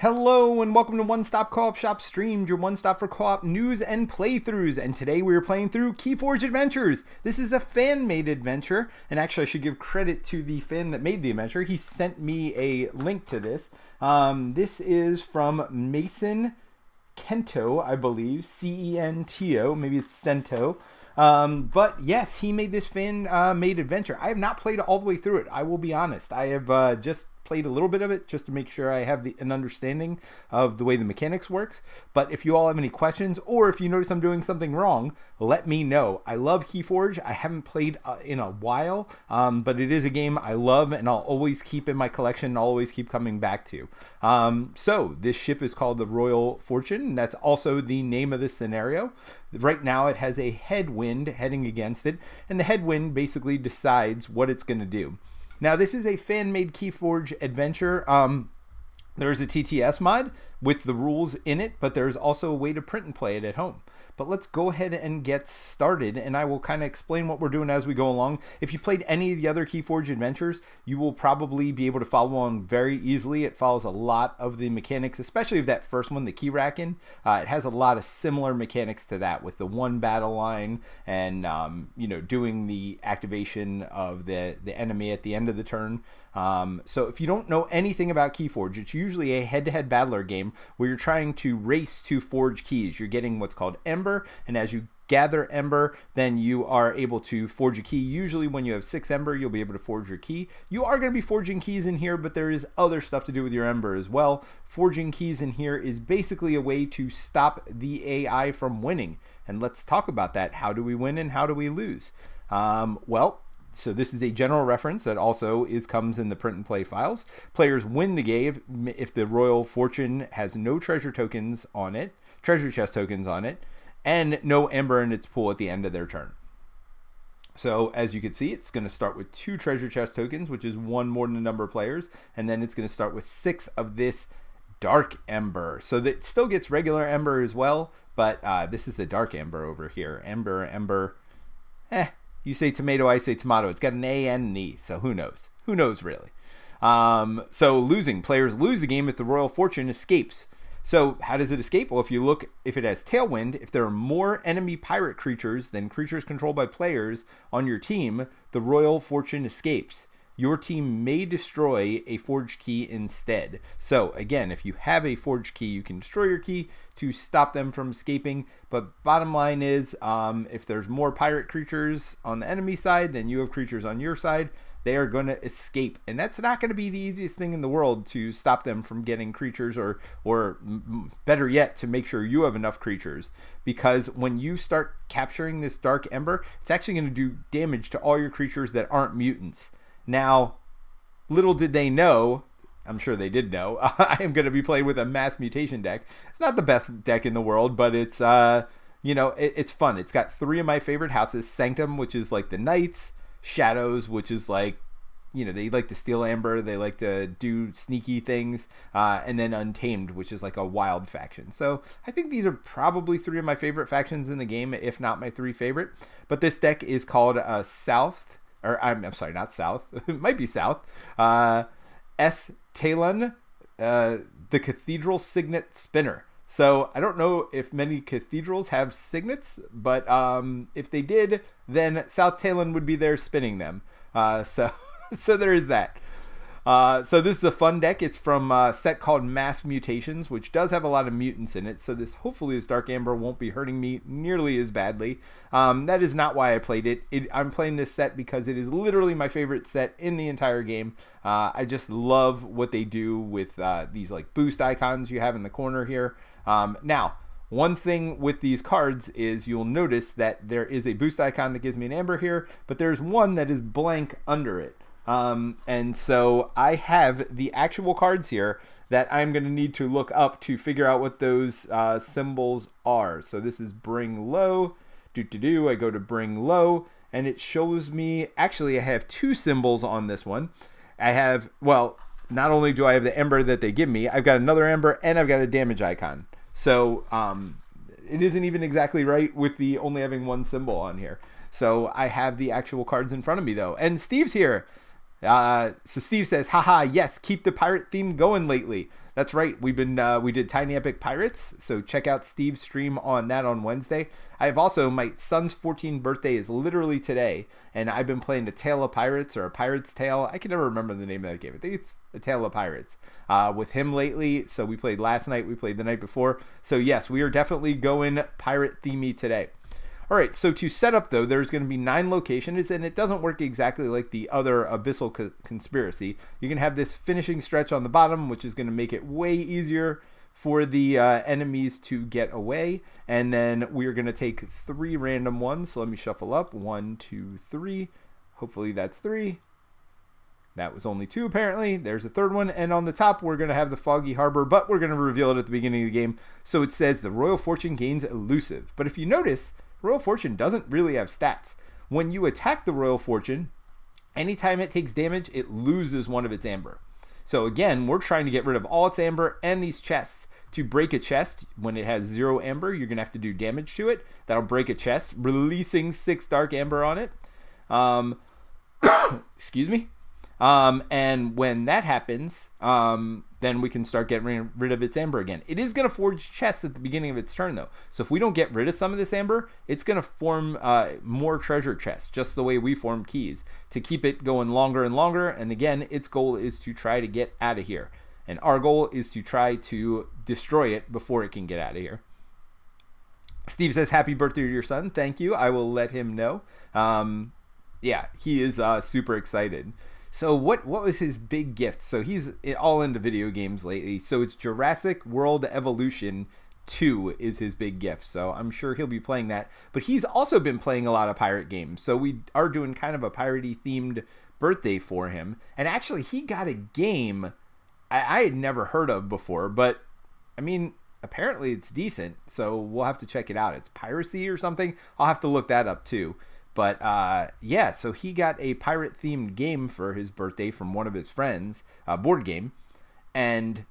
Hello and welcome to One Stop Co-op Shop Streamed, your one stop for co-op news and playthroughs. And today we are playing through KeyForge Adventures. This is a fan-made adventure, and actually I should give credit to the fan that made the adventure. He sent me a link to this. This is from Mason Kento, I believe, C-E-N-T-O, maybe it's Cento. But yes, he made this fan-made adventure. I have not played all the way through it, I will be honest. I have just played a little bit of it just to make sure I have an understanding of the way the mechanics works. But if you all have any questions, or if you notice I'm doing something wrong, let me know. I love KeyForge. I haven't played in a while, but it is a game I love and I'll always keep in my collection and I'll always keep coming back to. So this ship is called the Royal Fortune. That's also the name of this scenario. Right now it has a headwind heading against it, and the headwind basically decides what it's going to do. Now, this is a fan-made KeyForge adventure. There's a TTS mod with the rules in it, but there's also a way to print and play it at home. But let's go ahead and get started, and I will kind of explain what we're doing as we go along. If you played any of the other KeyForge adventures, you will probably be able to follow along very easily. It follows a lot of the mechanics, especially of that first one, the key racking. It has a lot of similar mechanics to that, with the one battle line and doing the activation of the enemy at the end of the turn. So if you don't know anything about KeyForge, it's usually a head-to-head battler game where you're trying to race to forge keys. You're getting what's called Ember, and as you gather Ember, then you are able to forge a key. Usually when you have 6 Ember, you'll be able to forge your key. You are going to be forging keys in here, but there is other stuff to do with your Ember as well. Forging keys in here is basically a way to stop the AI from winning. And let's talk about that. How do we win and how do we lose? So this is a general reference that also comes in the print and play files. Players win the game if the Royal Fortune has no treasure tokens on it, treasure chest tokens on it, and no Ember in its pool at the end of their turn. So as you can see, it's going to start with 2 treasure chest tokens, which is 1 more than the number of players, and then it's going to start with 6 of this dark Ember. So that it still gets regular Ember as well, but this is the dark Ember over here. Ember. You say tomato, I say tomato. It's got an A and an E, so who knows? Who knows, really? So losing. Players lose the game if the Royal Fortune escapes. So how does it escape? Well, if it has Tailwind, if there are more enemy pirate creatures than creatures controlled by players on your team, the Royal Fortune escapes. Your team may destroy a forged key instead. So again, if you have a forged key, you can destroy your key to stop them from escaping. But bottom line is, if there's more pirate creatures on the enemy side than you have creatures on your side, they are going to escape. And that's not going to be the easiest thing in the world to stop them from getting creatures, or better yet, to make sure you have enough creatures. Because when you start capturing this Dark Ember, it's actually going to do damage to all your creatures that aren't mutants. Now, little did they know, I'm sure they did know, I am going to be playing with a mass mutation deck. It's not the best deck in the world, but it's, it's fun. It's got 3 of my favorite houses. Sanctum, which is like the Knights. Shadows, which is like, they like to steal Amber. They like to do sneaky things. And then Untamed, which is like a wild faction. So I think these are probably 3 of my favorite factions in the game, if not my 3 favorite. But this deck is called South. Or I'm sorry, not South. It might be South. S. Talon, the Cathedral Signet Spinner. So I don't know if many cathedrals have signets, but if they did, then South Talon would be there spinning them. So there is that. So this is a fun deck. It's from a set called Mass Mutations, which does have a lot of mutants in it. So hopefully this Dark Amber won't be hurting me nearly as badly. That is not why I played it. I'm playing this set because it is literally my favorite set in the entire game. I just love what they do with these like boost icons you have in the corner here. Now, one thing with these cards is you'll notice that there is a boost icon that gives me an Amber here, but there's one that is blank under it. And so I have the actual cards here that I'm going to need to look up to figure out what those symbols are. So this is bring low. I go to bring low, and it shows me, actually I have 2 symbols on this one. Not only do I have the Ember that they give me, I've got another Ember and I've got a damage icon. So it isn't even exactly right with the only having 1 symbol on here. So I have the actual cards in front of me though. And Steve's here. So Steve says, haha, yes, keep the pirate theme going lately. That's right. We did Tiny Epic Pirates, so check out Steve's stream on that on Wednesday. I have also, my son's 14th birthday is literally today, and I've been playing A Tale of Pirates, or A Pirate's Tale. I can never remember the name of that game. I think it's A Tale of Pirates with him lately. So we played last night, we played the night before. So yes, we are definitely going pirate themey today. All right, so to set up, though, there's going to be 9 locations, and it doesn't work exactly like the other Abyssal Conspiracy. You can have this finishing stretch on the bottom, which is going to make it way easier for the enemies to get away. And then we're going to take 3 random ones. So let me shuffle up. 1, 2, 3. Hopefully that's 3. That was only 2, apparently. There's a 3rd one. And on the top, we're going to have the Foggy Harbor, but we're going to reveal it at the beginning of the game. So it says the Royal Fortune gains elusive. But if you notice, Royal Fortune doesn't really have stats. When you attack the Royal Fortune, anytime it takes damage, it loses 1 of its amber. So again, we're trying to get rid of all its amber and these chests. To break a chest, when it has 0 amber, you're going to have to do damage to it. That'll break a chest, releasing 6 dark amber on it. Excuse me. And when that happens, then we can start getting rid of its amber again. It is going to forge chests at the beginning of its turn, though. So if we don't get rid of some of this amber, it's going to form more treasure chests, just the way we form keys, to keep it going longer and longer. And again, its goal is to try to get out of here. And our goal is to try to destroy it before it can get out of here. Steve says, happy birthday to your son. Thank you. I will let him know. Yeah, he is super excited. So what was his big gift? So he's all into video games lately. So it's Jurassic World Evolution 2 is his big gift. So I'm sure he'll be playing that. But he's also been playing a lot of pirate games. So we are doing kind of a piratey themed birthday for him. And actually he got a game I had never heard of before. But I mean, apparently it's decent. So we'll have to check it out. It's Piracy or something. I'll have to look that up too. But yeah, so he got a pirate-themed game for his birthday from one of his friends, a board game. And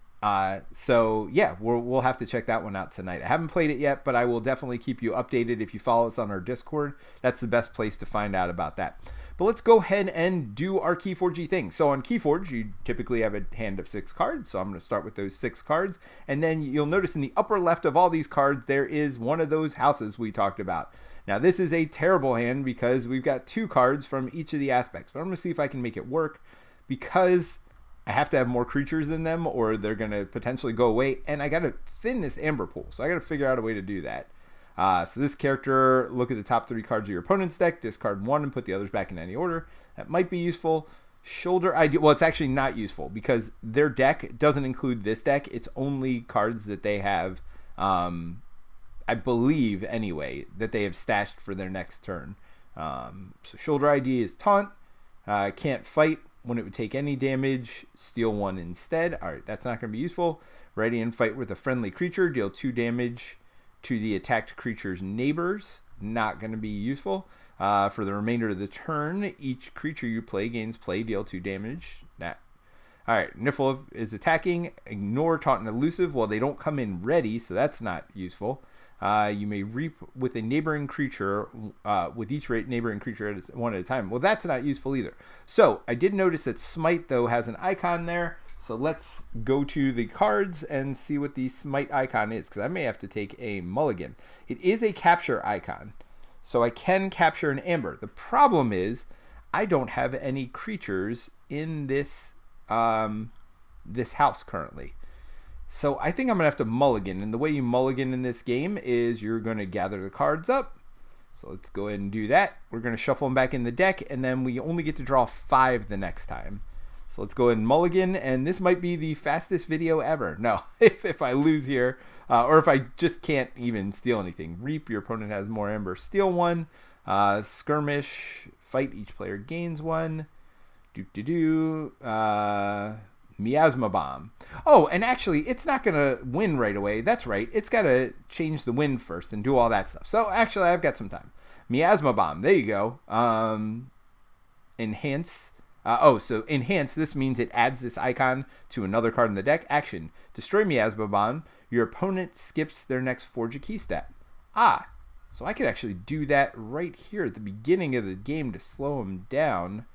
so, yeah, we'll have to check that one out tonight. I haven't played it yet, but I will definitely keep you updated if you follow us on our Discord. That's the best place to find out about that. But let's go ahead and do our KeyForge thing. So on KeyForge, you typically have a hand of 6 cards. So I'm going to start with those 6 cards. And then you'll notice in the upper left of all these cards, there is one of those houses we talked about. Now, this is a terrible hand because we've got 2 cards from each of the aspects. But I'm going to see if I can make it work because I have to have more creatures than them or they're going to potentially go away. And I got to thin this amber pool. So I got to figure out a way to do that. So this character, look at the top 3 cards of your opponent's deck, discard 1 and put the others back in any order. That might be useful. Shoulder idea. Well, it's actually not useful because their deck doesn't include this deck. It's only cards that they have, I believe anyway, that they have stashed for their next turn. So shoulder ID is taunt. Can't fight when it would take any damage. Steal 1 instead. All right, that's not going to be useful. Ready and fight with a friendly creature. Deal 2 damage to the attacked creature's neighbors. Not going to be useful. For the remainder of the turn, each creature you play gains play, deal 2 damage. That. All right, Niffle is attacking. Ignore taunt and elusive. Well, they don't come in ready, so that's not useful. You may reap with a neighboring creature, with each neighboring creature one at a time. Well, that's not useful either. So I did notice that Smite, though, has an icon there. So let's go to the cards and see what the Smite icon is, because I may have to take a mulligan. It is a capture icon, so I can capture an amber. The problem is I don't have any creatures in this this house currently. So I think I'm going to have to mulligan. And the way you mulligan in this game is you're going to gather the cards up. So let's go ahead and do that. We're going to shuffle them back in the deck, and then we only get to draw 5 the next time. So let's go ahead and mulligan, and this might be the fastest video ever. No, if I lose here, or if I just can't even steal anything. Reap, your opponent has more amber, steal 1. Skirmish, fight, each player gains 1. Miasma Bomb. Oh, and actually, it's not going to win right away. That's right. It's got to change the wind first and do all that stuff. So actually, I've got some time. Miasma Bomb. There you go. Enhance. So enhance. This means it adds this icon to another card in the deck. Action. Destroy Miasma Bomb. Your opponent skips their next Forge a Key step. So I could actually do that right here at the beginning of the game to slow them down.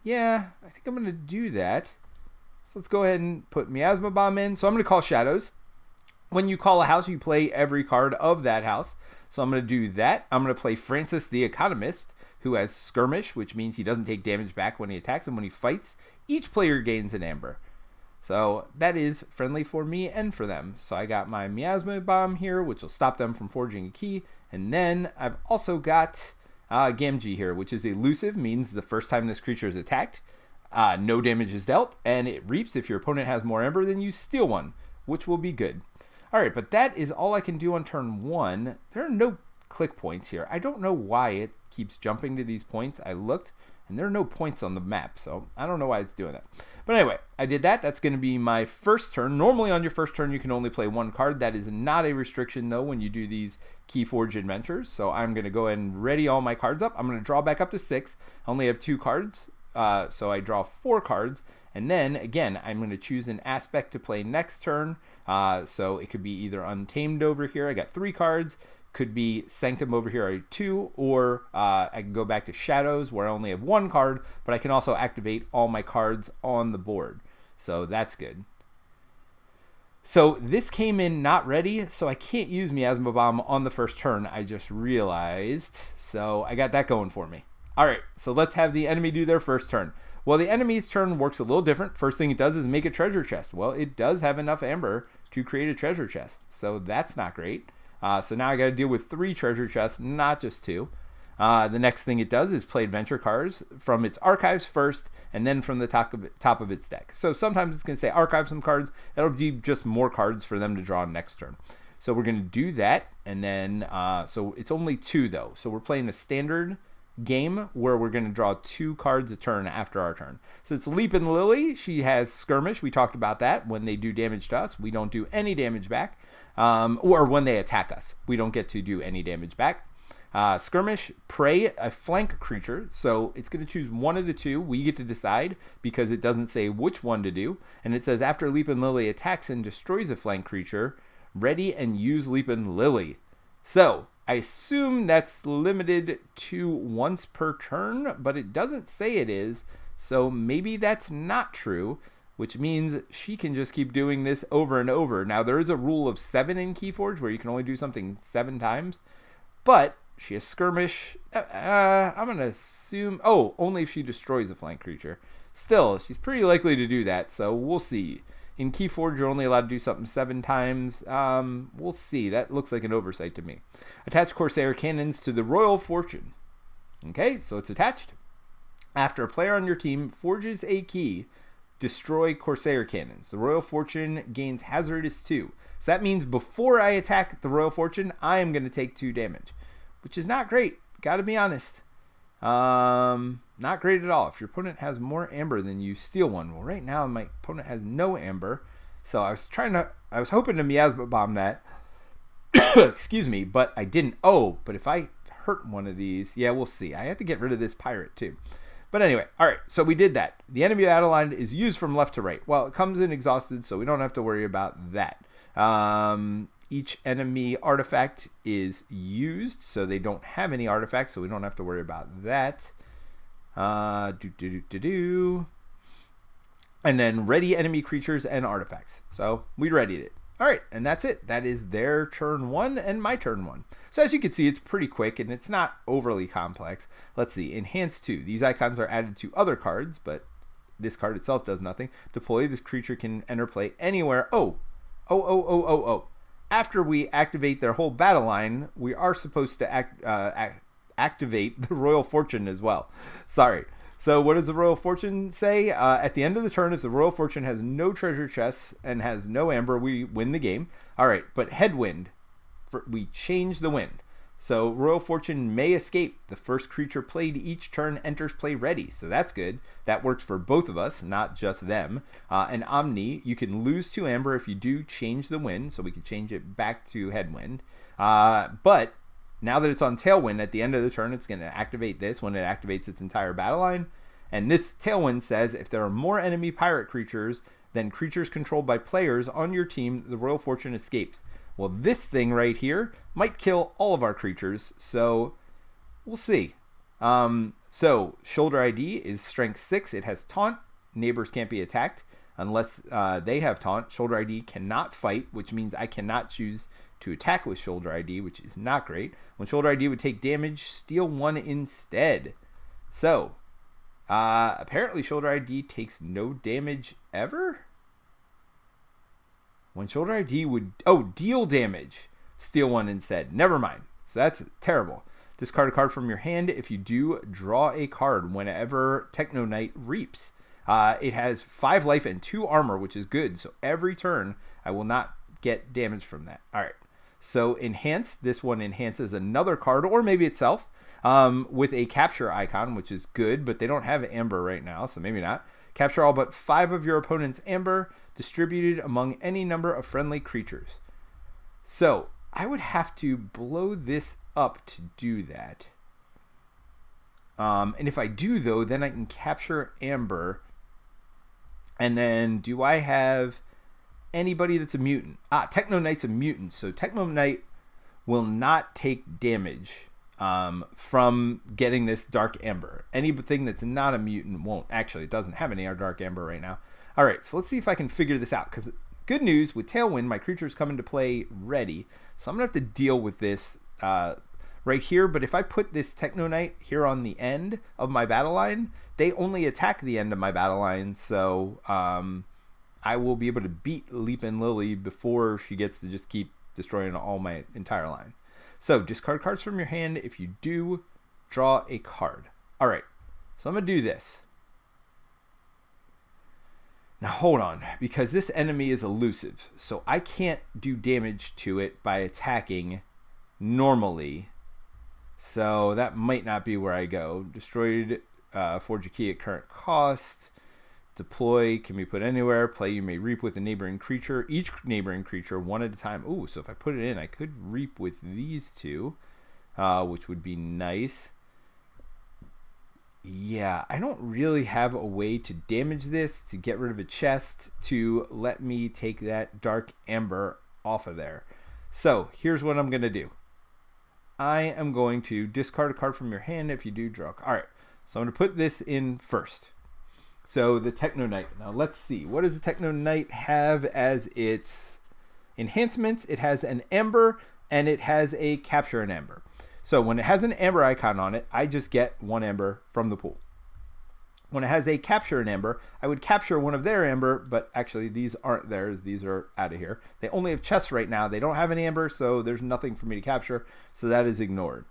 Yeah, I think I'm going to do that. So let's go ahead and put Miasma Bomb in. So I'm going to call Shadows. When you call a house, you play every card of that house. So I'm going to do that. I'm going to play Francis the Economist, who has Skirmish, which means he doesn't take damage back when he attacks, and when he fights, each player gains an amber. So that is friendly for me and for them. So I got my Miasma Bomb here, which will stop them from forging a key. And then I've also got Gamgee here, which is elusive, means the first time this creature is attacked, no damage is dealt, and it reaps. If your opponent has more amber, then you steal one, which will be good. All right, but that is all I can do on turn 1. There are no click points here. I don't know why it keeps jumping to these points. I looked, and there are no points on the map, so I don't know why it's doing that. But anyway, I did that. That's going to be my first turn. Normally on your first turn, you can only play 1 card. That is not a restriction, though, when you do these KeyForge adventures. So I'm going to go ahead and ready all my cards up. I'm going to draw back up to 6. I only have 2 cards. So I draw 4 cards, and then again I'm going to choose an aspect to play next turn. So it could be either Untamed over here. I got 3 cards. Could be Sanctum over here, I have 2, or I can go back to Shadows where I only have 1 card, but I can also activate all my cards on the board. So that's good. So this came in not ready, so I can't use Miasma Bomb on the first turn. I just realized. So I got that going for me. All right, so let's have the enemy do their first turn. Well, the enemy's turn works a little different. First thing it does is make a treasure chest. Well, it does have enough amber to create a treasure chest, so that's not great. So now I got to deal with 3 treasure chests, not just 2. The next thing it does is play adventure cards from its archives first, and then from the top of its deck. So sometimes it's going to say archive some cards. That'll be just more cards for them to draw next turn. So we're going to do that, and then so it's only 2 though. So we're playing a standard game where we're going to draw 2 cards a turn after our turn. So it's Leapin' Lily. She has Skirmish. We talked about that. When they do damage to us, we don't do any damage back. Or when they attack us, we don't get to do any damage back. Skirmish, Prey, a flank creature. So it's going to choose one of the 2. We get to decide because it doesn't say which one to do. And it says after Leapin' Lily attacks and destroys a flank creature, ready and use Leapin' Lily. So I assume that's limited to once per turn, but it doesn't say it is, so maybe that's not true, which means she can just keep doing this over and over. Now, there is a rule of 7 in KeyForge where you can only do something 7 times, but she has Skirmish. I'm going to assume, only if she destroys a flank creature. Still, she's pretty likely to do that, so we'll see. In KeyForge, you're only allowed to do something 7 times. We'll see. That looks like an oversight to me. Attach Corsair cannons to the Royal Fortune. Okay, so it's attached. After a player on your team forges a key, destroy Corsair cannons. The Royal Fortune gains Hazardous 2. So that means before I attack the Royal Fortune, I am going to take 2 damage, which is not great. Gotta be honest. Not great at all. If your opponent has more amber than you, steal one. Well, right now my opponent has no amber, so I was hoping to Miasma Bomb that. Excuse me, but I didn't. But if I hurt one of these, yeah, we'll see. I have to get rid of this pirate too. But anyway, all right, so we did that. The enemy battle line is used from left to right. Well, it comes in exhausted, so we don't have to worry about that. Each enemy artifact is used, so they don't have any artifacts, so we don't have to worry about that. And then ready enemy creatures and artifacts. So we readied it. All right, and that's it. That is their turn 1 and my turn 1. So as you can see, it's pretty quick and it's not overly complex. Let's see, Enhance 2. These icons are added to other cards, but this card itself does nothing. Deploy, this creature can enter play anywhere. After we activate their whole battle line, we are supposed to activate the Royal Fortune as well. Sorry. So what does the Royal Fortune say? At the end of the turn, if the Royal Fortune has no treasure chests and has no amber, we win the game. All right, but headwind, we change the wind. So Royal Fortune may escape. The first creature played each turn enters play ready. So that's good. That works for both of us, not just them. And Omni, you can lose 2 amber if you do change the wind. So we can change it back to headwind. But now that it's on Tailwind, at the end of the turn, it's going to activate this when it activates its entire battle line. And this Tailwind says if there are more enemy pirate creatures than creatures controlled by players on your team, the Royal Fortune escapes. Well, this thing right here might kill all of our creatures, so we'll see. So shoulder ID is strength 6. It has taunt. Neighbors can't be attacked unless they have taunt. Shoulder ID cannot fight, which means I cannot choose to attack with shoulder ID, which is not great. When shoulder ID would take damage, steal 1 instead. So apparently shoulder ID takes no damage ever. When shoulder ID would deal damage, steal 1 instead. Never mind. So that's terrible. Discard a card from your hand. If you do, draw a card whenever Techno Knight reaps. It has 5 life and 2 armor, which is good. So every turn, I will not get damage from that. All right. So enhance. This one enhances another card, or maybe itself, with a capture icon, which is good, but they don't have amber right now, so maybe not. Capture all but 5 of your opponent's amber, distributed among any number of friendly creatures. So I would have to blow this up to do that. And if I do, though, then I can capture amber. And then do I have anybody that's a mutant? Techno Knight's a mutant. So Techno Knight will not take damage from getting this dark amber. Anything that's not a mutant won't. Actually, it doesn't have any dark amber right now. All right, so let's see if I can figure this out. Because good news, with Tailwind, my creatures come into play ready. So I'm going to have to deal with this right here. But if I put this Techno Knight here on the end of my battle line, they only attack the end of my battle line. So I will be able to beat Leapin' Lily before she gets to just keep destroying all my entire line. So discard cards from your hand. If you do, draw a card. All right, so I'm going to do this. Now hold on, because this enemy is elusive, so I can't do damage to it by attacking normally. So that might not be where I go. Destroyed, forge a key at current cost. Deploy can be put anywhere. Play, you may reap with a neighboring creature. Each neighboring creature, one at a time. Ooh, so if I put it in, I could reap with these two, which would be nice. Yeah, I don't really have a way to damage this, to get rid of a chest, to let me take that dark amber off of there. So here's what I'm going to do. I am going to discard a card from your hand. If you do, draw a card. All right, so I'm going to put this in first. So the Techno Knight. Now let's see. What does the Techno Knight have as its enhancements? It has an amber and it has a capture an amber. So when it has an amber icon on it, I just get 1 amber from the pool. When it has a capture an amber, I would capture one of their amber, but actually these aren't theirs. These are out of here. They only have chests right now. They don't have any amber, so there's nothing for me to capture. So that is ignored.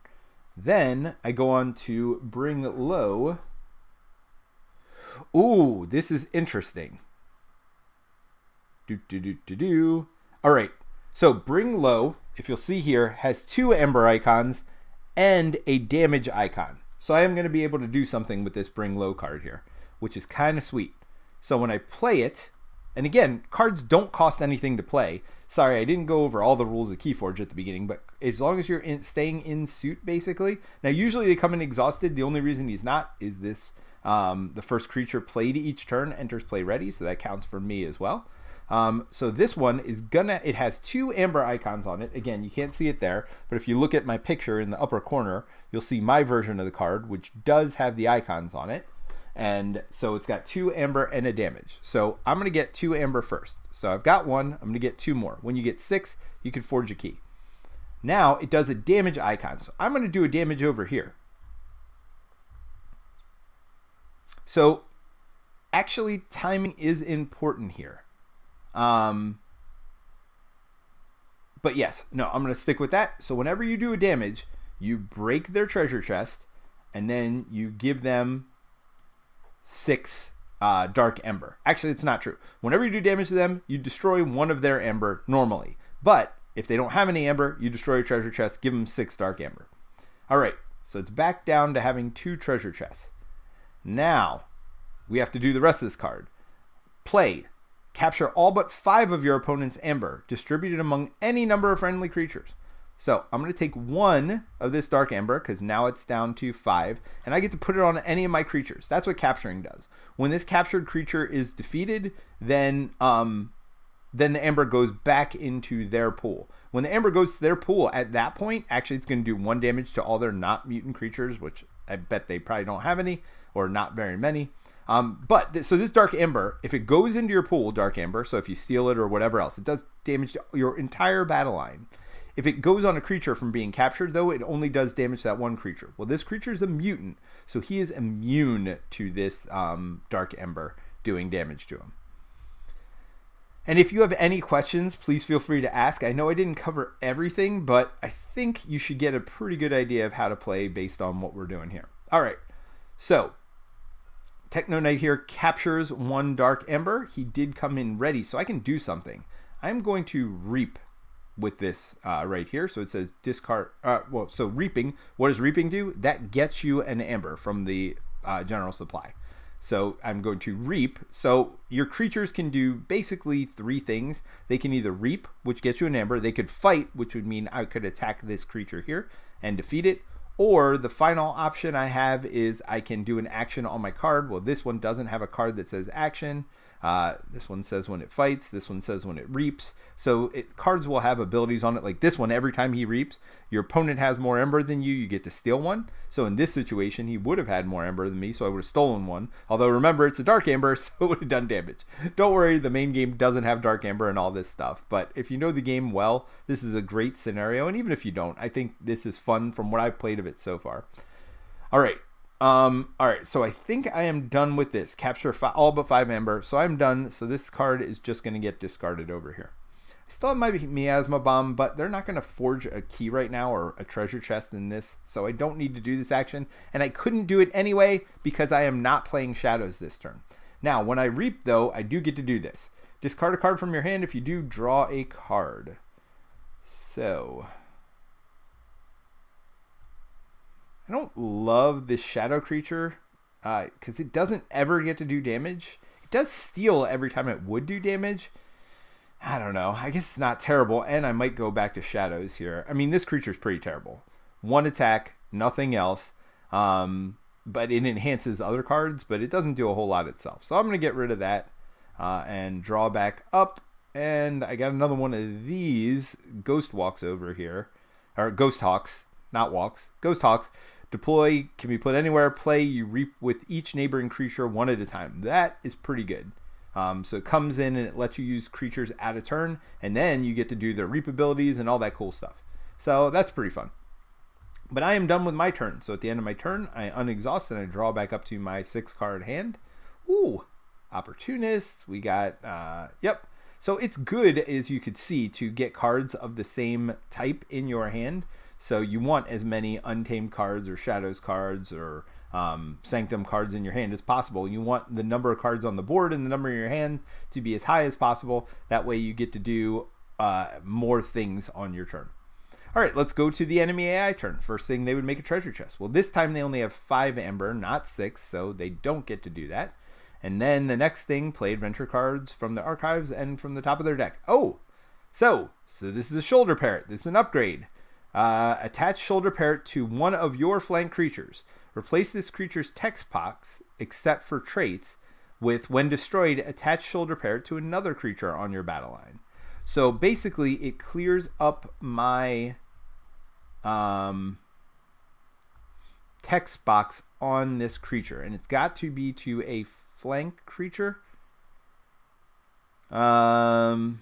Then I go on to bring low. Ooh, this is interesting. All right, so bring low, if you'll see here, has 2 amber icons and a damage icon. So I am going to be able to do something with this bring low card here, which is kind of sweet. So when I play it, and again, cards don't cost anything to play. Sorry, I didn't go over all the rules of KeyForge at the beginning, but as long as you're staying in suit, basically. Now, usually they come in exhausted. The only reason he's not is this. The first creature played each turn enters play ready, so that counts for me as well. So this one is it has 2 amber icons on it. Again, you can't see it there, but if you look at my picture in the upper corner, you'll see my version of the card, which does have the icons on it. And so it's got 2 amber and a damage. So I'm going to get 2 amber first. So I've got 1, I'm going to get 2 more. When you get 6, you can forge a key. Now it does a damage icon. So I'm going to do a damage over here. So actually timing is important here. But yes, no, I'm going to stick with that. So whenever you do a damage, you break their treasure chest and then you give them 6 dark ember. Actually, it's not true. Whenever you do damage to them, you destroy 1 of their ember normally. But if they don't have any ember, you destroy a treasure chest, give them 6 dark ember. All right, so it's back down to having 2 treasure chests. Now, we have to do the rest of this card. Play. Capture all but 5 of your opponent's amber, distributed among any number of friendly creatures. So I'm going to take 1 of this dark amber, because now it's down to 5, and I get to put it on any of my creatures. That's what capturing does. When this captured creature is defeated, then the amber goes back into their pool. When the amber goes to their pool, at that point, actually it's going to do 1 damage to all their not mutant creatures, which I bet they probably don't have any, or not very many. So this Dark Ember, if it goes into your pool, Dark Ember, so if you steal it or whatever else, it does damage to your entire battle line. If it goes on a creature from being captured, though, it only does damage to that one creature. Well, this creature is a mutant, so he is immune to this Dark Ember doing damage to him. And if you have any questions, please feel free to ask. I know I didn't cover everything, but I think you should get a pretty good idea of how to play based on what we're doing here. All right, so Techno Knight here captures one Dark Ember. He did come in ready, so I can do something. I'm going to reap with this right here. So it says discard. So reaping. What does reaping do? That gets you an ember from the general supply. So I'm going to reap. So your creatures can do basically three things. They can either reap, which gets you an ember. They could fight, which would mean I could attack this creature here and defeat it. Or the final option I have is I can do an action on my card. Well, this one doesn't have a card that says action. This one says when it fights. This one says when it reaps. So cards will have abilities on it like this one. Every time he reaps, your opponent has more ember than you. You get to steal one. So in this situation, he would have had more ember than me, so I would have stolen one. Although remember, it's a Dark Ember, so it would have done damage. Don't worry, the main game doesn't have Dark Ember and all this stuff. But if you know the game well, this is a great scenario. And even if you don't, I think this is fun from what I've played of it so far. All right. So I think I am done with this. Capture all but 5 ember. So I'm done. So this card is just going to get discarded over here. I still have my Miasma Bomb, but they're not going to forge a key right now or a treasure chest in this. So I don't need to do this action. And I couldn't do it anyway because I am not playing Shadows this turn. Now, when I reap, though, I do get to do this. Discard a card from your hand. If you do, draw a card. So I don't love this shadow creature because it doesn't ever get to do damage. It does steal every time it would do damage. I don't know. I guess it's not terrible, and I might go back to shadows here. I mean, this creature is pretty terrible. 1 attack, nothing else, but it enhances other cards, but it doesn't do a whole lot itself. So I'm going to get rid of that and draw back up, and I got another one of these Ghost Walks over here, or Ghost Hawks, not walks, Ghost Hawks. Deploy can be put anywhere. Play, you reap with each neighboring creature one at a time. That is pretty good. So it comes in and it lets you use creatures at a turn, and then you get to do the reap abilities and all that cool stuff. So that's pretty fun. But I am done with my turn. So at the end of my turn, I unexhaust and I draw back up to my 6-card hand. Ooh, Opportunists. We got, yep. So it's good, as you could see, to get cards of the same type in your hand. So you want as many Untamed cards or Shadows cards or Sanctum cards in your hand as possible. You want the number of cards on the board and the number in your hand to be as high as possible. That way you get to do more things on your turn. All right, let's go to the enemy AI turn. First thing, they would make a treasure chest. Well, this time they only have 5 ember, not 6, so they don't get to do that. And then the next thing, play adventure cards from the archives and from the top of their deck. Oh, so this is a shoulder parrot. This is an upgrade. Attach shoulder parrot to one of your flank creatures. Replace this creature's text box, except for traits, with when destroyed, attach shoulder parrot to another creature on your battle line. So basically, it clears up my text box on this creature, and it's got to be to a flank creature. Flank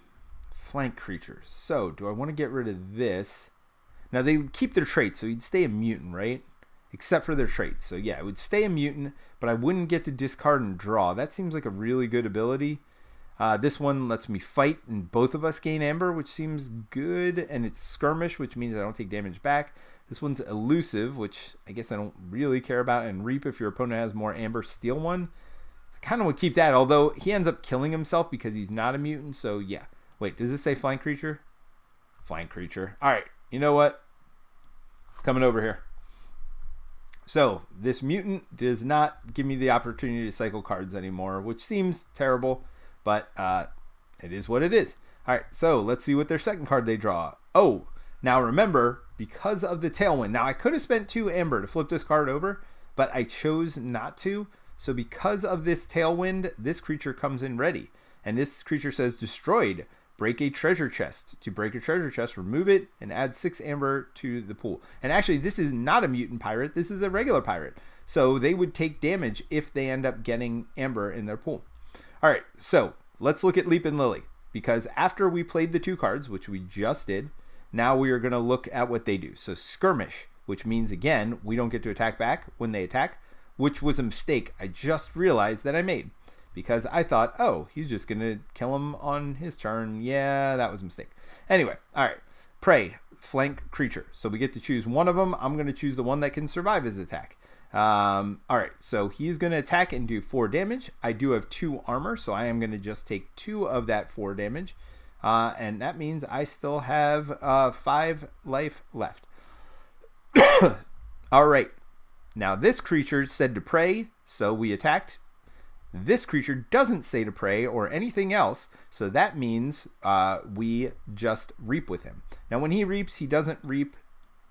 creatures. So do I want to get rid of this? Now they keep their traits, so you'd stay a mutant, right? Except for their traits. So yeah, it would stay a mutant, but I wouldn't get to discard and draw. That seems like a really good ability. This one lets me fight, and both of us gain Amber, which seems good. And it's Skirmish, which means I don't take damage back. This one's Elusive, which I guess I don't really care about. And Reap, if your opponent has more Amber, steal one. I kind of would keep that, although he ends up killing himself because he's not a mutant. So yeah. Wait, does this say flank creature? Flank creature. All right. You know what? It's coming over here. So this mutant does not give me the opportunity to cycle cards anymore, which seems terrible, but it is what it is. All right, so let's see what their second card they draw. Oh, now remember, because of the Tailwind. Now I could have spent 2 Amber to flip this card over, but I chose not to. So because of this Tailwind, this creature comes in ready. And this creature says destroyed. break a treasure chest. To break a treasure chest, remove it and add 6 amber to the pool. And actually, this is not a mutant pirate. This is a regular pirate. So they would take damage if they end up getting amber in their pool. All right, so let's look at Leapin' Lily. Because after we played the 2 cards, which we just did, now we are going to look at what they do. So Skirmish, which means, again, we don't get to attack back when they attack, which was a mistake I just realized that I made. Because I thought, oh, he's just going to kill him on his turn. Yeah, that was a mistake. Anyway, all right. Prey, flank creature. So we get to choose one of them. I'm going to choose the one that can survive his attack. All right, so he's going to attack and do 4 damage. I do have 2 armor, so I am going to just take 2 of that 4 damage. And that means I still have 5 life left. All right. Now, this creature said to prey, so we attacked. This creature doesn't say to prey or anything else, so that means we just reap with him. Now, when he reaps, he doesn't reap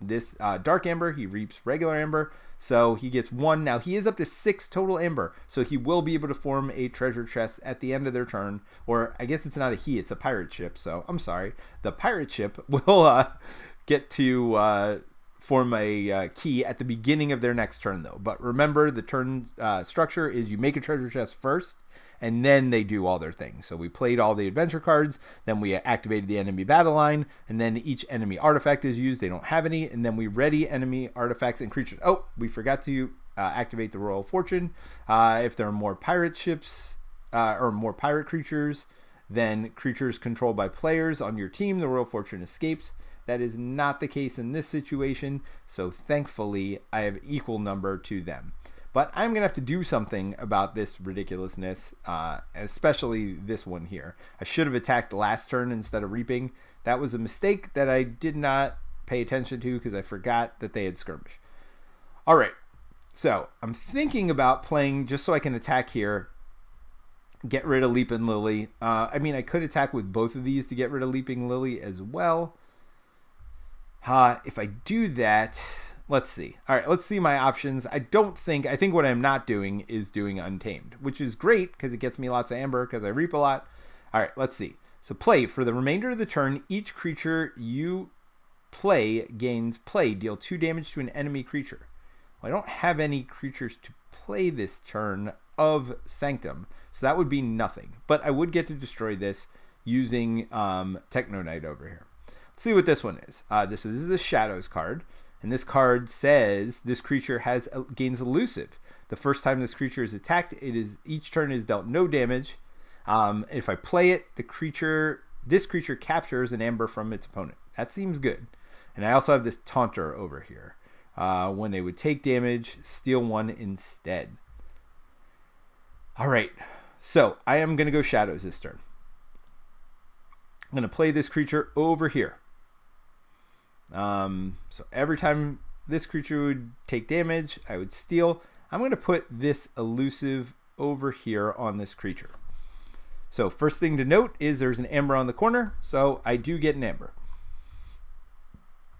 this dark amber. He reaps regular amber, so he gets 1. Now, he is up to 6 total amber, so he will be able to form a treasure chest at the end of their turn. Or, I guess it's not a he, it's a pirate ship, so I'm sorry. The pirate ship will get to form a key at the beginning of their next turn, though. But remember, the turn structure is you make a treasure chest first, and then they do all their things. So we played all the adventure cards, then we activated the enemy battle line, and then each enemy artifact is used. They don't have any, and then we ready enemy artifacts and creatures. Oh, we forgot to activate the Royal Fortune. If there are more pirate ships or more pirate creatures, then creatures controlled by players on your team, the Royal Fortune escapes. That is not the case in this situation, so thankfully I have equal number to them. But I'm going to have to do something about this ridiculousness, especially this one here. I should have attacked last turn instead of reaping. That was a mistake that I did not pay attention to because I forgot that they had Skirmish. All right, so I'm thinking about playing just so I can attack here, get rid of Leapin' Lily. I mean, I could attack with both of these to get rid of Leaping Lily as well. If I do that, let's see. All right, let's see my options. I think what I'm not doing is doing Untamed, which is great because it gets me lots of amber because I reap a lot. All right, let's see. So play. For the remainder of the turn, each creature you play gains play. Deal 2 damage to an enemy creature. Well, I don't have any creatures to play this turn of Sanctum, so that would be nothing. But I would get to destroy this using Techno Knight over here. See what this one is. This is the Shadows card, and this card says this creature gains elusive. The first time this creature is attacked, each turn is dealt no damage. If I play it, this creature captures an amber from its opponent. That seems good. And I also have this Taunter over here. When they would take damage, steal 1 instead. All right, so I am going to go Shadows this turn. I'm going to play this creature over here. So every time this creature would take damage, I would steal. I'm going to put this elusive over here on this creature. So first thing to note is there's an amber on the corner, so I do get an amber.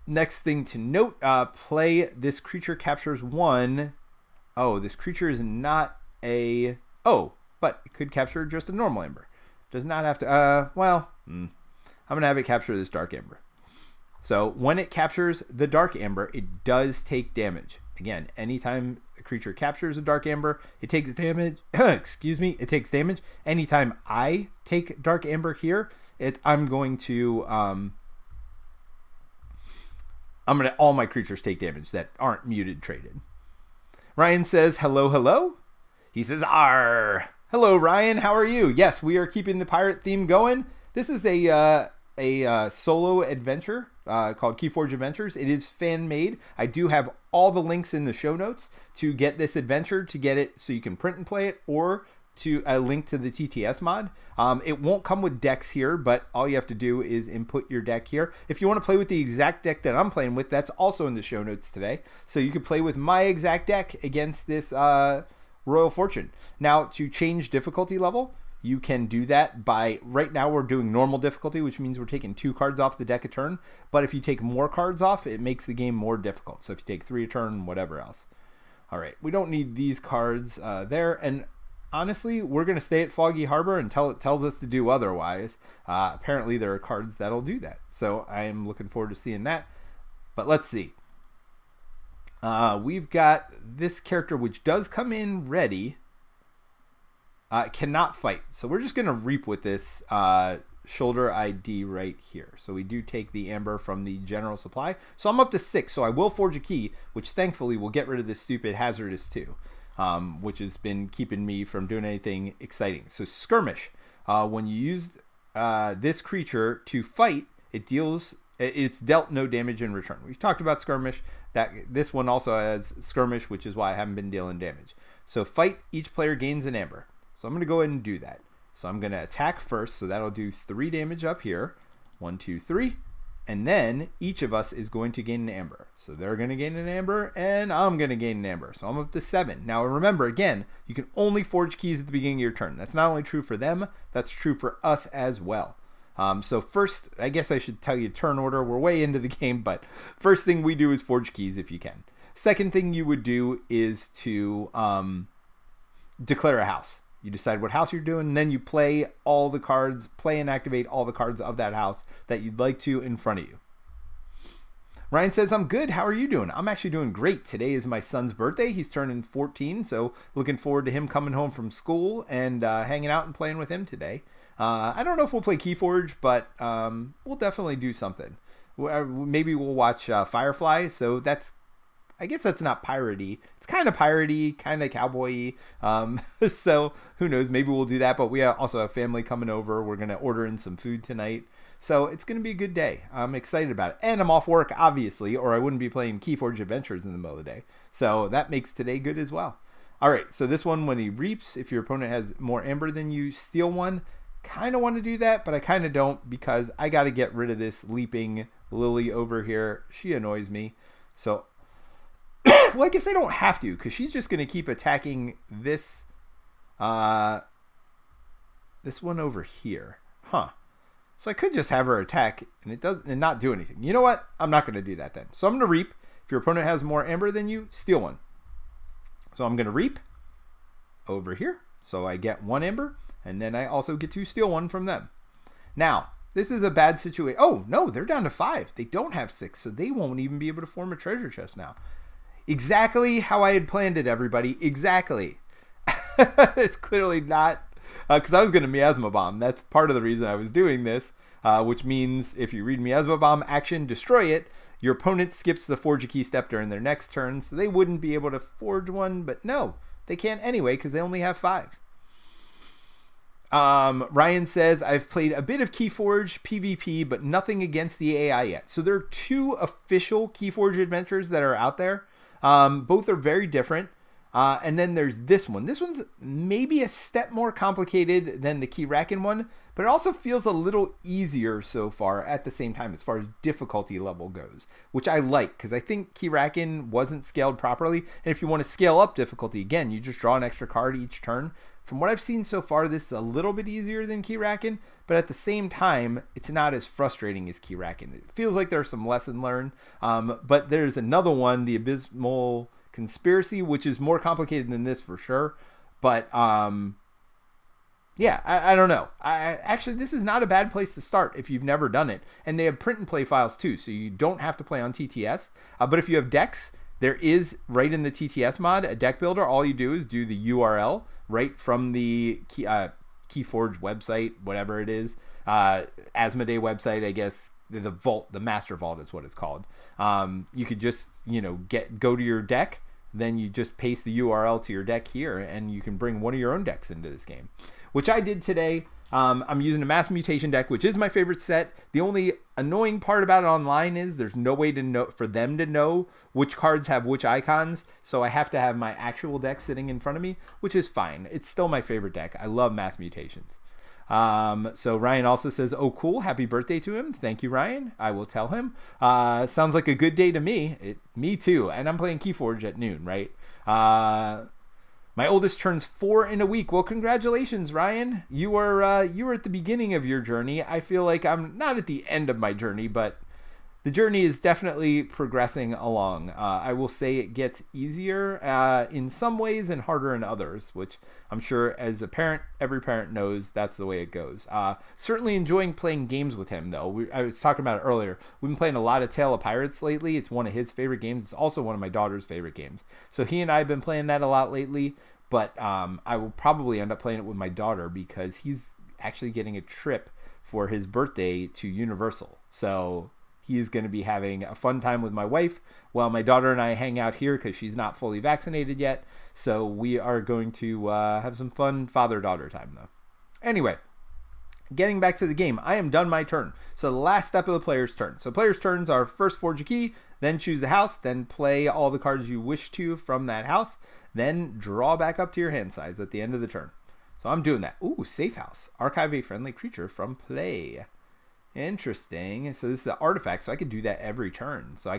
Next thing to note, play this creature captures 1. Oh, this creature is not a... Oh, but it could capture just a normal amber. Does not have to... I'm going to have it capture this dark amber. So when it captures the dark amber, it does take damage. Again, anytime a creature captures a dark amber, it takes damage. Excuse me, it takes damage. Anytime I take dark amber here, I'm going to all my creatures take damage that aren't muted traded. Ryan says hello, hello. He says arr. Hello, Ryan. How are you? Yes, we are keeping the pirate theme going. This is a solo adventure called KeyForge Adventures. It is fan made. I do have all the links in the show notes to get this adventure, to get it so you can print and play it, or to a link to the TTS mod. It won't come with decks here, but all you have to do is input your deck here. If you want to play with the exact deck that I'm playing with, that's also in the show notes today. So you can play with my exact deck against this Royal Fortune. Now, to change difficulty level, you can do that by, right now we're doing normal difficulty, which means we're taking 2 cards off the deck a turn. But if you take more cards off, it makes the game more difficult. So if you take 3 a turn, whatever else. All right, we don't need these cards there. And honestly, we're going to stay at Foggy Harbor until it tells us to do otherwise. Apparently, there are cards that'll do that. So I am looking forward to seeing that. But let's see. We've got this character which does come in ready. Cannot fight. So we're just going to reap with this shoulder ID right here. So we do take the amber from the general supply. So I'm up to 6. So I will forge a key, which thankfully will get rid of this stupid hazardous 2. Which has been keeping me from doing anything exciting. So Skirmish, when you use this creature to fight, it's dealt no damage in return. We've talked about Skirmish. That this one also has Skirmish, which is why I haven't been dealing damage. So fight, each player gains an amber. So I'm going to go ahead and do that. So I'm going to attack first, so that'll do 3 damage up here. 1, 2, 3. And then each of us is going to gain an amber. So they're going to gain an amber, and I'm going to gain an amber. So I'm up to 7. Now remember, again, you can only forge keys at the beginning of your turn. That's not only true for them, that's true for us as well. So first, I guess I should tell you turn order. We're way into the game, but first thing we do is forge keys if you can. Second thing you would do is to declare a house. You decide what house you're doing, and then you play all the cards, play and activate all the cards of that house that you'd like to in front of you. Ryan says, I'm good. How are you doing? I'm actually doing great. Today is my son's birthday. He's turning 14, so looking forward to him coming home from school and hanging out and playing with him today. I don't know if we'll play KeyForge, but we'll definitely do something. Maybe we'll watch Firefly, so I guess that's not piratey. It's kind of piratey, kind of cowboy-y. So who knows? Maybe we'll do that. But we also have family coming over. We're going to order in some food tonight. So it's going to be a good day. I'm excited about it. And I'm off work, obviously, or I wouldn't be playing KeyForge Adventures in the middle of the day. So that makes today good as well. All right. So this one, when he reaps, if your opponent has more amber than you, steal 1. Kind of want to do that, but I kind of don't because I got to get rid of this leaping Lily over here. She annoys me. So... well, I guess I don't have to because she's just going to keep attacking this this one over here. Huh. So I could just have her attack and not do anything. You know what? I'm not going to do that then. So I'm going to reap. If your opponent has more amber than you, steal 1. So I'm going to reap over here. So I get 1 amber, and then I also get to steal 1 from them. Now, this is a bad situation. Oh, no, they're down to 5. They don't have 6, so they won't even be able to form a treasure chest now. Exactly how I had planned it, everybody. Exactly. It's clearly not, because I was going to Miasma Bomb. That's part of the reason I was doing this, which means if you read Miasma Bomb action, destroy it, your opponent skips the forge a key step during their next turn, so they wouldn't be able to forge one, but no, they can't anyway because they only have 5. Ryan says, I've played a bit of KeyForge PvP, but nothing against the AI yet. So there are 2 official KeyForge adventures that are out there. Both are very different. And then there's this one. This one's maybe a step more complicated than the Keyraken one, but it also feels a little easier so far at the same time as far as difficulty level goes, which I like because I think Keyraken wasn't scaled properly. And if you want to scale up difficulty, again, you just draw an extra card each turn. From what I've seen so far, this is a little bit easier than Keyraken, but at the same time, it's not as frustrating as Keyraken. It feels like there's some lesson learned, but there's another one, the Abysmal Conspiracy, which is more complicated than this for sure. But yeah, I don't know. Actually, this is not a bad place to start if you've never done it. And they have print and play files too, so you don't have to play on TTS. But if you have decks, there is right in the TTS mod a deck builder. All you do is do the URL right from the KeyForge website, whatever it is, Asmodee website, I guess. The vault, the master vault is what it's called. You could just, go to your deck, then you just paste the URL to your deck here, and you can bring one of your own decks into this game, which I did today. I'm using a Mass Mutation deck, which is my favorite set. The only annoying part about it online is there's no way to know for them to know which cards have which icons, so I have to have my actual deck sitting in front of me, which is fine. It's still my favorite deck. I love Mass Mutations. So Ryan also says, oh, cool. Happy birthday to him. Thank you, Ryan. I will tell him. Sounds like a good day to me. Me too. And I'm playing KeyForge at noon, right? My oldest turns 4 in a week. Well, congratulations, Ryan. You were at the beginning of your journey. I feel like I'm not at the end of my journey, but the journey is definitely progressing along. I will say it gets easier in some ways and harder in others, which I'm sure as a parent, every parent knows that's the way it goes. Certainly enjoying playing games with him, though. I was talking about it earlier. We've been playing a lot of Tale of Pirates lately. It's one of his favorite games. It's also one of my daughter's favorite games. So he and I have been playing that a lot lately, but I will probably end up playing it with my daughter because he's actually getting a trip for his birthday to Universal. So he is going to be having a fun time with my wife while my daughter and I hang out here because she's not fully vaccinated yet. So we are going to have some fun father-daughter time, though. Anyway, getting back to the game, I am done my turn. So the last step of the player's turn. So player's turns are first forge a key, then choose a house, then play all the cards you wish to from that house, then draw back up to your hand size at the end of the turn. So I'm doing that. Ooh, safe house. Archive a friendly creature from play. Interesting. So this is an artifact, so I could do that every turn. So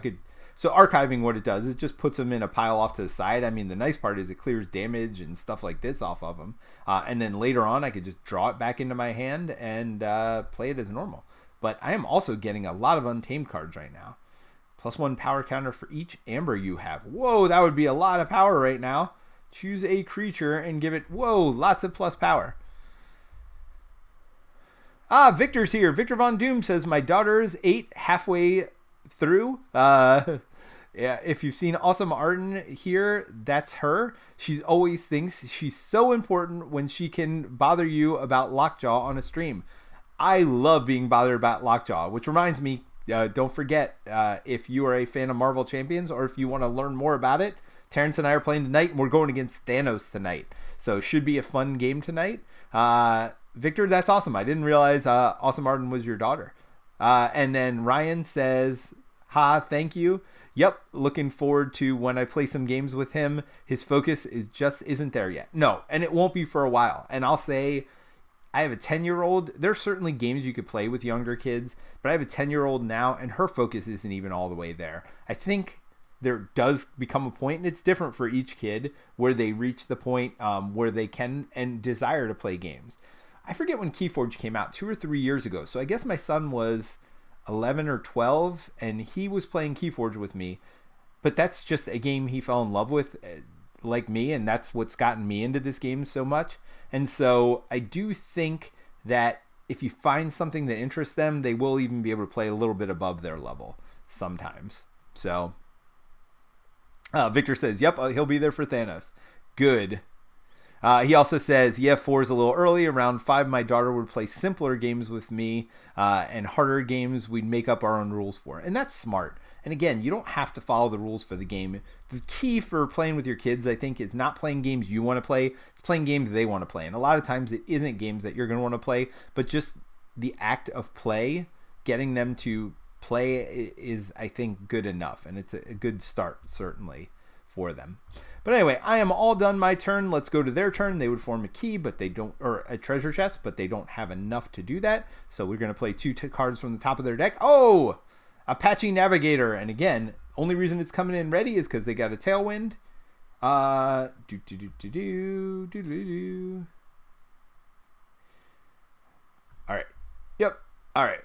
archiving, what it does, it just puts them in a pile off to the side. I mean, the nice part is it clears damage and stuff like this off of them. And then later on, I could just draw it back into my hand and play it as normal. But I am also getting a lot of untamed cards right now. +1 power counter for each amber you have. Whoa, that would be a lot of power right now. Choose a creature and give it, whoa, lots of plus power. Victor's here. Victor Von Doom says, my daughter's 8 halfway through. Yeah, if you've seen Awesome Arden here, that's her. She always thinks she's so important when she can bother you about Lockjaw on a stream. I love being bothered about Lockjaw, which reminds me, don't forget, if you are a fan of Marvel Champions or if you want to learn more about it, Terrence and I are playing tonight, and we're going against Thanos tonight. So should be a fun game tonight. Victor, that's awesome. I didn't realize Awesome Arden was your daughter. And then Ryan says, thank you. Yep, looking forward to when I play some games with him. His focus isn't there yet. No, and it won't be for a while. And I'll say, I have a 10-year-old. There's certainly games you could play with younger kids, but I have a 10-year-old now, and her focus isn't even all the way there. I think there does become a point, and it's different for each kid, where they reach the point where they can and desire to play games. I forget when KeyForge came out, 2 or 3 years ago. So I guess my son was 11 or 12, and he was playing KeyForge with me. But that's just a game he fell in love with, like me, and that's what's gotten me into this game so much. And so I do think that if you find something that interests them, they will even be able to play a little bit above their level sometimes. So Victor says, yep, he'll be there for Thanos. Good. He also says, yeah, 4 is a little early. Around 5, my daughter would play simpler games with me, and harder games we'd make up our own rules for. And that's smart. And again, you don't have to follow the rules for the game. The key for playing with your kids, I think, is not playing games you want to play. It's playing games they want to play. And a lot of times it isn't games that you're going to want to play, but just the act of play, getting them to play is, I think, good enough. And it's a good start, certainly, for them. But anyway, I am all done my turn. Let's go to their turn. They would form a key, but they don't, or a treasure chest, but they don't have enough to do that. So we're going to play 2 cards from the top of their deck. Oh, Apache Navigator. And again, only reason it's coming in ready is because they got a Tailwind. All right. Yep. All right.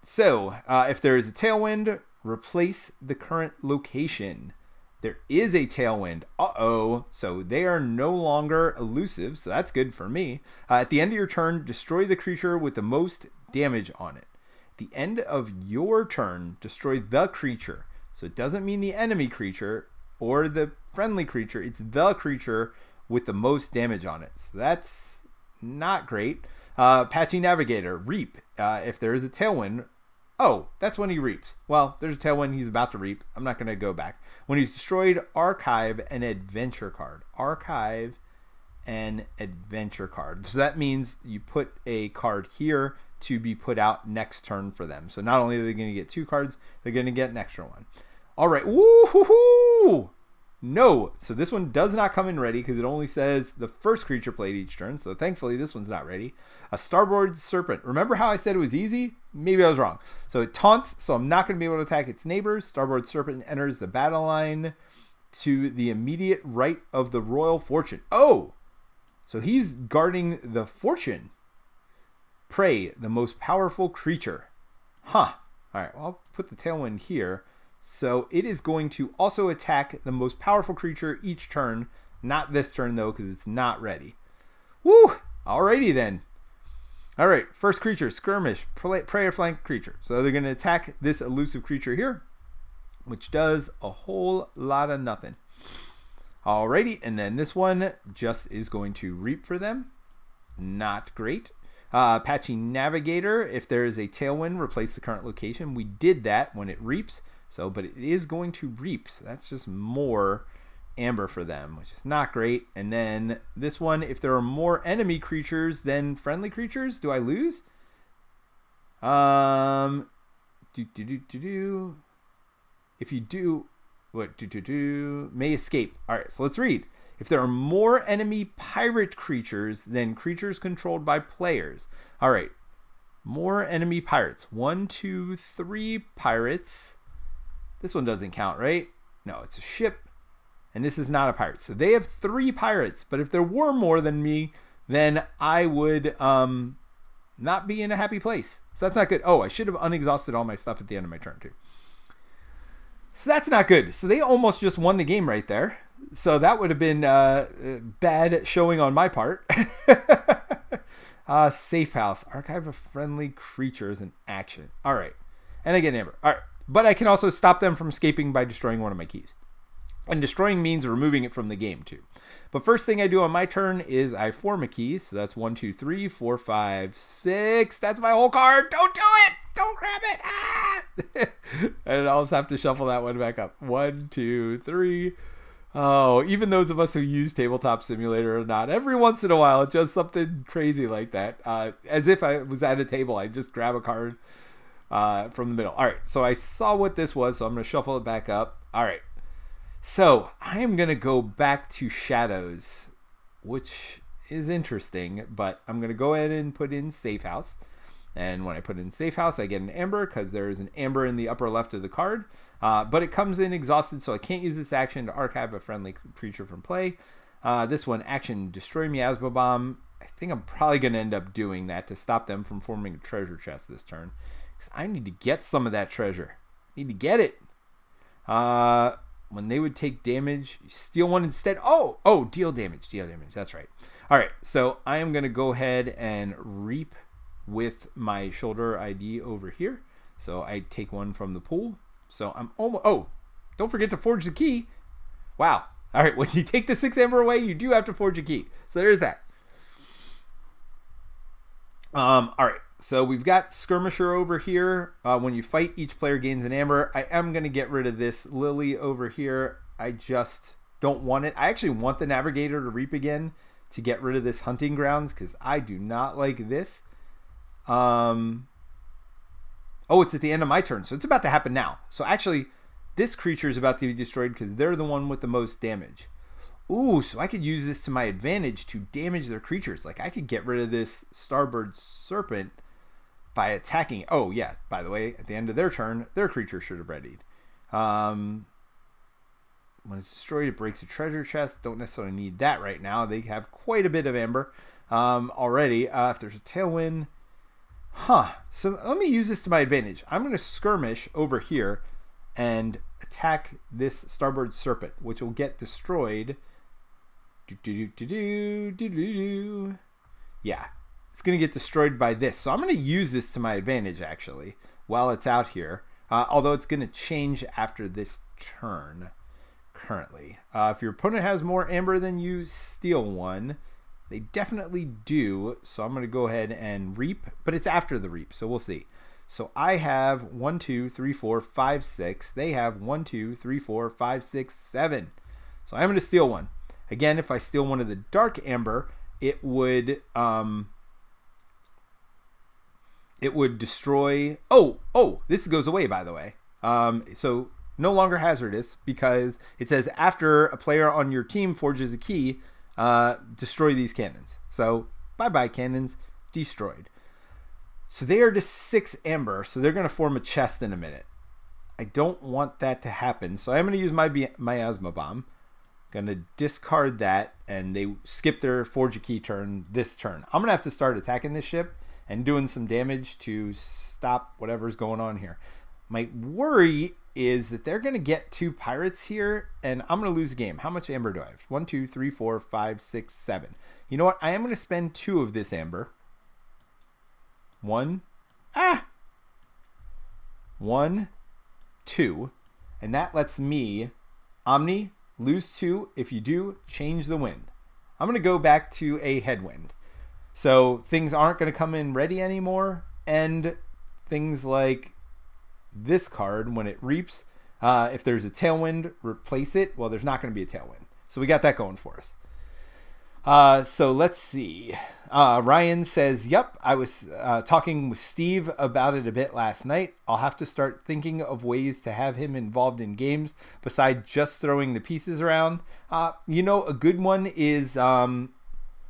So if there is a Tailwind, replace the current location. There is a Tailwind. Uh-oh. So they are no longer elusive, so that's good for me. At the end of your turn, destroy the creature with the most damage on it. At the end of your turn, destroy the creature. So it doesn't mean the enemy creature or the friendly creature. It's the creature with the most damage on it. So that's not great. Apache Navigator, reap. If there is a Tailwind, oh, that's when he reaps. Well, there's a Tailwind he's about to reap. I'm not going to go back. When he's destroyed, archive an adventure card. Archive an adventure card. So that means you put a card here to be put out next turn for them. So not only are they going to get 2 cards, they're going to get an extra one. All right. Woo-hoo-hoo! No. So this one does not come in ready because it only says the first creature played each turn. So thankfully this one's not ready. A Starboard Serpent. Remember how I said it was easy? Maybe I was wrong. So it taunts, so I'm not going to be able to attack its neighbors. Starboard Serpent enters the battle line to the immediate right of the Royal Fortune. Oh! So he's guarding the fortune. Prey, the most powerful creature. Huh. All right, well, I'll put the Tailwind here. So it is going to also attack the most powerful creature each turn. Not this turn, though, because it's not ready. Woo! Alrighty, then. All right, first creature, Skirmish, prey or flank creature. So they're going to attack this elusive creature here, which does a whole lot of nothing. Alrighty, and then this one just is going to reap for them. Not great. Patchy Navigator, if there is a Tailwind, replace the current location. We did that when it reaps, but it is going to reap. So that's just more amber for them, which is not great. And then this one, if there are more enemy creatures than friendly creatures, do I lose? If you do, may escape. All right, so let's read. If there are more enemy pirate creatures than creatures controlled by players. All right, more enemy pirates. 1, 2, 3 pirates. This one doesn't count, right? No, it's a ship. And this is not a pirate. So they have 3 pirates. But if there were more than me, then I would not be in a happy place. So that's not good. Oh, I should have unexhausted all my stuff at the end of my turn, too. So that's not good. So they almost just won the game right there. So that would have been bad showing on my part. Safe House. Archive of friendly creatures in action. All right. And I get an amber. All right. But I can also stop them from escaping by destroying one of my keys. And destroying means removing it from the game, too. But first thing I do on my turn is I form a key. So that's 1, 2, 3, 4, 5, 6. That's my whole card. Don't do it. Don't grab it. Ah! And I'll just have to shuffle that one back up. 1, 2, 3. Oh, even those of us who use Tabletop Simulator or not, every once in a while, it's just something crazy like that. As if I was at a table, I just grab a card from the middle. All right, so I saw what this was, so I'm going to shuffle it back up. All right. So I am going to go back to Shadows, which is interesting, but I'm going to go ahead and put in Safe House. And when I put in Safe House, I get an amber because there is an amber in the upper left of the card. But it comes in exhausted, so I can't use this action to archive a friendly creature from play. This one, action, destroy Miasma Bomb. I think I'm probably going to end up doing that to stop them from forming a treasure chest this turn. Because I need to get some of that treasure. I need to get it. When they would take damage, steal one instead. Oh, deal damage. That's right. All right, so I am going to go ahead and reap with my shoulder ID over here. So I take one from the pool. So I'm almost, don't forget to forge the key. Wow. All right, when you take the 6 amber away, you do have to forge a key. So there's that. All right, so we've got Skirmisher over here. When you fight, each player gains an amber. I am going to get rid of this Lily over here. I just don't want it. I actually want the Navigator to reap again to get rid of this Hunting Grounds because I do not like this. It's at the end of my turn, so it's about to happen now. So actually, this creature is about to be destroyed because they're the one with the most damage. Ooh, so I could use this to my advantage to damage their creatures. Like, I could get rid of this Starboard Serpent by attacking. Oh, yeah, by the way, at the end of their turn, their creature should have readied. When it's destroyed, it breaks a treasure chest. Don't necessarily need that right now. They have quite a bit of amber already. If there's a Tailwind... So let me use this to my advantage. I'm going to skirmish over here and attack this Starboard Serpent, which will get destroyed. Yeah, it's going to get destroyed by this. So I'm going to use this to my advantage, actually, while it's out here. Although it's going to change after this turn, currently. If your opponent has more amber than you, steal one. They definitely do, so I'm going to go ahead and reap, but it's after the reap, so we'll see. So I have 1, 2, 3, 4, 5, 6. They have 1, 2, 3, 4, 5, 6, 7. So I'm going to steal one. Again, if I steal one of the dark amber, it would destroy... this goes away, by the way. So no longer hazardous because it says after a player on your team forges a key, destroy these cannons. So bye cannons, destroyed. So they are just 6 amber, so they're going to form a chest in a minute. I don't want that to happen, so I'm going to use my Miasma Bomb. Going to discard that, and they skip their forge a key turn this turn. I'm going to have to start attacking this ship and doing some damage to stop whatever's going on here. My worry is that they're going to get 2 pirates here, and I'm going to lose a game. How much amber do I have? 1, 2, 3, 4, 5, 6, 7. You know what? I am going to spend 2 of this amber. 1, 2, and that lets me, Omni, lose 2. If you do, change the wind. I'm going to go back to a headwind. So things aren't going to come in ready anymore, and things like this card, when it reaps, if there's a tailwind, replace it. Well, there's not going to be a tailwind. So we got that going for us. So let's see. Ryan says, yep, I was talking with Steve about it a bit last night. I'll have to start thinking of ways to have him involved in games besides just throwing the pieces around. You know, a good one is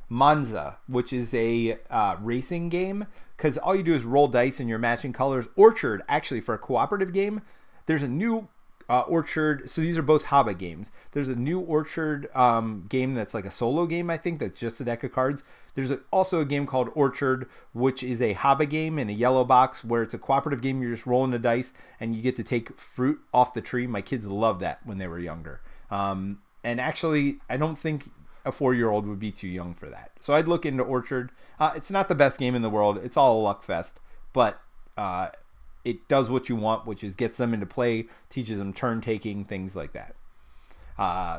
Monza, which is a racing game, because all you do is roll dice and you're matching colors. Orchard, actually, for a cooperative game, there's a new Orchard. So these are both Haba games. There's a new Orchard game that's like a solo game, I think, that's just a deck of cards. There's also a game called Orchard, which is a Haba game in a yellow box, where it's a cooperative game. You're just rolling the dice and you get to take fruit off the tree. My kids loved that when they were younger. And actually, I don't think a 4-year-old would be too young for that. So I'd look into Orchard. It's not the best game in the world. It's all a luck fest, but it does what you want, which is gets them into play, teaches them turn taking, things like that.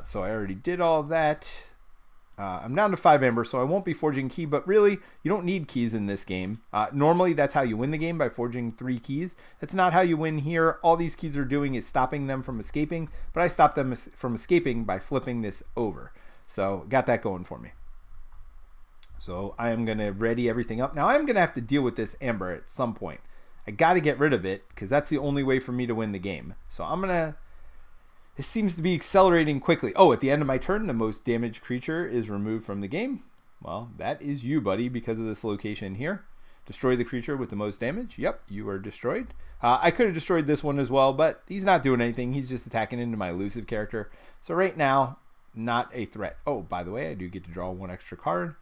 So I already did all of that. I'm down to 5 amber, so I won't be forging key, but really, you don't need keys in this game. Normally, that's how you win the game, by forging 3 keys. That's not how you win here. All these keys are doing is stopping them from escaping, but I stopped them from escaping by flipping this over. So got that going for me. So I am going to ready everything up. Now I'm going to have to deal with this amber at some point. I got to get rid of it because that's the only way for me to win the game. So I'm going to... This seems to be accelerating quickly. Oh, at the end of my turn, the most damaged creature is removed from the game. Well, that is you, buddy, because of this location here. Destroy the creature with the most damage. Yep, you are destroyed. I could have destroyed this one as well, but he's not doing anything. He's just attacking into my elusive character. So right now... not a threat. Oh, by the way, I do get to draw 1 extra card.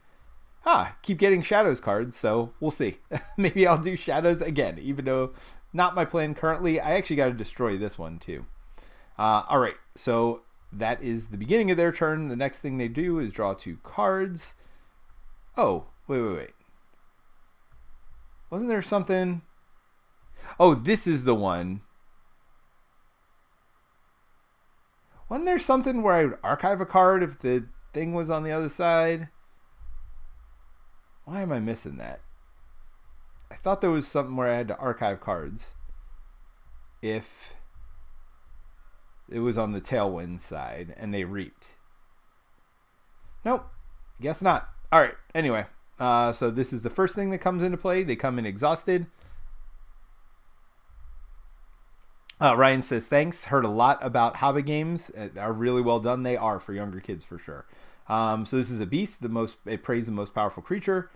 Keep getting Shadows cards, so we'll see. Maybe I'll do Shadows again, even though not my plan currently. I actually got to destroy this one too. All right, so that is the beginning of their turn. The next thing they do is draw 2 cards. Oh, wait. Wasn't there something? Oh, this is the one. Wasn't there something where I would archive a card if the thing was on the other side? Why am I missing that? I thought there was something where I had to archive cards if it was on the Tailwind side and they reaped. Nope, guess not. All right, anyway, so this is the first thing that comes into play. They come in exhausted. Ryan says, thanks. Heard a lot about Haba games. Are really well done. They are for younger kids for sure. So this is a beast. It prays the most powerful creature.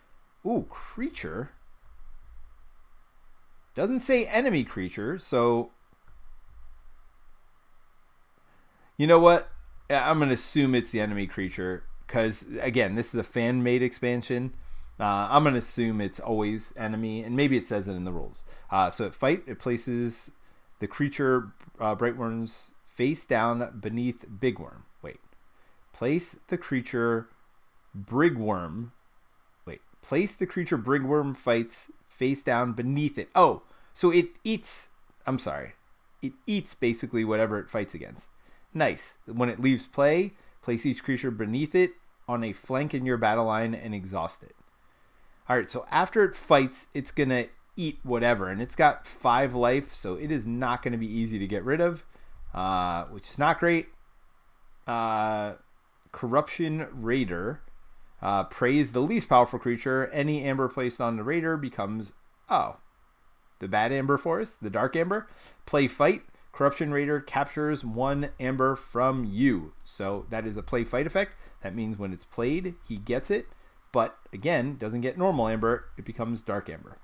Ooh, creature. Doesn't say enemy creature. So, you know what? I'm going to assume it's the enemy creature. Because, again, this is a fan-made expansion. I'm going to assume it's always enemy. And maybe it says it in the rules. So at fight, it places... the creature Brightworm's face down beneath Bigworm. Wait. Place the creature Brigworm. Wait. Place the creature Brigworm fights face down beneath it. Oh, so it eats. I'm sorry. It eats basically whatever it fights against. Nice. When it leaves play, place each creature beneath it on a flank in your battle line and exhaust it. All right. So after it fights, it's going to eat whatever, and it's got 5 life, so it is not going to be easy to get rid of, which is not great. Corruption Raider prays the least powerful creature. Any amber placed on the raider becomes the bad amber for us, the dark amber. Play fight. Corruption Raider captures 1 amber from you, so that is a play fight effect. That means when it's played, he gets it, but again, doesn't get normal amber. It becomes dark amber.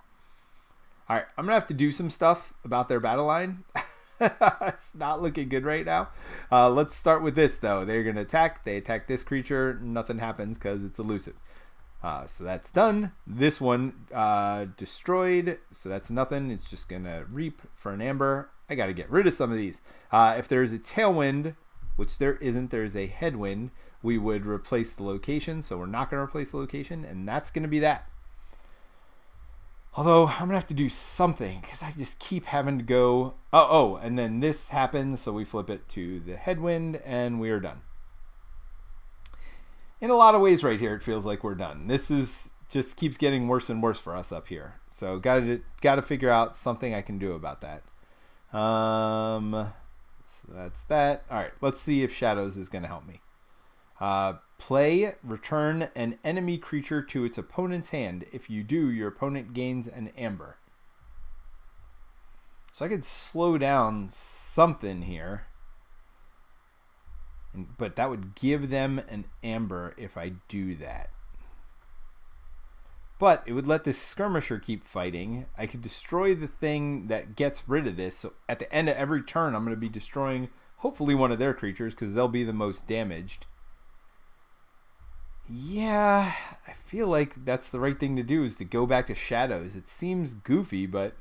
All right, I'm going to have to do some stuff about their battle line. It's not looking good right now. Let's start with this, though. They're going to attack. They attack this creature. Nothing happens because it's elusive. So that's done. This one destroyed, so that's nothing. It's just going to reap for an amber. I got to get rid of some of these. If there's a tailwind, which there isn't, there's a headwind, we would replace the location. So we're not going to replace the location, and that's going to be that. Although I'm going to have to do something because I just keep having to go. Oh, and then this happens, so we flip it to the headwind, and we are done. In a lot of ways right here, it feels like we're done. This is just keeps getting worse and worse for us up here. So got to figure out something I can do about that. So that's that. All right, let's see if Shadows is going to help me. Play, return an enemy creature to its opponent's hand. If you do, your opponent gains an amber. So I could slow down something here. But that would give them an amber if I do that. But it would let this skirmisher keep fighting. I could destroy the thing that gets rid of this. So at the end of every turn, I'm going to be destroying hopefully one of their creatures because they'll be the most damaged. Yeah, I feel like that's the right thing to do, is to go back to Shadows. It seems goofy, but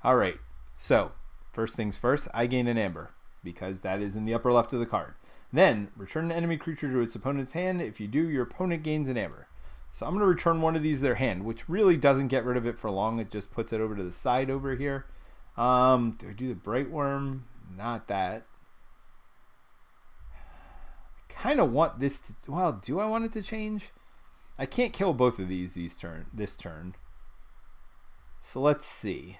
all right. So first things first, I gain an amber because that is in the upper left of the card. Then, return an enemy creature to its opponent's hand. If you do, your opponent gains an amber. So I'm going to return one of these to their hand, which really doesn't get rid of it for long. It just puts it over to the side over here. Do I do the Bright Worm? Not that. I kind of want this to... Well, do I want it to change? I can't kill both of these this turn. So let's see.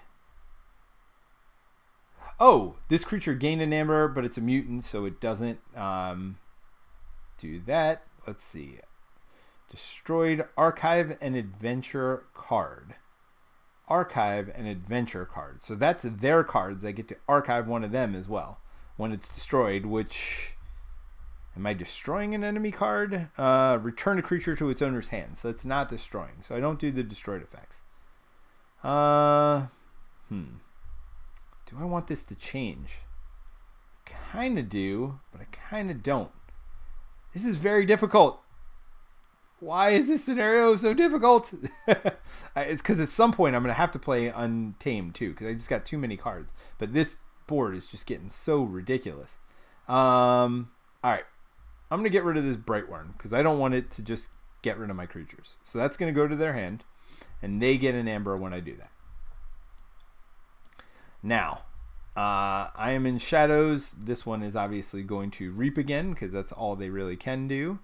Oh, this creature gained an amber, but it's a mutant, so it doesn't do that. Let's see. Destroyed Archive and Adventure card. Archive and Adventure card. So that's their cards. I get to archive one of them as well when it's destroyed, which... Am I destroying an enemy card? Return a creature to its owner's hand. So it's not destroying. So I don't do the destroyed effects. Do I want this to change? Kind of do, but I kind of don't. This is very difficult. Why is this scenario so difficult? It's because at some point I'm going to have to play Untamed too, because I just got too many cards. But this board is just getting so ridiculous. All right. I'm going to get rid of this Bright Worm because I don't want it to just get rid of my creatures. So that's going to go to their hand, and they get an amber when I do that. Now, I am in Shadows. This one is obviously going to reap again because that's all they really can do.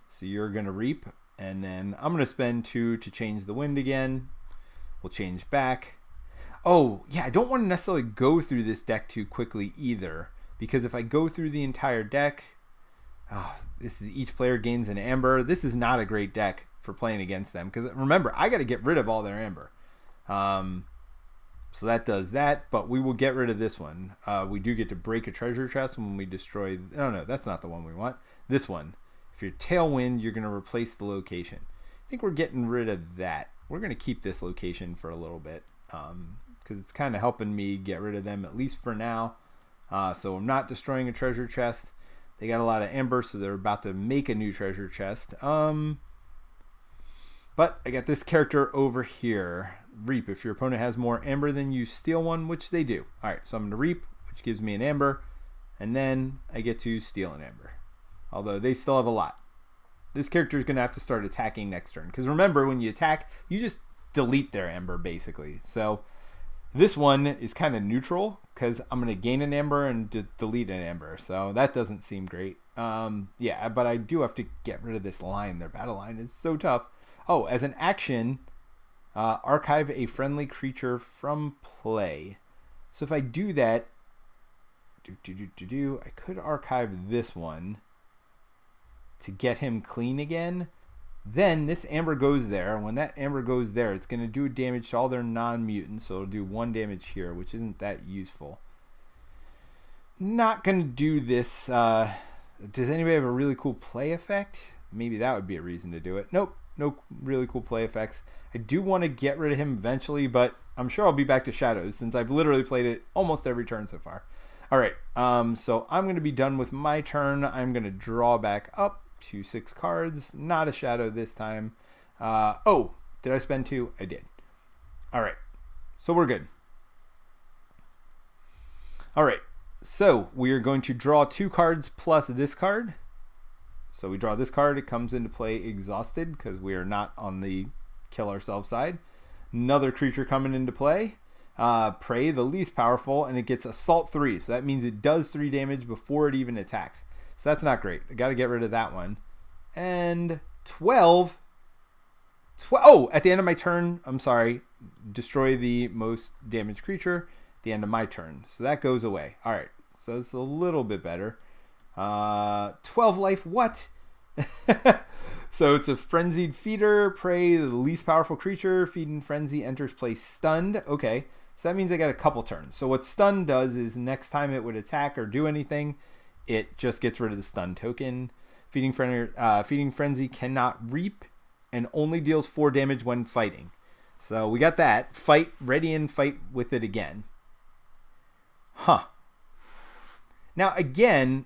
So you're going to reap, and then I'm going to spend 2 to change the wind again. We'll change back. Oh, yeah, I don't want to necessarily go through this deck too quickly either, because if I go through the entire deck, this is each player gains an amber. This is not a great deck for playing against them because remember, I got to get rid of all their amber. So that does that, but we will get rid of this one. We do get to break a treasure chest when we destroy... Oh, no, that's not the one we want. This one. If you're Tailwind, you're going to replace the location. I think we're getting rid of that. We're going to keep this location for a little bit because it's kind of helping me get rid of them, at least for now. So I'm not destroying a treasure chest. They got a lot of amber, so they're about to make a new treasure chest. But I got this character over here. Reap. If your opponent has more amber than you, steal one, which they do. All right, so I'm going to reap, which gives me an amber, and then I get to steal an amber. Although they still have a lot. This character is going to have to start attacking next turn. Because remember, when you attack, you just delete their amber, basically. So this one is kind of neutral, because I'm going to gain an amber and delete an amber. So that doesn't seem great. Yeah, but I do have to get rid of this line. Their battle line is so tough. Oh, as an action... archive a creature from play. So if I do that, I could archive this one to get him clean again. Then this amber goes there. When that amber goes there, it's going to do damage to all their non-mutants. So it'll do 1 damage here, which isn't that useful. Not going to do this. Does anybody have a really cool play effect? Maybe that would be a reason to do it. Nope. No really cool play effects. I do want to get rid of him eventually, but I'm sure I'll be back to Shadows since I've literally played it almost every turn so far. All right, so I'm going to be done with my turn. I'm going to draw back up to 6 cards. Not a Shadow this time. Oh, did I spend 2? I did. All right. So we're good. All right. So we are going to draw 2 cards plus this card. So we draw this card. It comes into play exhausted because we are not on the kill ourselves side. Another creature coming into play. Prey, the least powerful, and it gets Assault 3. So that means it does 3 damage before it even attacks. So that's not great. I got to get rid of that one. And 12. Oh, at the end of my turn, I'm sorry, destroy the most damaged creature at the end of my turn. So that goes away. All right. So it's a little bit better. 12 life. What? So it's a frenzied feeder. Prey, the least powerful creature. Feeding frenzy enters play stunned. Okay. So that means I got a couple turns. So what stun does is next time it would attack or do anything, it just gets rid of the stun token. Feeding frenzy cannot reap and only deals 4 damage when fighting. So we got that. Fight, ready and fight with it again. Huh. Now again,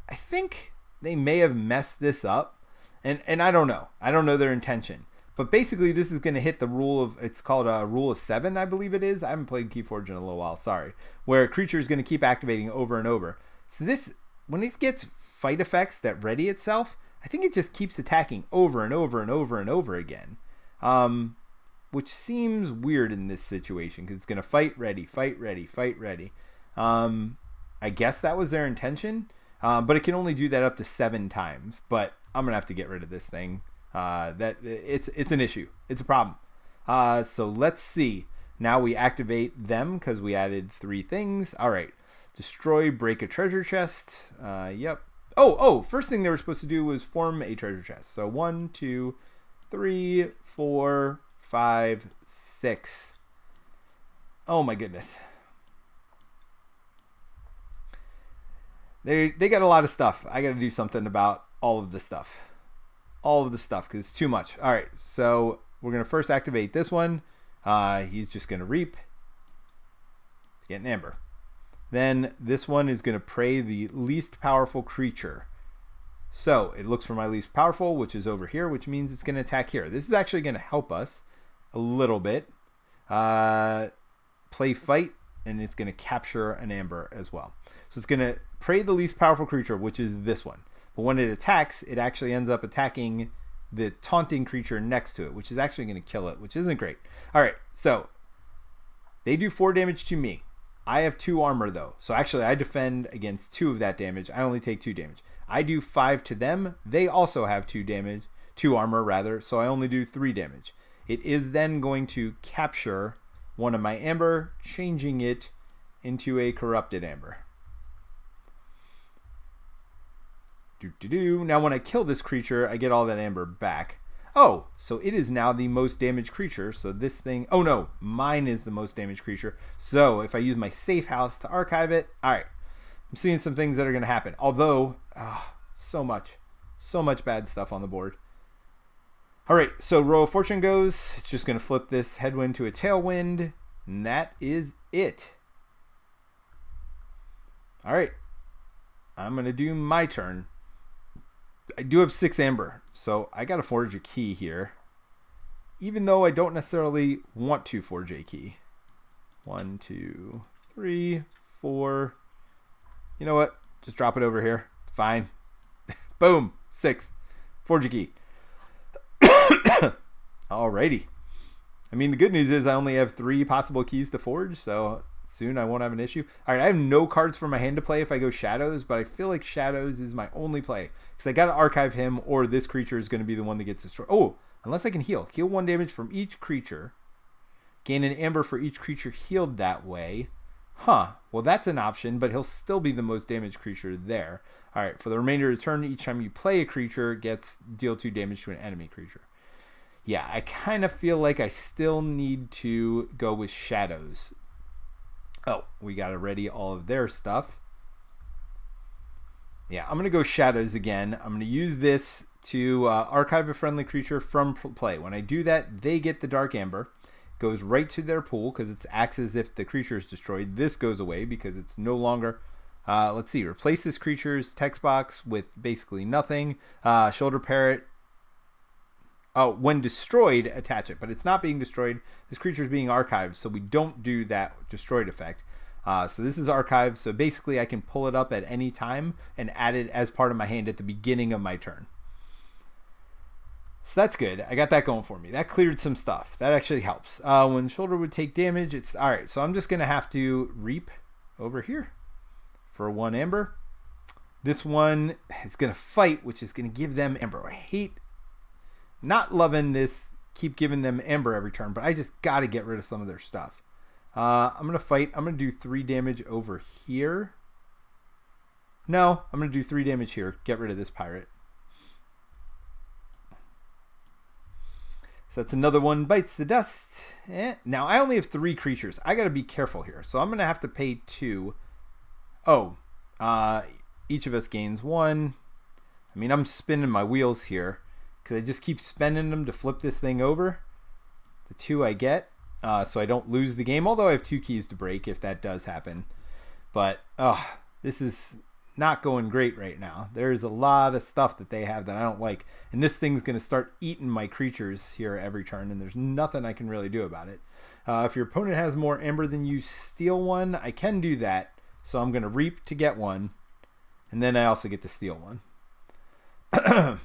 I think they may have messed this up. And I don't know. I don't know their intention. But basically this is going to hit the rule of, it's called a rule of 7, I believe it is. I haven't played KeyForge in a little while, sorry. Where a creature is going to keep activating over and over. So this, when it gets fight effects that ready itself, I think it just keeps attacking over and over and over and over again. Which seems weird in this situation because it's going to fight ready, fight ready, fight ready. I guess that was their intention. But it can only do that up to 7 times. But I'm going to have to get rid of this thing. That it's an issue. It's a problem. So let's see. Now we activate them because we added 3 things. All right. Destroy, break a treasure chest. Yep. Oh, first thing they were supposed to do was form a treasure chest. So 1, 2, 3, 4, 5, 6. Oh my goodness. They got a lot of stuff. I got to do something about all of this stuff. All of the stuff because it's too much. All right, so we're going to first activate this one. He's just going to reap. Get an amber. Then this one is going to prey the least powerful creature. So it looks for my least powerful, which is over here, which means it's going to attack here. This is actually going to help us a little bit. Play fight, and it's going to capture an amber as well. So it's going to prey the least powerful creature, which is this one. But when it attacks, it actually ends up attacking the taunting creature next to it, which is actually going to kill it, which isn't great. All right, so they do 4 damage to me. I have 2 armor, though. So actually, I defend against 2 of that damage. I only take 2 damage. I do 5 to them. They also have 2 damage, 2 armor, rather. So I only do 3 damage. It is then going to capture one of my amber, changing it into a corrupted amber. Now when I kill this creature, I get all that amber back. Oh, so it is now the most damaged creature. So this thing, oh no, mine is the most damaged creature. So if I use my safe house to archive it, all right, I'm seeing some things that are going to happen. Although, so much bad stuff on the board. All right, so Roll of Fortune goes. It's just going to flip this headwind to a tailwind. And that is it. All right, I'm going to do my turn. I do have 6 amber, so I got to forge a key here. Even though I don't necessarily want to forge a key. 1, 2, 3, 4. You know what? Just drop it over here. It's fine. Boom. 6. Forge a key. Alrighty. I mean, the good news is I only have 3 possible keys to forge, so soon I won't have an issue. All right, I have no cards for my hand to play if I go Shadows, but I feel like Shadows is my only play because I got to archive him or this creature is going to be the one that gets destroyed. Oh, unless I can heal. Heal 1 damage from each creature. Gain an amber for each creature healed that way. Huh. Well, that's an option, but he'll still be the most damaged creature there. All right, for the remainder of the turn, each time you play a creature, deal 2 damage to an enemy creature. Yeah, I kind of feel like I still need to go with Shadows. Oh, we got to ready all of their stuff. Yeah, I'm going to go Shadows again. I'm going to use this to archive a friendly creature from play. When I do that, they get the Dark Amber. Goes right to their pool because it acts as if the creature is destroyed. This goes away because it's no longer... let's see. Replace this creature's text box with basically nothing. Shoulder Parrot. when destroyed, attach it. But it's not being destroyed. This creature is being archived, so we don't do that destroyed effect. So this is archived, so basically I can pull it up at any time and add it as part of my hand at the beginning of my turn. So that's good. I got that going for me. That cleared some stuff. That actually helps. When shoulder would take damage, it's all right. So I'm just going to have to reap over here for 1 amber. This one is going to fight, which is going to give them amber. I hate not loving this, keep giving them amber every turn, but I just got to get rid of some of their stuff. I'm going to fight. I'm going to do 3 damage over here. No, I'm going to do 3 damage here. Get rid of this pirate. So that's another one. Bites the dust. Now, I only have 3 creatures. I got to be careful here. So I'm going to have to pay 2. Oh, each of us gains 1. I mean, I'm spinning my wheels here because I just keep spending them to flip this thing over. The 2 I get, so I don't lose the game, although I have 2 keys to break if that does happen. But this is not going great right now. There's a lot of stuff that they have that I don't like, and this thing's going to start eating my creatures here every turn, and there's nothing I can really do about it. If your opponent has more amber than you, steal 1. I can do that, so I'm going to reap to get 1, and then I also get to steal 1.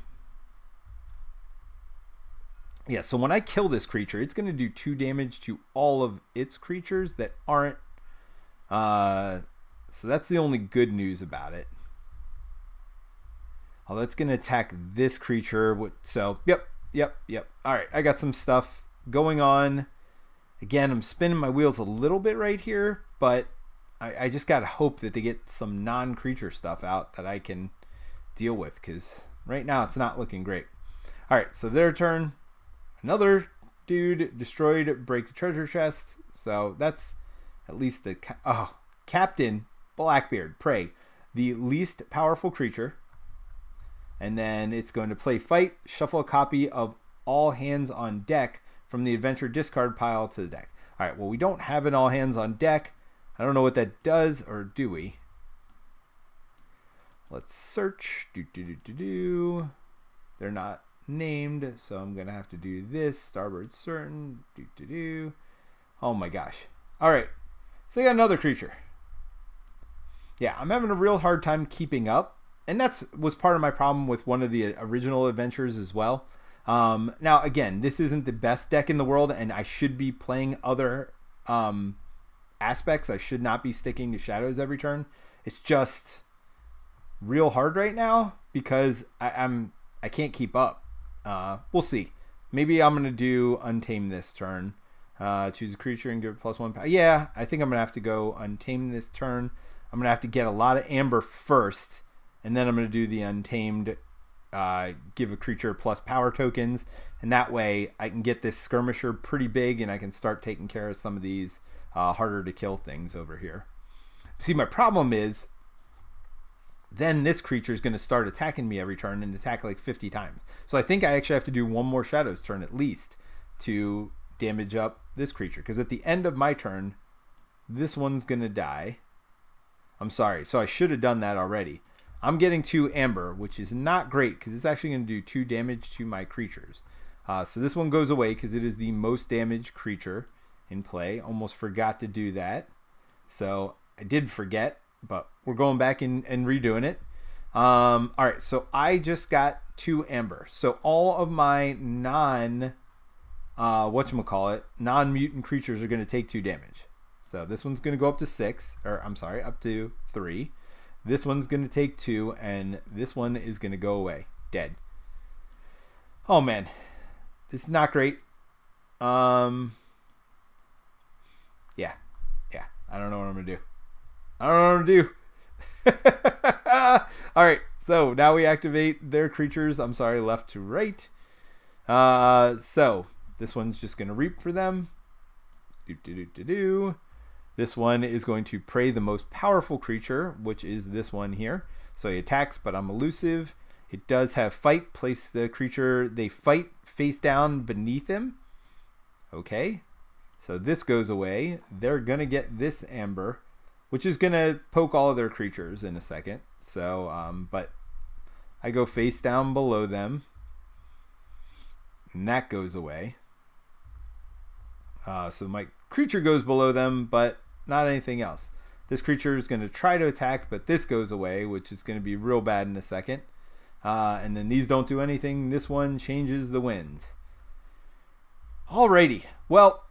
Yeah, so when I kill this creature, it's going to do 2 damage to all of its creatures that aren't... So that's the only good news about it. Oh, that's going to attack this creature. So, yep. All right, I got some stuff going on. Again, I'm spinning my wheels a little bit right here, but I just got to hope that they get some non-creature stuff out that I can deal with, because right now it's not looking great. All right, so their turn. Another dude destroyed, break the treasure chest. So that's at least the... Captain Blackbeard, Prey, the least powerful creature. And then it's going to play fight, shuffle a copy of all hands on deck from the adventure discard pile to the deck. All right, well, we don't have an all hands on deck. I don't know what that does, or do we? Let's search. They're not named, so I'm going to have to do this. Starboard certain. Oh my gosh. All right, so I got another creature. Yeah, I'm having a real hard time keeping up, and that was part of my problem with one of the original adventures as well. Now, again, this isn't the best deck in the world, and I should be playing other aspects. I should not be sticking to shadows every turn. It's just real hard right now because I can't keep up. We'll see. Maybe I'm gonna do Untame this turn. Choose a creature and give it +1 power. Yeah, I think I'm gonna have to go Untame this turn. I'm going to have to get a lot of amber first, and then I'm going to do the Untamed, give a creature plus power tokens, and that way I can get this Skirmisher pretty big, and I can start taking care of some of these harder to kill things over here. See, my problem is then this creature is going to start attacking me every turn and attack like 50 times. So I think I actually have to do 1 more Shadows turn at least to damage up this creature, because at the end of my turn, this one's going to die. I'm sorry, so I should have done that already. I'm getting 2 amber, which is not great because it's actually going to do 2 damage to my creatures. So this one goes away because it is the most damaged creature in play. Almost forgot to do that. So I did forget, but we're going back and redoing it. All right, so I just got 2 amber. So all of my non-mutant creatures are going to take 2 damage. So this one's going to go up to 6, or I'm sorry, up to 3. This one's going to take 2, and this one is going to go away, dead. Oh man, this is not great. Yeah, I don't know what I'm going to do. All right, so now we activate their creatures. I'm sorry, left to right. So this one's just going to reap for them. This one is going to prey the most powerful creature, which is this one here. So he attacks, but I'm elusive. It does have fight. Place the creature they fight face down beneath him. Okay. So this goes away. They're going to get this amber, which is going to poke all of their creatures in a second. So, but I go face down below them. And that goes away. So my creature goes below them, but not anything else. This creature is going to try to attack, but this goes away, which is going to be real bad in a second. And then these don't do anything. This one changes the winds. Alrighty. Well,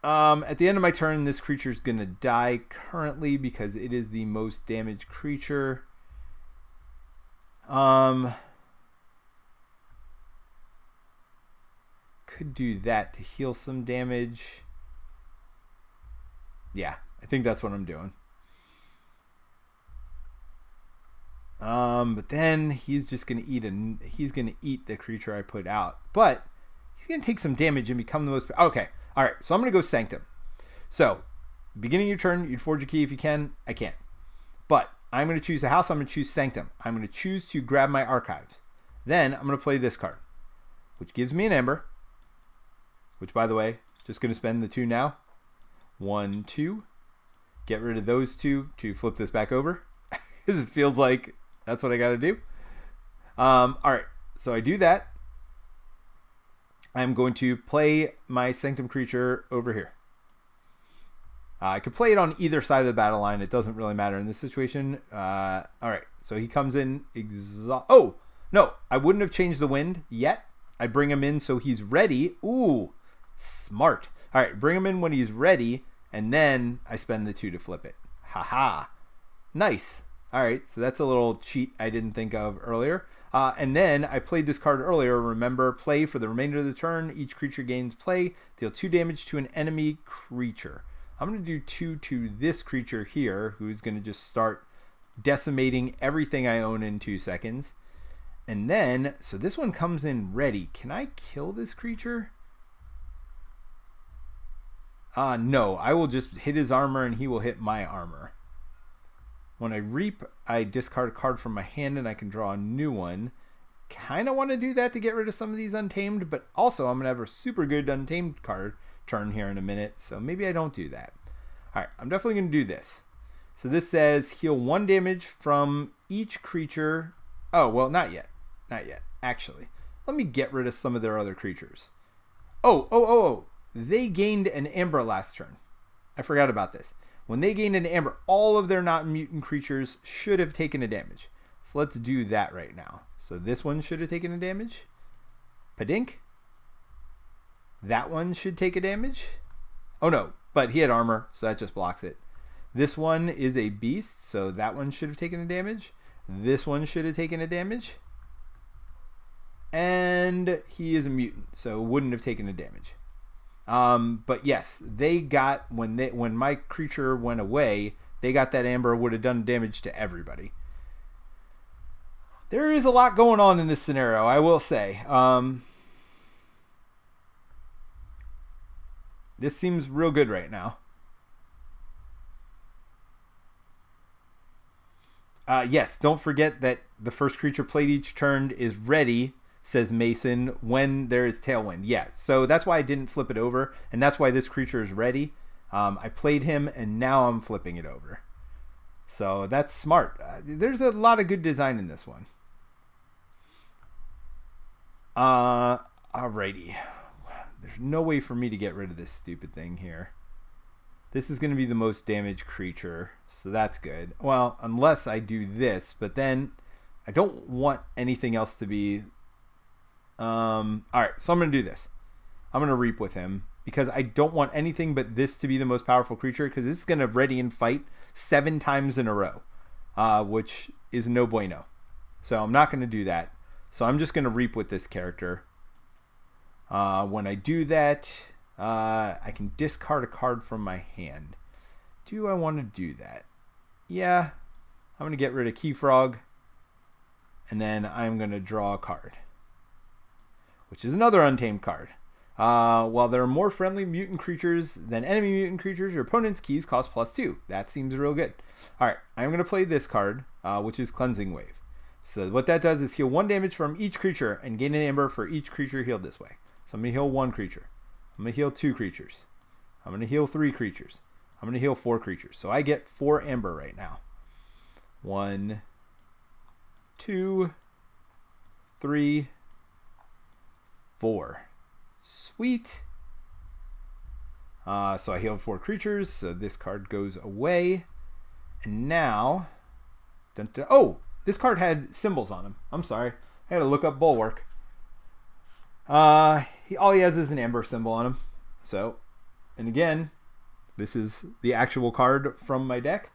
at the end of my turn, this creature is going to die currently because it is the most damaged creature. Could do that to heal some damage. Yeah, I think that's what I'm doing. But then he's just gonna eat the creature I put out. But he's gonna take some damage and become the most. Okay, all right. So I'm gonna go Sanctum. So, beginning of your turn, you'd forge a key if you can. I can't. But I'm gonna choose a house. I'm gonna choose Sanctum. I'm gonna choose to grab my archives. Then I'm gonna play this card, which gives me an Ember. Which, by the way, just gonna spend the 2 now. 1, 2. Get rid of those 2 to flip this back over. Because it feels like that's what I got to do. All right, so I do that. I'm going to play my Sanctum creature over here. I could play it on either side of the battle line. It doesn't really matter in this situation. All right, so he comes in. Oh, no, I wouldn't have changed the wind yet. I bring him in so he's ready. Ooh, smart. All right, bring him in when he's ready, and then I spend the 2 to flip it. Haha. Nice. All right, so that's a little cheat I didn't think of earlier. And then I played this card earlier. Remember, play for the remainder of the turn. Each creature gains play. Deal 2 damage to an enemy creature. I'm going to do 2 to this creature here, who's going to just start decimating everything I own in 2 seconds. And then, so this one comes in ready. Can I kill this creature? No, I will just hit his armor and he will hit my armor. When I reap, I discard a card from my hand and I can draw a new one. Kind of want to do that to get rid of some of these Untamed, but also I'm going to have a super good Untamed card turn here in a minute, so maybe I don't do that. All right, I'm definitely going to do this. So this says heal 1 damage from each creature. Oh, well, not yet. Not yet, actually. Let me get rid of some of their other creatures. Oh. They gained an Ember last turn. I forgot about this. When they gained an Ember, all of their not-mutant creatures should have taken a damage. So let's do that right now. So this one should have taken a damage. Padink. That one should take a damage. Oh no, but he had armor, so that just blocks it. This one is a beast, so that one should have taken a damage. This one should have taken a damage. And he is a mutant, so wouldn't have taken a damage. But yes, they got, when my creature went away, they got that Amber, would have done damage to everybody. There is a lot going on in this scenario, I will say. This seems real good right now. Yes, don't forget that the first creature played each turn is ready, says Mason, when there is Tailwind. Yeah, so that's why I didn't flip it over, and that's why this creature is ready. I played him, and now I'm flipping it over. So that's smart. There's a lot of good design in this one. Alrighty. There's no way for me to get rid of this stupid thing here. This is going to be the most damaged creature, so that's good. Well, unless I do this, but then I don't want anything else to be... Alright, so I'm going to do this. I'm going to reap with him, because I don't want anything but this to be the most powerful creature, because it's going to ready and fight 7 times in a row, which is no bueno. So I'm not going to do that. So I'm just going to reap with this character. When I do that, I can discard a card from my hand. Do I want to do that? Yeah. I'm going to get rid of KeyFrog. And then I'm going to draw a card, which is another Untamed card. While there are more friendly mutant creatures than enemy mutant creatures, your opponent's keys cost +2. That seems real good. Alright, I'm going to play this card, which is Cleansing Wave. So what that does is heal 1 damage from each creature and gain an Ember for each creature healed this way. So I'm going to heal 1 creature. I'm going to heal 2 creatures. I'm going to heal 3 creatures. I'm going to heal 4 creatures. So I get 4 Ember right now. 1, 2, 3, 4. Sweet. So I healed 4 creatures, so this card goes away. And now... Oh! This card had symbols on him. I'm sorry. I had to look up Bulwark. All he has is an amber symbol on him. So, and again, this is the actual card from my deck.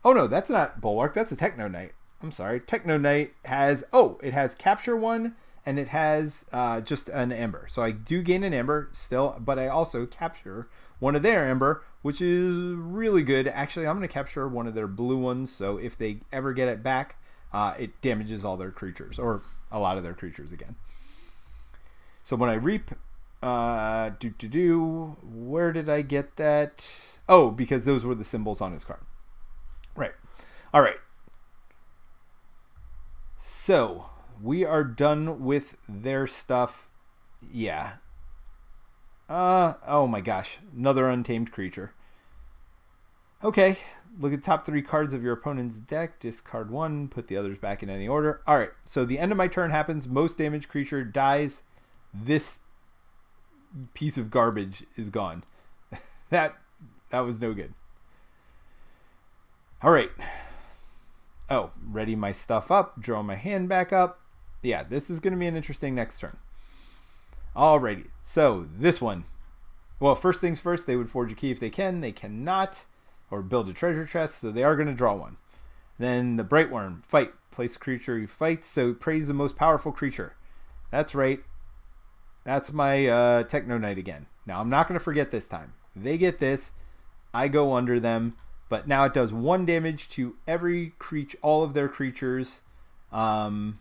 Oh no, that's not Bulwark. That's a Techno Knight. I'm sorry. Techno Knight has... Oh, it has Capture 1, and it has just an amber. So I do gain an amber still, but I also capture one of their amber, which is really good. Actually, I'm going to capture one of their blue ones, so if they ever get it back, it damages all their creatures, or a lot of their creatures again. So when I reap, where did I get that? Oh, because those were the symbols on his card. Right. All right. So we are done with their stuff. Yeah. Oh my gosh, another untamed creature. Okay, look at the top 3 cards of your opponent's deck. Discard 1, put the others back in any order. All right, so the end of my turn happens. Most damaged creature dies. This piece of garbage is gone. that was no good. All right. Oh, ready my stuff up, draw my hand back up. Yeah, this is going to be an interesting next turn. Alrighty, so this one. Well, first things first, they would forge a key if they can. They cannot, or build a treasure chest, so they are going to draw one. Then the Bright Worm, fight. Place creature you fight, so praise the most powerful creature. That's right. That's my Techno Knight again. Now, I'm not going to forget this time. They get this. I go under them, but now it does 1 damage to every creature, all of their creatures. That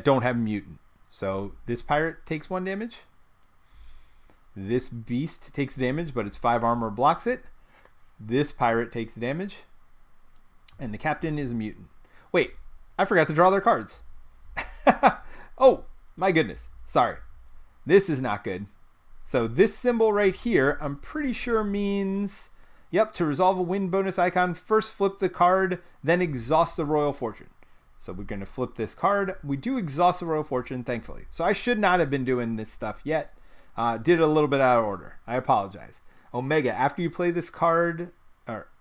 don't have mutant. So this pirate takes 1 damage. This beast takes damage, but its 5 armor blocks it. This pirate takes damage. And the captain is a mutant. Wait, I forgot to draw their cards. Oh, my goodness. Sorry. This is not good. So this symbol right here, I'm pretty sure means, yep, to resolve a win bonus icon, first flip the card, then exhaust the Royal Fortune. So we're going to flip this card. We do exhaust the Royal Fortune, thankfully. So I should not have been doing this stuff yet. Did it a little bit out of order. I apologize. Omega, after you play this card, end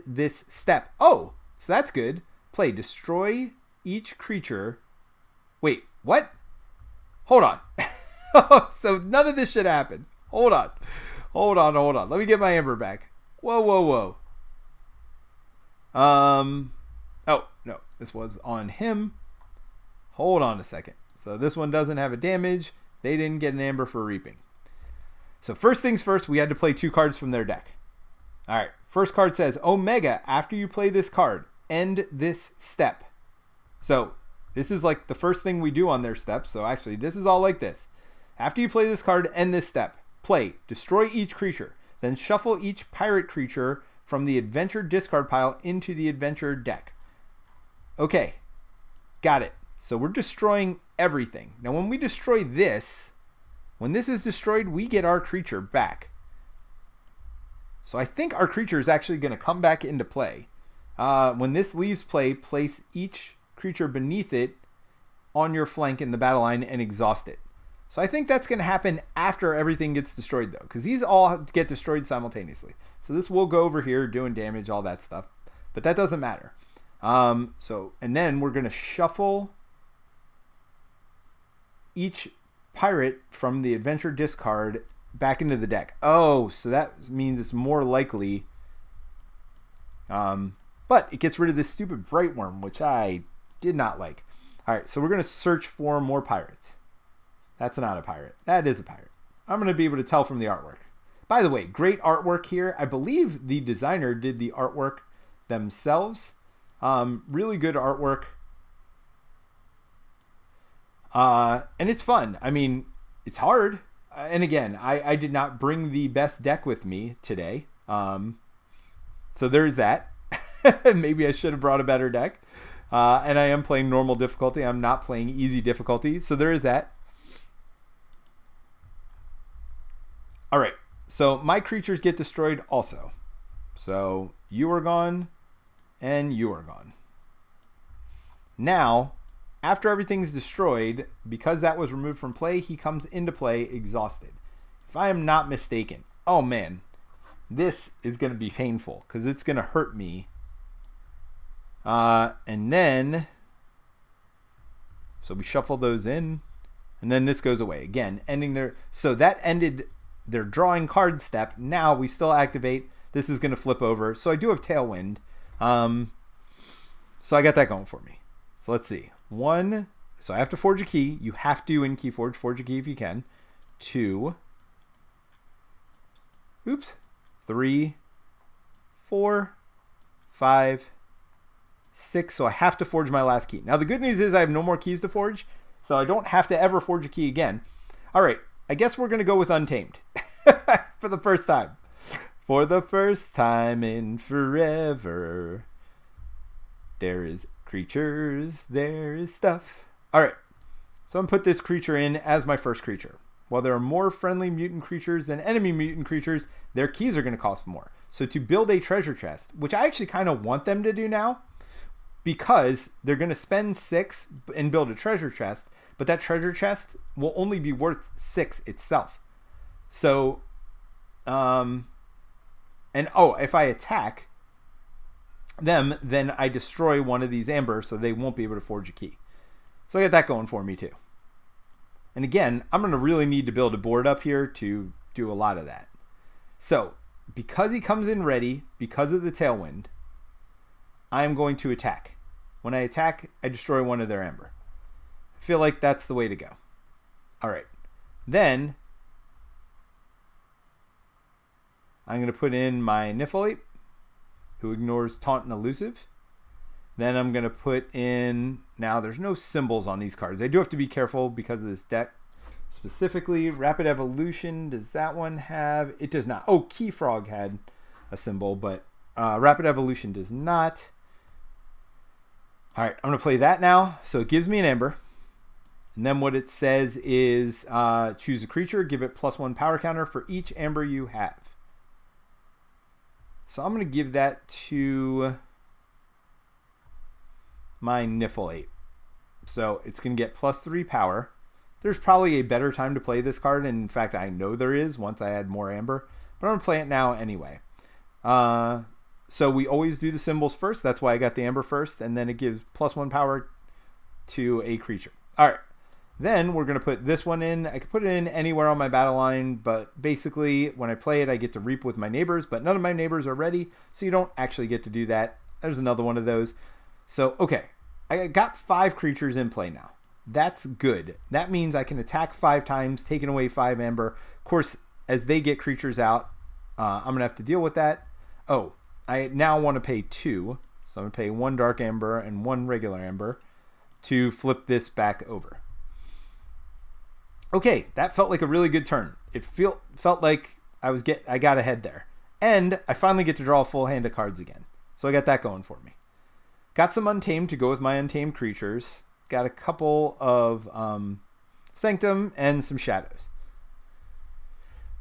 this step. Oh, so that's good. Play, destroy each creature. Wait, what? Hold on. So none of this should happen. Hold on. Let me get my amber back. Whoa. Oh, no, this was on him. Hold on a second. So this one doesn't have a damage. They didn't get an amber for reaping. So first things first, we had to play 2 cards from their deck. All right, first card says, Omega, after you play this card, end this step. So this is like the first thing we do on their steps. So actually, this is all like this. After you play this card, end this step. Play, destroy each creature. Then shuffle each pirate creature from the adventure discard pile into the adventure deck. Okay, got it. So we're destroying everything. Now when we destroy this, when this is destroyed, we get our creature back. So I think our creature is actually going to come back into play. When this leaves play, place each creature beneath it on your flank in the battle line and exhaust it. So I think that's going to happen after everything gets destroyed, though, because these all get destroyed simultaneously. So this will go over here doing damage, all that stuff, but that doesn't matter. And then we're going to shuffle each pirate from the adventure discard back into the deck. Oh, so that means it's more likely. But it gets rid of this stupid Bright Worm, which I did not like. All right, so we're going to search for more pirates. That's not a pirate. That is a pirate. I'm going to be able to tell from the artwork. By the way, great artwork here. I believe the designer did the artwork themselves. Really good artwork. And it's fun. I mean, it's hard. And again, I did not bring the best deck with me today. So there's that. Maybe I should have brought a better deck. And I am playing normal difficulty. I'm not playing easy difficulty. So there is that. All right. So my creatures get destroyed also. So you are gone and you are gone. Now, after everything's destroyed, because that was removed from play, he comes into play exhausted. If I am not mistaken, oh man, this is going to be painful because it's going to hurt me. And then, so we shuffle those in, and then this goes away again, ending their. So that ended their drawing card step. Now we still activate. This is going to flip over. So I do have Tailwind. So I got that going for me. So let's see. 1. So I have to forge a key. You have to in KeyForge forge a key if you can. 2. Oops. 3, 4, 5, 6. So I have to forge my last key. Now the good news is I have no more keys to forge, so I don't have to ever forge a key again. All right, I guess we're going to go with Untamed for the first time. For the first time in forever, there is creatures, there is stuff. All right, so I'm going to put this creature in as my first creature. While there are more friendly mutant creatures than enemy mutant creatures, their keys are going to cost more. So to build a treasure chest, which I actually kind of want them to do now, because they're going to spend 6 and build a treasure chest, but that treasure chest will only be worth 6 itself. So, if I attack them, then I destroy one of these amber, so they won't be able to forge a key. So I got that going for me too. And again, I'm going to really need to build a board up here to do a lot of that. So, because he comes in ready, because of the Tailwind, I am going to attack. When I attack, I destroy one of their amber. I feel like that's the way to go. All right. Then, I'm going to put in my Niflate, who ignores Taunt and Elusive. Then I'm going to put in... Now, there's no symbols on these cards. I do have to be careful because of this deck. Specifically, Rapid Evolution. Does that one have... It does not. Oh, Keyfrog had a symbol, but Rapid Evolution does not. All right, I'm going to play that now. So it gives me an Amber. And then what it says is choose a creature. Give it +1 power counter for each Amber you have. So I'm going to give that to my Niflate. So it's going to get +3 power. There's probably a better time to play this card. And in fact, I know there is once I add more Amber. But I'm going to play it now anyway. So we always do the symbols first. That's why I got the Amber first. And then it gives +1 power to a creature. All right. Then we're going to put this one in. I can put it in anywhere on my battle line, but basically when I play it, I get to reap with my neighbors, but none of my neighbors are ready, so you don't actually get to do that. There's another one of those. So, okay, I got 5 creatures in play now. That's good. That means I can attack 5 times, taking away 5 amber. Of course, as they get creatures out, I'm going to have to deal with that. Oh, I now want to pay 2, so I'm going to pay 1 dark amber and 1 regular amber to flip this back over. Okay, that felt like a really good turn. It felt like I got ahead there. And I finally get to draw a full hand of cards again. So I got that going for me. Got some Untamed to go with my Untamed creatures. Got a couple of Sanctum and some Shadows.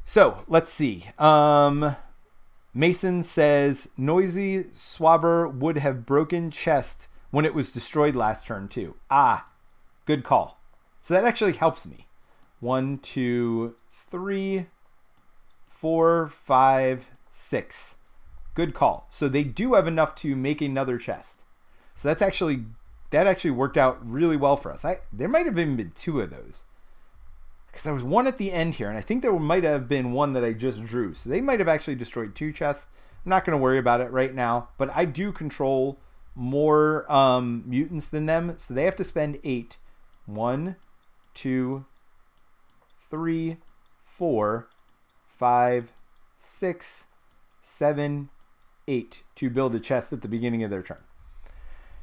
So, let's see. Mason says, Noisy Swabber would have broken chest when it was destroyed last turn too. Ah, good call. So that actually helps me. 1, 2, 3, 4, 5, 6. Good call. So they do have enough to make another chest. So that actually worked out really well for us. There might have even been 2 of those. Because there was one at the end here, and I think there might have been one that I just drew. So they might have actually destroyed 2 chests. I'm not going to worry about it right now, but I do control more mutants than them, so they have to spend 8. 1, 2, 3, 4, 5, 6, 7, 8 to build a chest at the beginning of their turn.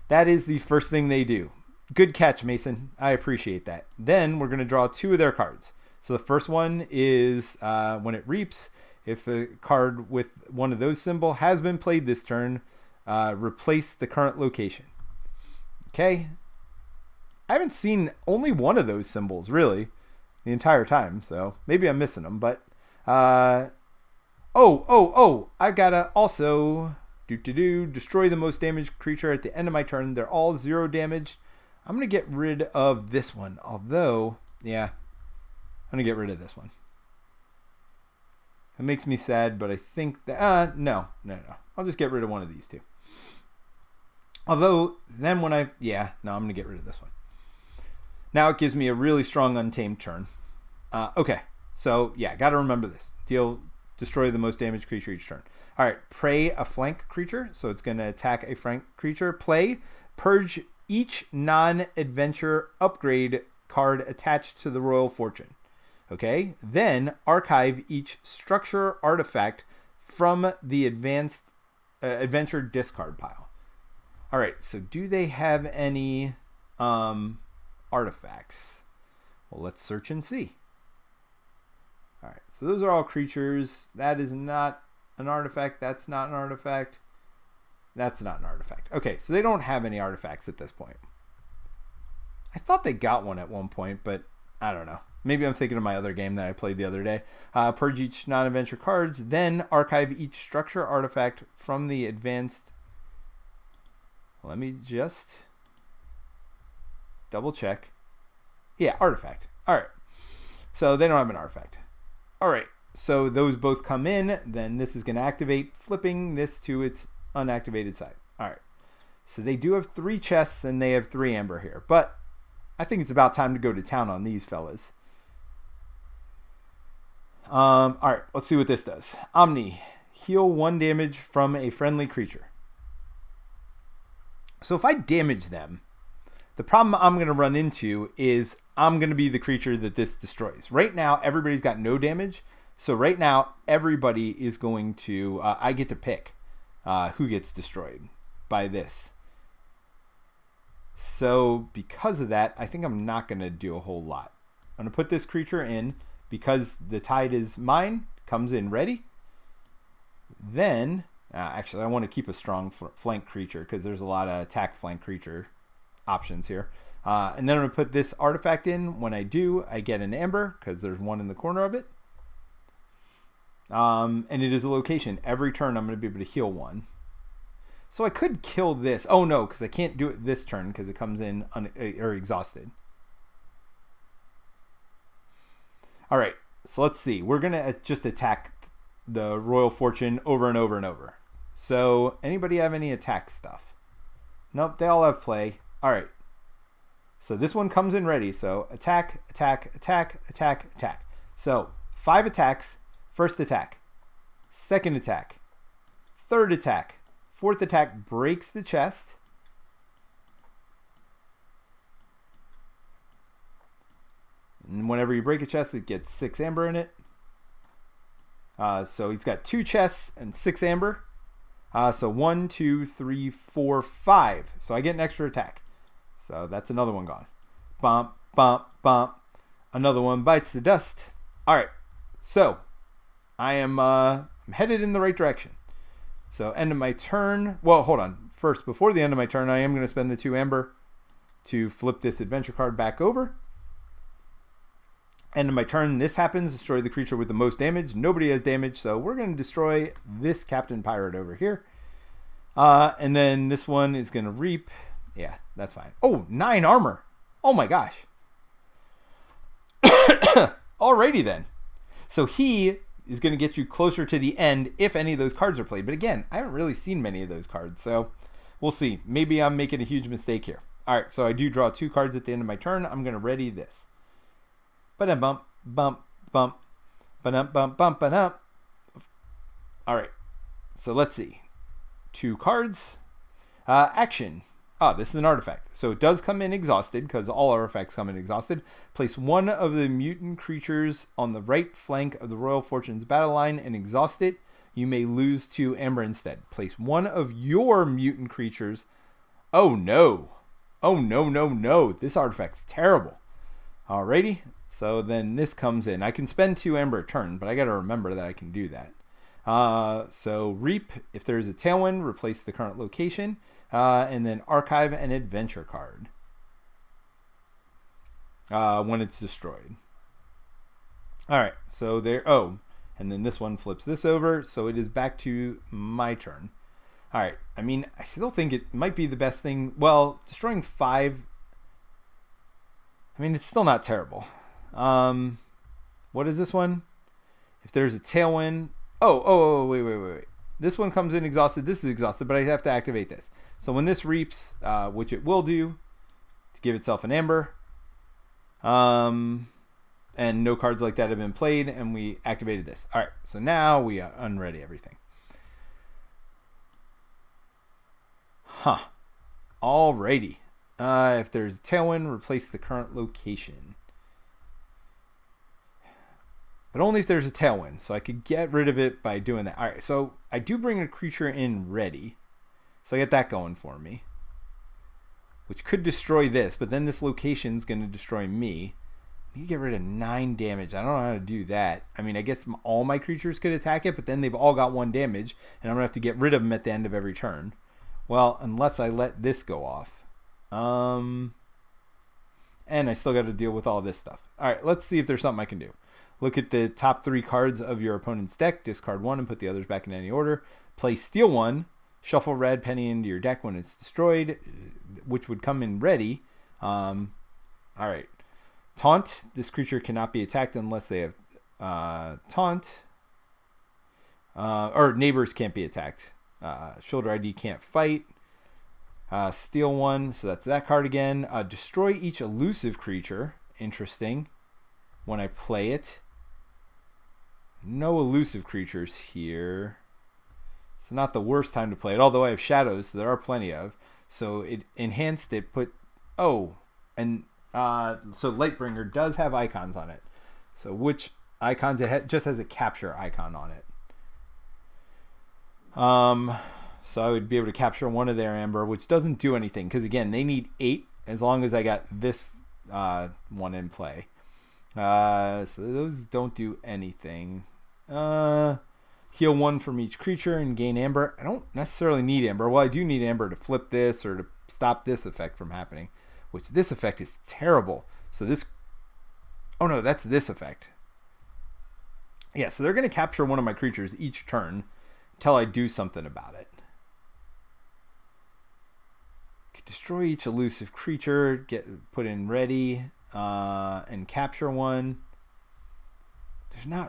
That is the first thing they do. Good catch, Mason. I appreciate that. Then we're going to draw 2 of their cards. So the first one is when it reaps, if a card with one of those symbols has been played this turn, replace the current location. Okay. I haven't seen only one of those symbols, really, the entire time, so maybe I'm missing them, but I gotta also Destroy the most damaged creature at the end of my turn. They're all 0 damage. I'm going to get rid of this one. Although, yeah, I'm going to get rid of this one. It makes me sad, but I think that... No. I'll just get rid of one of these two. Although, then when I'm going to get rid of this one. Now it gives me a really strong Untamed turn. Okay, so, yeah, got to remember this. Destroy the most damaged creature each turn. All right, prey a flank creature. So it's going to attack a flank creature. Play, purge each non-adventure upgrade card attached to the Royal Fortune. Okay, then archive each structure artifact from the adventure discard pile. All right, so do they have any artifacts? Well, let's search and see. All right, so those are all creatures. That is not an artifact. That's not an artifact. That's not an artifact. Okay, so they don't have any artifacts at this point. I thought they got one at one point, but I don't know. Maybe I'm thinking of my other game that I played the other day. Purge each non-adventure cards, then archive each structure artifact from the advanced... Let me just double check. Yeah, artifact. All right. So they don't have an artifact. All right. So those both come in. Then this is going to activate, flipping this to its unactivated side. All right. So they do have 3 chests and they have 3 amber here. But I think it's about time to go to town on these fellas. All right. Let's see what this does. Omni. Heal 1 damage from a friendly creature. So if I damage them, the problem I'm going to run into is I'm going to be the creature that this destroys. Right now, everybody's got no damage. So right now, everybody is going to... I get to pick who gets destroyed by this. So because of that, I think I'm not going to do a whole lot. I'm going to put this creature in because the tide is mine, comes in ready. Then... actually, I want to keep a strong flank creature because there's a lot of attack flank creature options here. And then I'm going to put this artifact in. When I do, I get an amber because there's one in the corner of it. And it is a location. Every turn, I'm going to be able to heal 1. So I could kill this. Oh, no, because I can't do it this turn because it comes in or exhausted. All right, so let's see. We're going to just attack the Royal Fortune over and over and over. So anybody have any attack stuff? Nope, they all have play. All right. So this one comes in ready. So attack, attack, attack, attack, attack. So 5 attacks. First attack. Second attack. Third attack. Fourth attack breaks the chest. And whenever you break a chest, it gets 6 amber in it. So he's got 2 chests and 6 amber. So 1, 2, 3, 4, 5. So I get an extra attack. So that's another one gone. Bump, bump, bump. Another one bites the dust. All right. So I am I'm headed in the right direction. So end of my turn. Well, hold on. First, before the end of my turn, I am going to spend the 2 amber to flip this adventure card back over. End of my turn, this happens. Destroy the creature with the most damage. Nobody has damage, so we're going to destroy this Captain Pirate over here. And then this one is going to reap. Yeah, that's fine. Oh, 9 armor. Oh my gosh. Alrighty then. So he is going to get you closer to the end if any of those cards are played. But again, I haven't really seen many of those cards, so we'll see. Maybe I'm making a huge mistake here. All right, so I do draw 2 cards at the end of my turn. I'm going to ready this. Ba-dum-bump, bump, bump, ba-dum, bump, bump, ba-dum. All right, so let's see. 2 cards. Action. This is an artifact. So it does come in exhausted because all artifacts come in exhausted. Place 1 of the mutant creatures on the right flank of the Royal Fortune's battle line and exhaust it. You may lose 2 amber instead. Place 1 of your mutant creatures. Oh no. Oh no, no, no. This artifact's terrible. Alrighty. So then this comes in. I can spend 2 amber a turn, but I got to remember that I can do that. So reap, if there's a tailwind, replace the current location, and then archive an adventure card when it's destroyed. All right, so there. Oh, and then this one flips this over, so it is back to my turn. All right. I mean, I still think it might be the best thing. Well, destroying 5. I mean, it's still not terrible. What is this one? If there's a tailwind. Wait. This one comes in exhausted. This is exhausted, but I have to activate this. So when this reaps, which it will do, to give itself an amber. And no cards like that have been played, and we activated this. All right. So now we unready everything. Huh. Alrighty. If there's a tailwind, replace the current location. But only if there's a tailwind. So I could get rid of it by doing that. Alright, so I do bring a creature in ready. So I get that going for me. Which could destroy this, but then this location's going to destroy me. I need to get rid of 9 damage. I don't know how to do that. I mean, I guess all my creatures could attack it, but then they've all got 1 damage. And I'm going to have to get rid of them at the end of every turn. Well, unless I let this go off. And I still got to deal with all this stuff. All right, let's see if there's something I can do. Look at the top 3 cards of your opponent's deck. Discard 1 and put the others back in any order. Play steal 1. Shuffle red penny into your deck when it's destroyed, which would come in ready. All right. Taunt. This creature cannot be attacked unless they have taunt. Or neighbors can't be attacked. Shoulder ID can't fight. Steal 1, so that's that card again. Destroy each elusive creature. Interesting. When I play it. No elusive creatures here. It's not the worst time to play it, although I have shadows, so there are plenty of. So it enhanced it, so Lightbringer does have icons on it. So which icons? It just has a capture icon on it. So I would be able to capture 1 of their amber, which doesn't do anything because again they need 8 as long as I got this one in play. So those don't do anything. Heal 1 from each creature and gain amber. I don't necessarily need amber. Well, I do need amber to flip this or to stop this effect from happening, which this effect is terrible. So this, oh no, that's this effect. Yeah, so they're going to capture 1 of my creatures each turn until I do something about it. Destroy each elusive creature, put in ready, and capture 1. I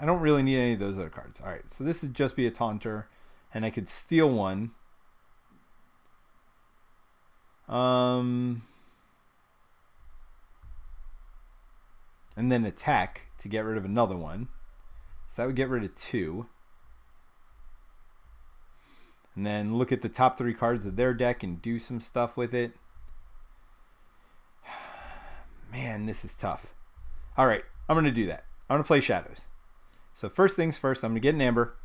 don't really need any of those other cards. All right, so this would just be a taunter, and I could steal 1. And then attack to get rid of another one. So that would get rid of 2. And then look at the top 3 cards of their deck and do some stuff with it. Man, this is tough. All right, I'm going to do that. I'm going to play shadows. So first things first, I'm going to get an amber.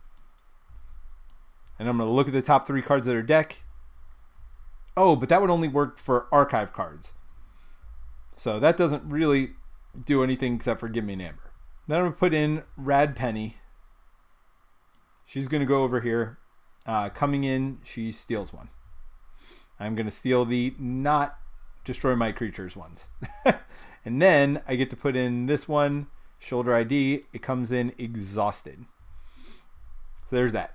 And I'm going to look at the top 3 cards of their deck. Oh, but that would only work for archive cards. So that doesn't really do anything except for give me an amber. Then I'm going to put in Rad Penny. She's going to go over here. Coming in, she steals 1. I'm going to steal the not destroy my creatures ones. And then I get to put in this one, Shoulder ID. It comes in exhausted. So there's that.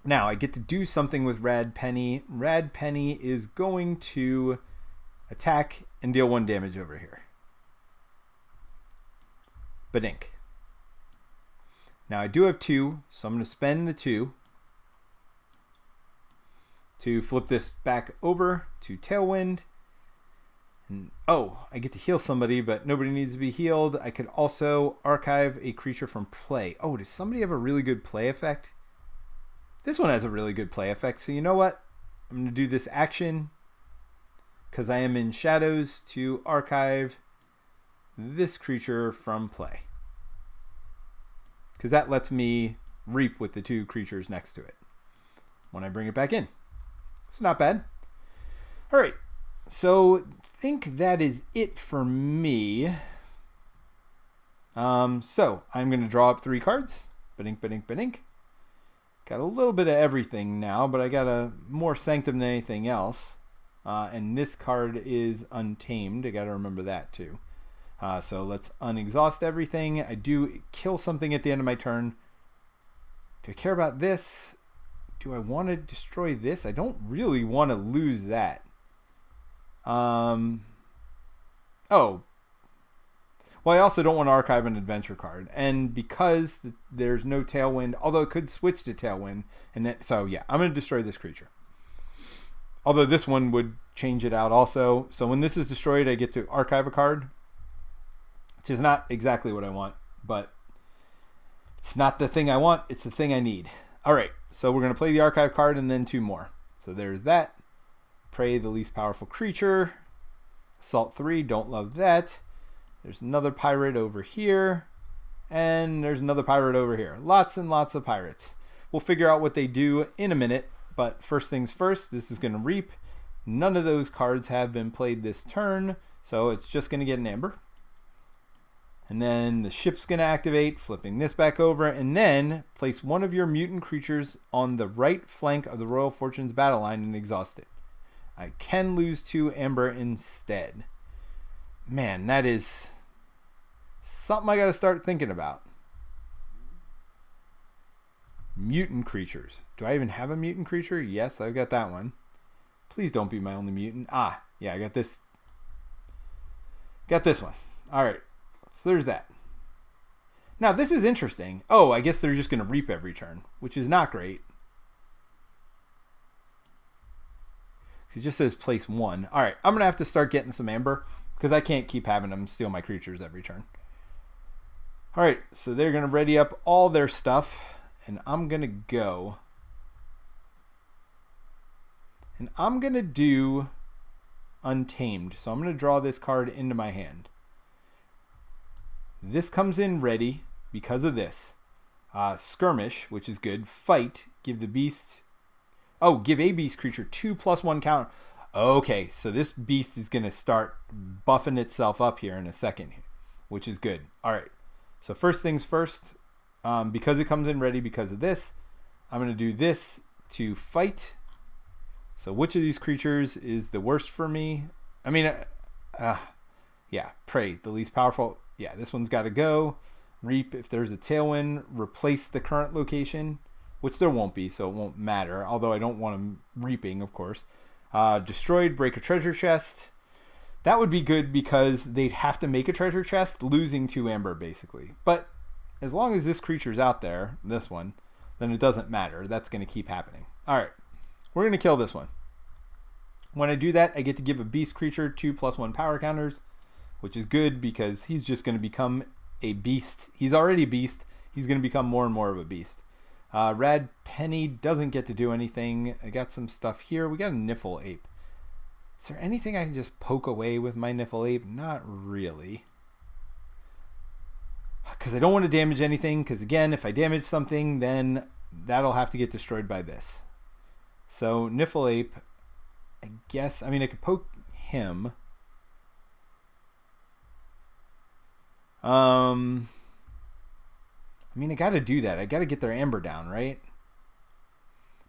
Now I get to do something with Rad Penny. Rad Penny is going to attack and deal 1 damage over here. Badink. Now I do have 2, so I'm going to spend the 2 to flip this back over to Tailwind. And I get to heal somebody, but nobody needs to be healed. I could also archive a creature from play. Oh, does somebody have a really good play effect? This one has a really good play effect. So you know what? I'm going to do this action because I am in shadows to archive this creature from play. Because that lets me reap with the 2 creatures next to it when I bring it back in. It's not bad. All right. So I think that is it for me. So I'm going to draw up 3 cards. Badink, badink, badink. Got a little bit of everything now, but I got a more Sanctum than anything else. And this card is Untamed. I got to remember that too. So let's unexhaust everything. I do kill something at the end of my turn. Do I care about this? do I want to destroy this? I don't really want to lose that. Oh. Well, I also don't want to archive an adventure card. And because there's no Tailwind, although it could switch to Tailwind. And then, so yeah, I'm going to destroy this creature. Although this one would change it out also. So when this is destroyed, I get to archive a card. Which is not exactly what I want. But it's not the thing I want. It's the thing I need. All right. So we're going to play the archive card and then 2 more. So there's that. Prey, the least powerful creature. Assault 3, don't love that. There's another pirate over here. And there's another pirate over here. Lots and lots of pirates. We'll figure out what they do in a minute. But first things first, this is going to reap. None of those cards have been played this turn. So it's just going to get an amber. And then the ship's going to activate, flipping this back over. And then place one of your mutant creatures on the right flank of the Royal Fortune's battle line and exhaust it. I can lose 2 amber instead. Man, that is something I got to start thinking about. Mutant creatures. Do I even have a mutant creature? Yes, I've got that one. Please don't be my only mutant. Ah, yeah, I got this. Got this one. All right. So there's that. Now, this is interesting. Oh, I guess they're just going to reap every turn, which is not great. It just says place 1. All right, I'm going to have to start getting some amber because I can't keep having them steal my creatures every turn. All right, so they're going to ready up all their stuff, and I'm going to go. And I'm going to do Untamed. So I'm going to draw this card into my hand. This comes in ready because of this. Skirmish, which is good. Fight, give the beast... Oh, give a beast creature 2+1 counter. Okay, so this beast is going to start buffing itself up here in a second, which is good. All right, so first things first, because it comes in ready because of this, I'm going to do this to fight. So which of these creatures is the worst for me? I mean, yeah, Prey, the least powerful. Yeah, this one's got to go. Reap, if there's a Tailwind, replace the current location. Which there won't be, so it won't matter. Although I don't want them reaping, of course. Destroyed, break a treasure chest. That would be good because they'd have to make a treasure chest, losing 2 amber, basically. But as long as this creature's out there, this one, then it doesn't matter. That's going to keep happening. All right, we're going to kill this one. When I do that, I get to give a beast creature 2+1 power counters, which is good because he's just going to become a beast. He's already a beast. He's going to become more and more of a beast. Rad Penny doesn't get to do anything. I got some stuff here. We got a Niffle Ape. Is there anything I can just poke away with my Niffle Ape? Not really. Because I don't want to damage anything. Because again, if I damage something, then that'll have to get destroyed by this. So Niffle Ape, I guess. I mean, I could poke him. I mean, I got to do that. I got to get their amber down, right?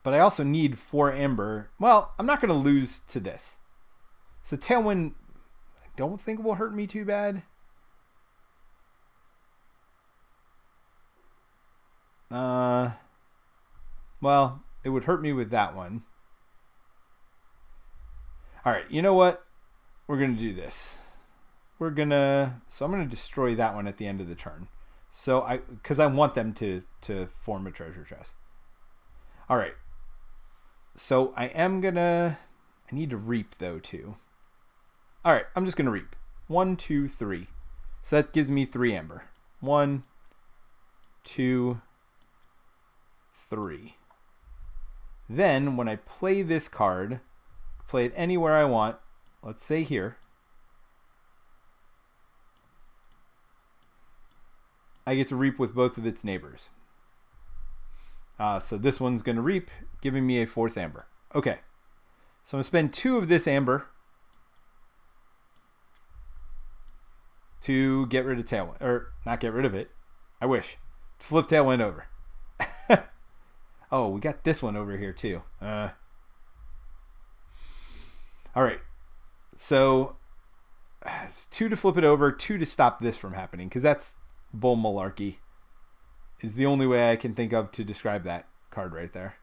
But I also need 4 amber. Well, I'm not going to lose to this. So Tailwind, I don't think will hurt me too bad. Well, it would hurt me with that one. All right, you know what? We're going to do this. So I'm going to destroy that one at the end of the turn. So because I want them to form a treasure chest. All right. So I need to reap though too. All right, I'm just going to reap. 1, 2, 3. So that gives me 3 amber. 1, 2, 3. Then when I play this card, play it anywhere I want. Let's say here. I get to reap with both of its neighbors. So this one's going to reap, giving me a 4th amber. Okay. So I'm going to spend 2 of this amber to get rid of Tailwind. Or not get rid of it. I wish. To flip Tailwind over. Oh, we got this one over here too. All right. So it's 2 to flip it over, 2 to stop this from happening. Because that's bull malarkey. Is the only way I can think of to describe that card right there.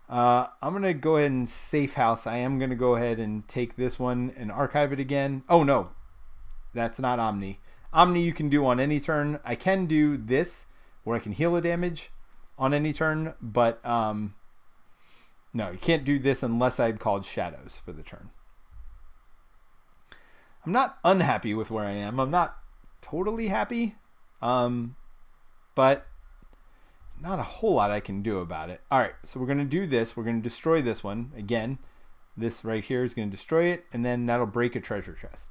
I'm going to go ahead and safe house. I am going to go ahead and take this one and archive it again. Oh, no. That's not Omni. Omni you can do on any turn. I can do this where I can heal a damage on any turn, but no, you can't do this unless I'd called Shadows for the turn. I'm not unhappy with where I am. I'm not totally happy, but not a whole lot I can do about it. All right, so we're going to do this. We're going to destroy this one. Again, this right here is going to destroy it, and then that'll break a treasure chest.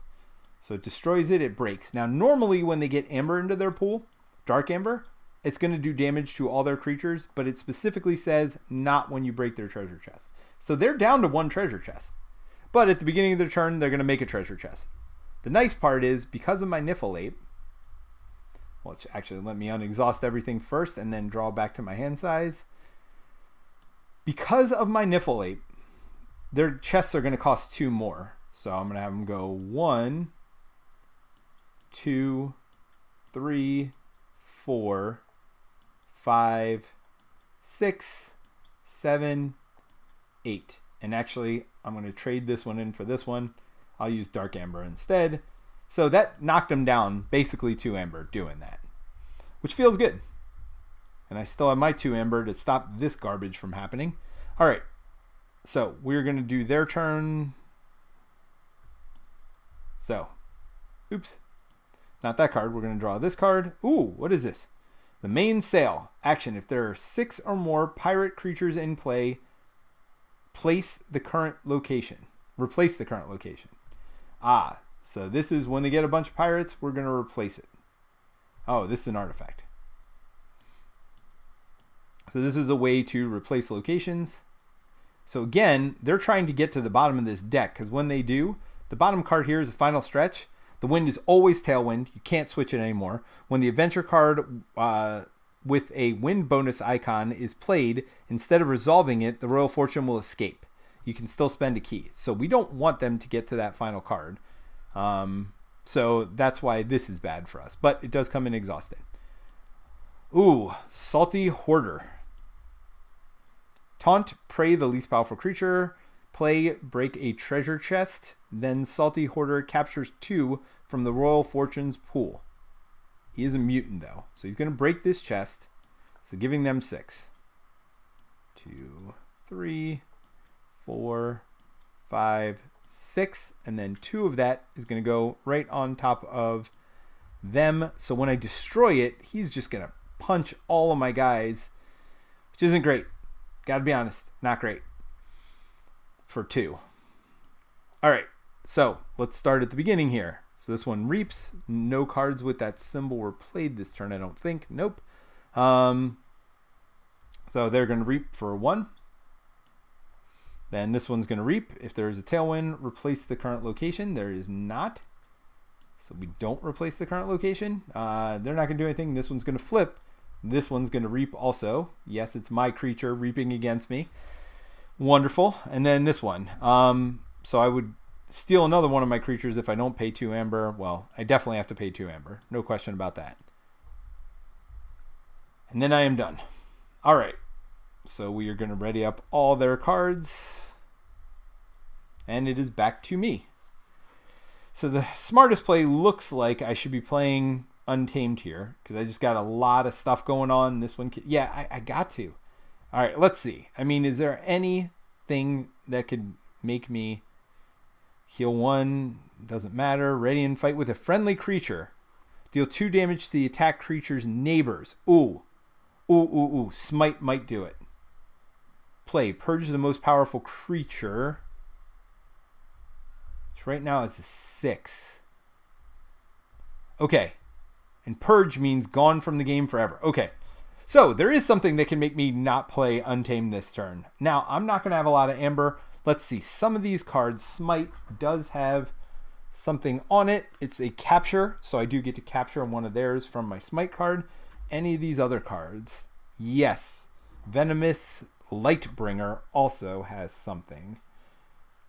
So it destroys it, it breaks. Now, normally when they get Amber into their pool, Dark Amber, it's going to do damage to all their creatures, but it specifically says not when you break their treasure chest. So they're down to one treasure chest. But at the beginning of their turn, they're going to make a treasure chest. The nice part is, because of my Niflate, well, actually, let me unexhaust everything first and then draw back to my hand size. Because of my Niflate, their chests are going to cost 2 more. So I'm going to have them go 1, 2, 3, 4, 5, 6, 7, 8. And actually, I'm going to trade this one in for this one. I'll use Dark Amber instead. So that knocked them down basically 2 Amber doing that, which feels good. And I still have my 2 Amber to stop this garbage from happening. All right, so we're going to do their turn. So, oops, not that card. We're going to draw this card. Ooh, what is this? The main sale. Action. If there are 6 or more pirate creatures in play, replace the current location. Ah, so this is when they get a bunch of pirates, we're going to replace it. Oh, this is an artifact. So this is a way to replace locations. So again, they're trying to get to the bottom of this deck, because when they do, the bottom card here is a final stretch. The wind is always tailwind. You can't switch it anymore. When the adventure card with a wind bonus icon is played, instead of resolving it, the Royal Fortune will escape. You can still spend a key. So we don't want them to get to that final card. So that's why this is bad for us. But it does come in exhausted. Ooh, Salty Hoarder. Taunt, prey the least powerful creature. Play, break a treasure chest. Then Salty Hoarder captures 2 from the Royal Fortune's pool. He is a mutant though. So he's going to break this chest. So giving them 6. 2, 3, 4, 5, 6. And then 2 of that is going to go right on top of them. So when I destroy it, he's just going to punch all of my guys, which isn't great. Gotta be honest, not great. For 2. All right, so let's start at the beginning here. So this one reaps. No cards with that symbol were played this turn, I don't think. Nope. So they're going to reap for 1. Then this one's going to reap. If there is a tailwind, replace the current location. There is not. So we don't replace the current location. They're not going to do anything. This one's going to flip. This one's going to reap also. Yes, it's my creature reaping against me. Wonderful. And then this one. So I would steal another one of my creatures if I don't pay 2 Amber. Well, I definitely have to pay 2 Amber. No question about that. And then I am done. All right. So we are going to ready up all their cards. And it is back to me. So the smartest play looks like I should be playing Untamed here, because I just got a lot of stuff going on. This one, yeah, I got to. All right, let's see. I mean, is there anything that could make me heal 1? Doesn't matter. Ready and fight with a friendly creature. Deal 2 damage to the attack creature's neighbors. Ooh. Smite might do it. Play. Purge the most powerful creature. Which right now is a 6. Okay. And Purge means gone from the game forever. Okay. So there is something that can make me not play Untamed this turn. Now, I'm not going to have a lot of Amber. Let's see. Some of these cards, Smite does have something on it. It's a capture. So I do get to capture one of theirs from my Smite card. Any of these other cards. Yes. Venomous Lightbringer also has something.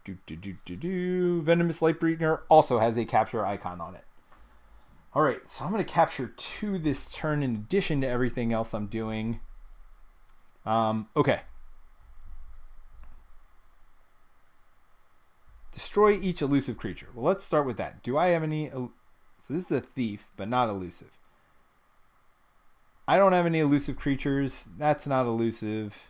Venomous Lightbringer also has a capture icon on it. All right, so I'm going to capture 2 this turn in addition to everything else I'm doing. Okay. Destroy each elusive creature. Well, let's start with that. Do I have any... So this is a thief, but not elusive. I don't have any elusive creatures. That's not elusive.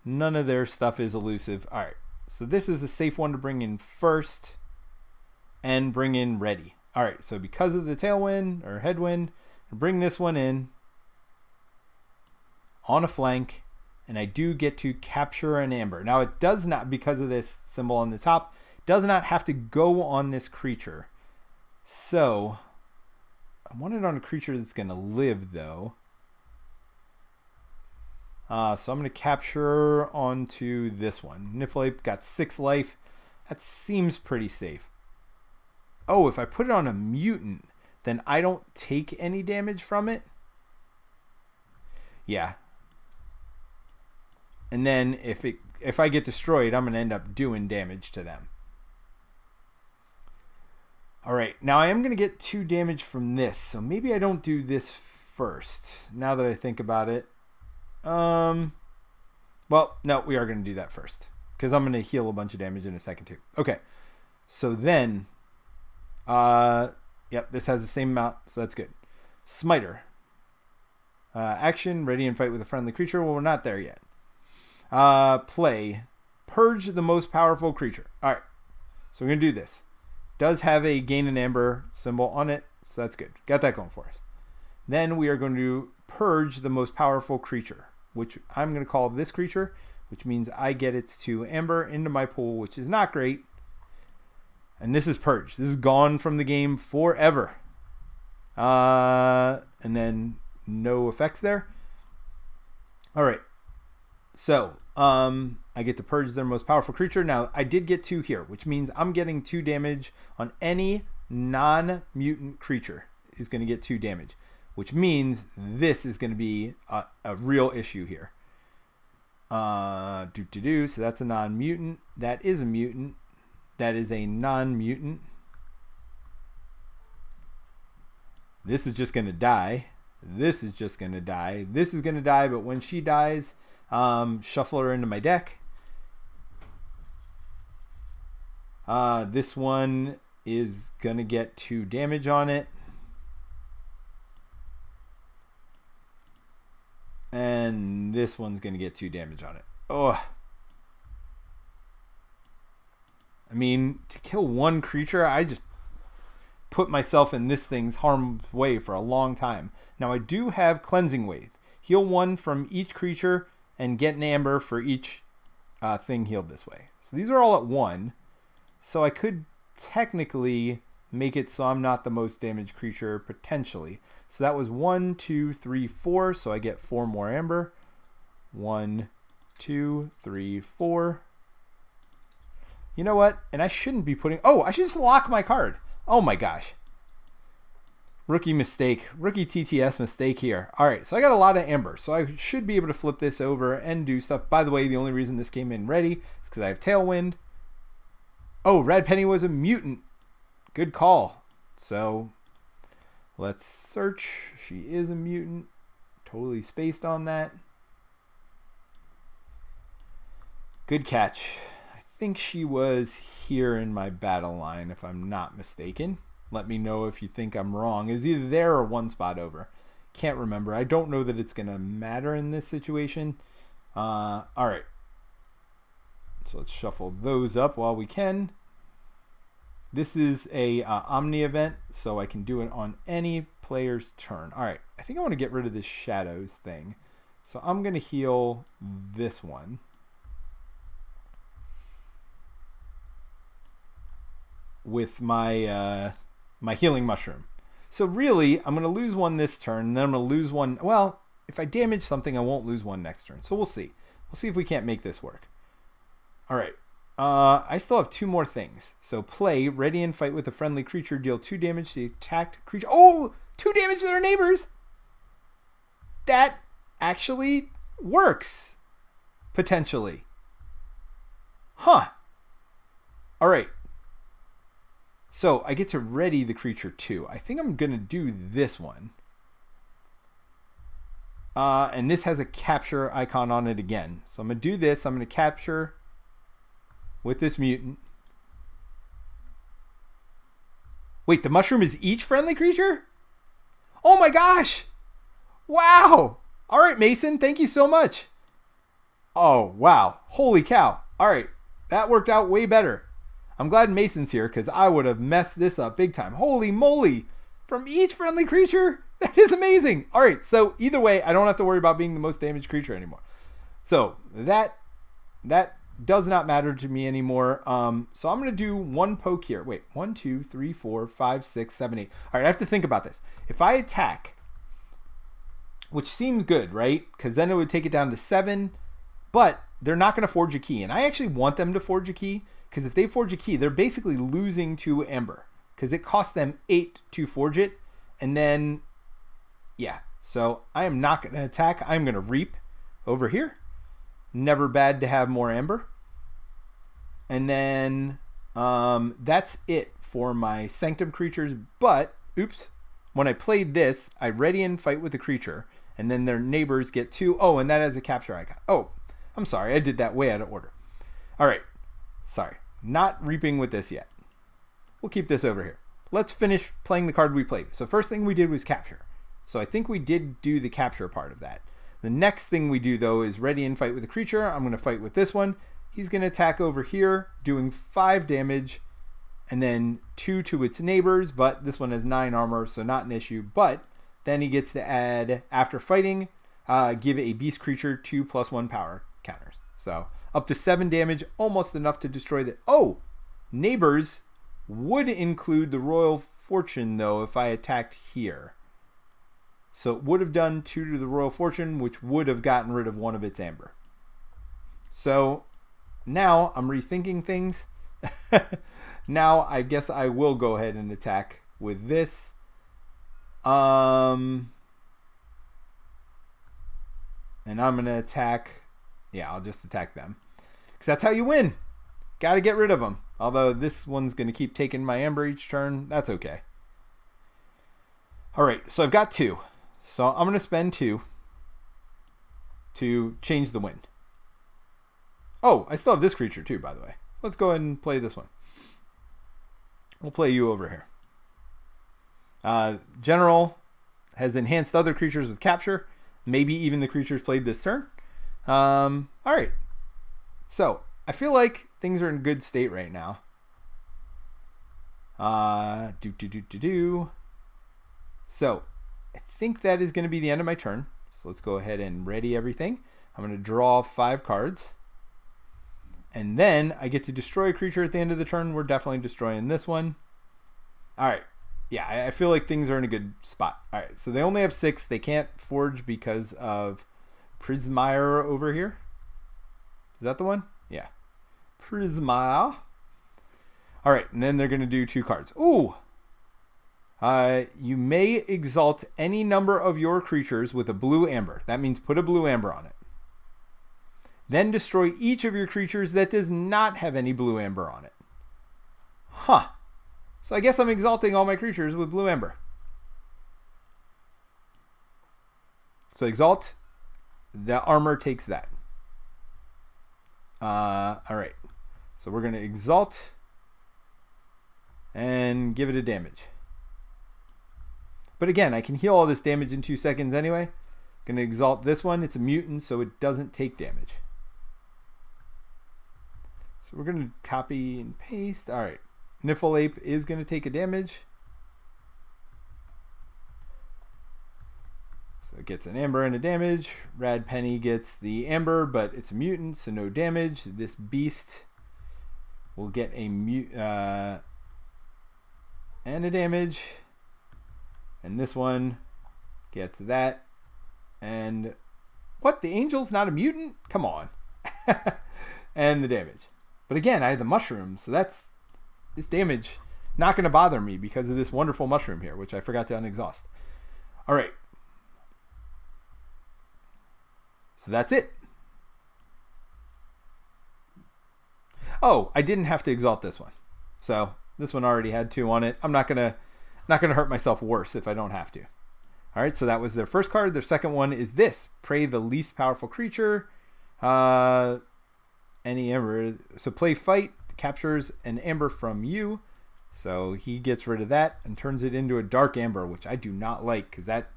None of their stuff is elusive. All right. So this is a safe one to bring in first and bring in ready. All right. So because of the tailwind or headwind, bring this one in on a flank, and I do get to capture an amber. Now it does not, because of this symbol on the top, does not have to go on this creature. So I want it on a creature that's going to live, though. So I'm going to capture onto this one. Niflheim got 6 life. That seems pretty safe. Oh, if I put it on a mutant, then I don't take any damage from it? Yeah. And then if I get destroyed, I'm going to end up doing damage to them. All right, now I am going to get 2 damage from this, so maybe I don't do this first, now that I think about it. Well, no, we are going to do that first, because I'm going to heal a bunch of damage in a second, too. Okay, so then, yep, this has the same amount, so that's good. Smiter. Action, ready and fight with a friendly creature. Well, we're not there yet. Play. Purge the most powerful creature. All right, so we're going to do this. Does have a gain an amber symbol on it, so that's good. Got that going for us. Then we are going to purge the most powerful creature, which I'm going to call this creature, which means I get its 2 amber into my pool, which is not great. And this is purged. This is gone from the game forever. And then no effects there. All right. So, I get to purge their most powerful creature. Now, I did get 2 here, which means I'm getting 2 damage on any non-mutant creature is going to get 2 damage, which means this is going to be a real issue here. So that's a non-mutant. That is a mutant. That is a non-mutant. This is just going to die. This is just going to die. This is going to die, but when she dies, shuffle her into my deck. This one is going to get 2 damage on it. And this one's going to get 2 damage on it. Oh. I mean, to kill one creature, I just put myself in this thing's harm's way for a long time. Now, I do have Cleansing Wave. Heal 1 from each creature and get an amber for each thing healed this way. So these are all at 1. So I could technically make it so I'm not the most damaged creature, potentially. So that was 1, 2, 3, 4. So I get 4 more amber. 1, 2, 3, 4. You know what? And I shouldn't be putting... Oh, I should just lock my card. Oh my gosh. Rookie mistake. Rookie TTS mistake here. All right, so I got a lot of amber. So I should be able to flip this over and do stuff. By the way, the only reason this came in ready is because I have Tailwind. Oh, Red Penny was a mutant. Good call. So let's search. She is a mutant. Totally spaced on that. Good catch. I think she was here in my battle line, if I'm not mistaken. Let me know if you think I'm wrong. It was either there or 1 spot over. Can't remember. I don't know that it's going to matter in this situation. All right. So let's shuffle those up while we can. This is a Omni event, so I can do it on any player's turn. All right. I think I want to get rid of this shadows thing. So I'm going to heal this one. With my my healing mushroom. So really, I'm going to lose 1 this turn, and then I'm going to lose 1. Well, if I damage something, I won't lose 1 next turn. So we'll see. We'll see if we can't make this work. All right. I still have 2 more things. So play, ready and fight with a friendly creature, deal 2 damage to the attacked creature. Oh, 2 damage to their neighbors. That actually works. Potentially. Huh. All right. So I get to ready the creature too. I think I'm going to do this one. And this has a capture icon on it again. So I'm going to do this. I'm going to capture with this mutant. Wait, the mushroom is each friendly creature? Oh my gosh! Wow! All right, Mason, thank you so much. Oh, wow. Holy cow. All right, that worked out way better. I'm glad Mason's here because I would have messed this up big time. Holy moly. From each friendly creature? That is amazing. All right, so either way, I don't have to worry about being the most damaged creature anymore. So that does not matter to me anymore. So I'm going to do one poke here. Wait, 1, 2, 3, 4, 5, 6, 7, 8. All right, I have to think about this. If I attack, which seems good, right? Because then it would take it down to 7, but they're not going to forge a key. And I actually want them to forge a key because if they forge a key, they're basically losing to Ember because it costs them 8 to forge it. And then, yeah, so I am not going to attack. I'm going to reap over here. Never bad to have more Ember. And then that's it for my Sanctum creatures. But, oops, when I played this, I ready and fight with the creature. And then their neighbors get 2. Oh, and that has a capture icon. Oh, I'm sorry. I did that way out of order. All right. Sorry. Not reaping with this yet. We'll keep this over here. Let's finish playing the card we played. So first thing we did was capture. So I think we did do the capture part of that. The next thing we do, though, is ready and fight with a creature. I'm going to fight with this one. He's going to attack over here, doing 5 damage, and then 2 to its neighbors, but this one has 9 armor, so not an issue. But then he gets to add, after fighting, give a beast creature 2+1 power counters. So up to 7 damage, almost enough to destroy the... Oh! Neighbors would include the Royal Fortune, though, if I attacked here. So it would have done 2 to the Royal Fortune, which would have gotten rid of 1 of its Amber. So now I'm rethinking things. Now I guess I will go ahead and attack with this. And I'm going to attack. Yeah, I'll just attack them. Because that's how you win. Got to get rid of them. Although this one's going to keep taking my Amber each turn. That's okay. All right, so I've got 2. So I'm going to spend 2 to change the wind. Oh, I still have this creature too, by the way. Let's go ahead and play this one. We'll play you over here. General has enhanced other creatures with capture. Maybe even the creatures played this turn. All right. So I feel like things are in good state right now. So I think that is going to be the end of my turn. So let's go ahead and ready everything. I'm going to draw 5 cards. And then I get to destroy a creature at the end of the turn. We're definitely destroying this one. All right. Yeah, I feel like things are in a good spot. All right, so they only have 6. They can't forge because of Prismire over here. Is that the one? Yeah. Prismire. All right, and then they're going to do 2 cards. Ooh! You may exalt any number of your creatures with a blue amber. That means put a blue amber on it. Then destroy each of your creatures that does not have any blue amber on it. Huh. So I guess I'm exalting all my creatures with blue amber. So exalt. The armor takes that. All right. So we're going to exalt and give it a damage. But again, I can heal all this damage in 2 seconds anyway. Going to exalt this one. It's a mutant, so it doesn't take damage. So we're going to copy and paste. All right. Niffle-Ape is going to take a damage. So it gets an amber and a damage. Rad Penny gets the amber, but it's a mutant, so no damage. This beast will get a and a damage. And this one gets that. And what? The angel's not a mutant? Come on. And the damage. But again, I had the mushroom, so that's this damage not going to bother me because of this wonderful mushroom here, which I forgot to unexhaust. All right. So that's it. Oh, I didn't have to exalt this one. So this one already had 2 on it. I'm not gonna hurt myself worse if I don't have to. All right, so that was their first card. Their second one is this: Prey the least powerful creature. Any amber. So play fight captures an amber from you. So he gets rid of that and turns it into a dark amber, which I do not like because that,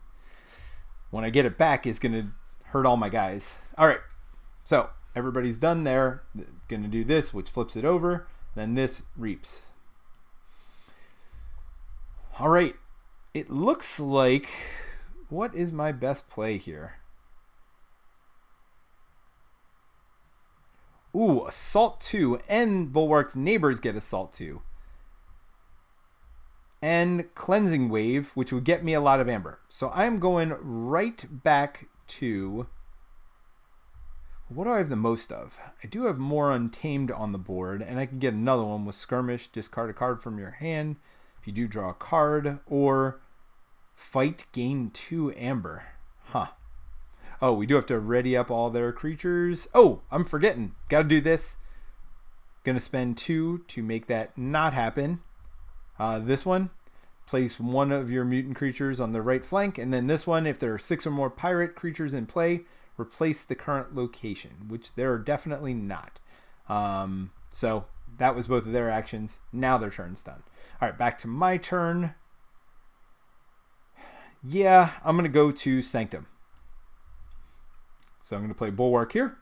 when I get it back, is going to hurt all my guys. All right, so everybody's done there. Going to do this, which flips it over. Then this reaps. All right, it looks like, what is my best play here? Ooh, Assault 2 and Bulwark's neighbors get Assault 2. And Cleansing Wave, which would get me a lot of amber. So I'm going right back to, what do I have the most of? I do have more Untamed on the board, and I can get another one with Skirmish. Discard a card from your hand if you do draw a card, or Fight, gain 2 amber. Huh. Oh, we do have to ready up all their creatures. Oh, I'm forgetting. Got to do this. Going to spend 2 to make that not happen. This one, place one of your mutant creatures on the right flank. And then this one, if there are 6 or more pirate creatures in play, replace the current location, which there are definitely not. So that was both of their actions. Now their turn's done. All right, back to my turn. Yeah, I'm going to go to Sanctum. So I'm going to play Bulwark here.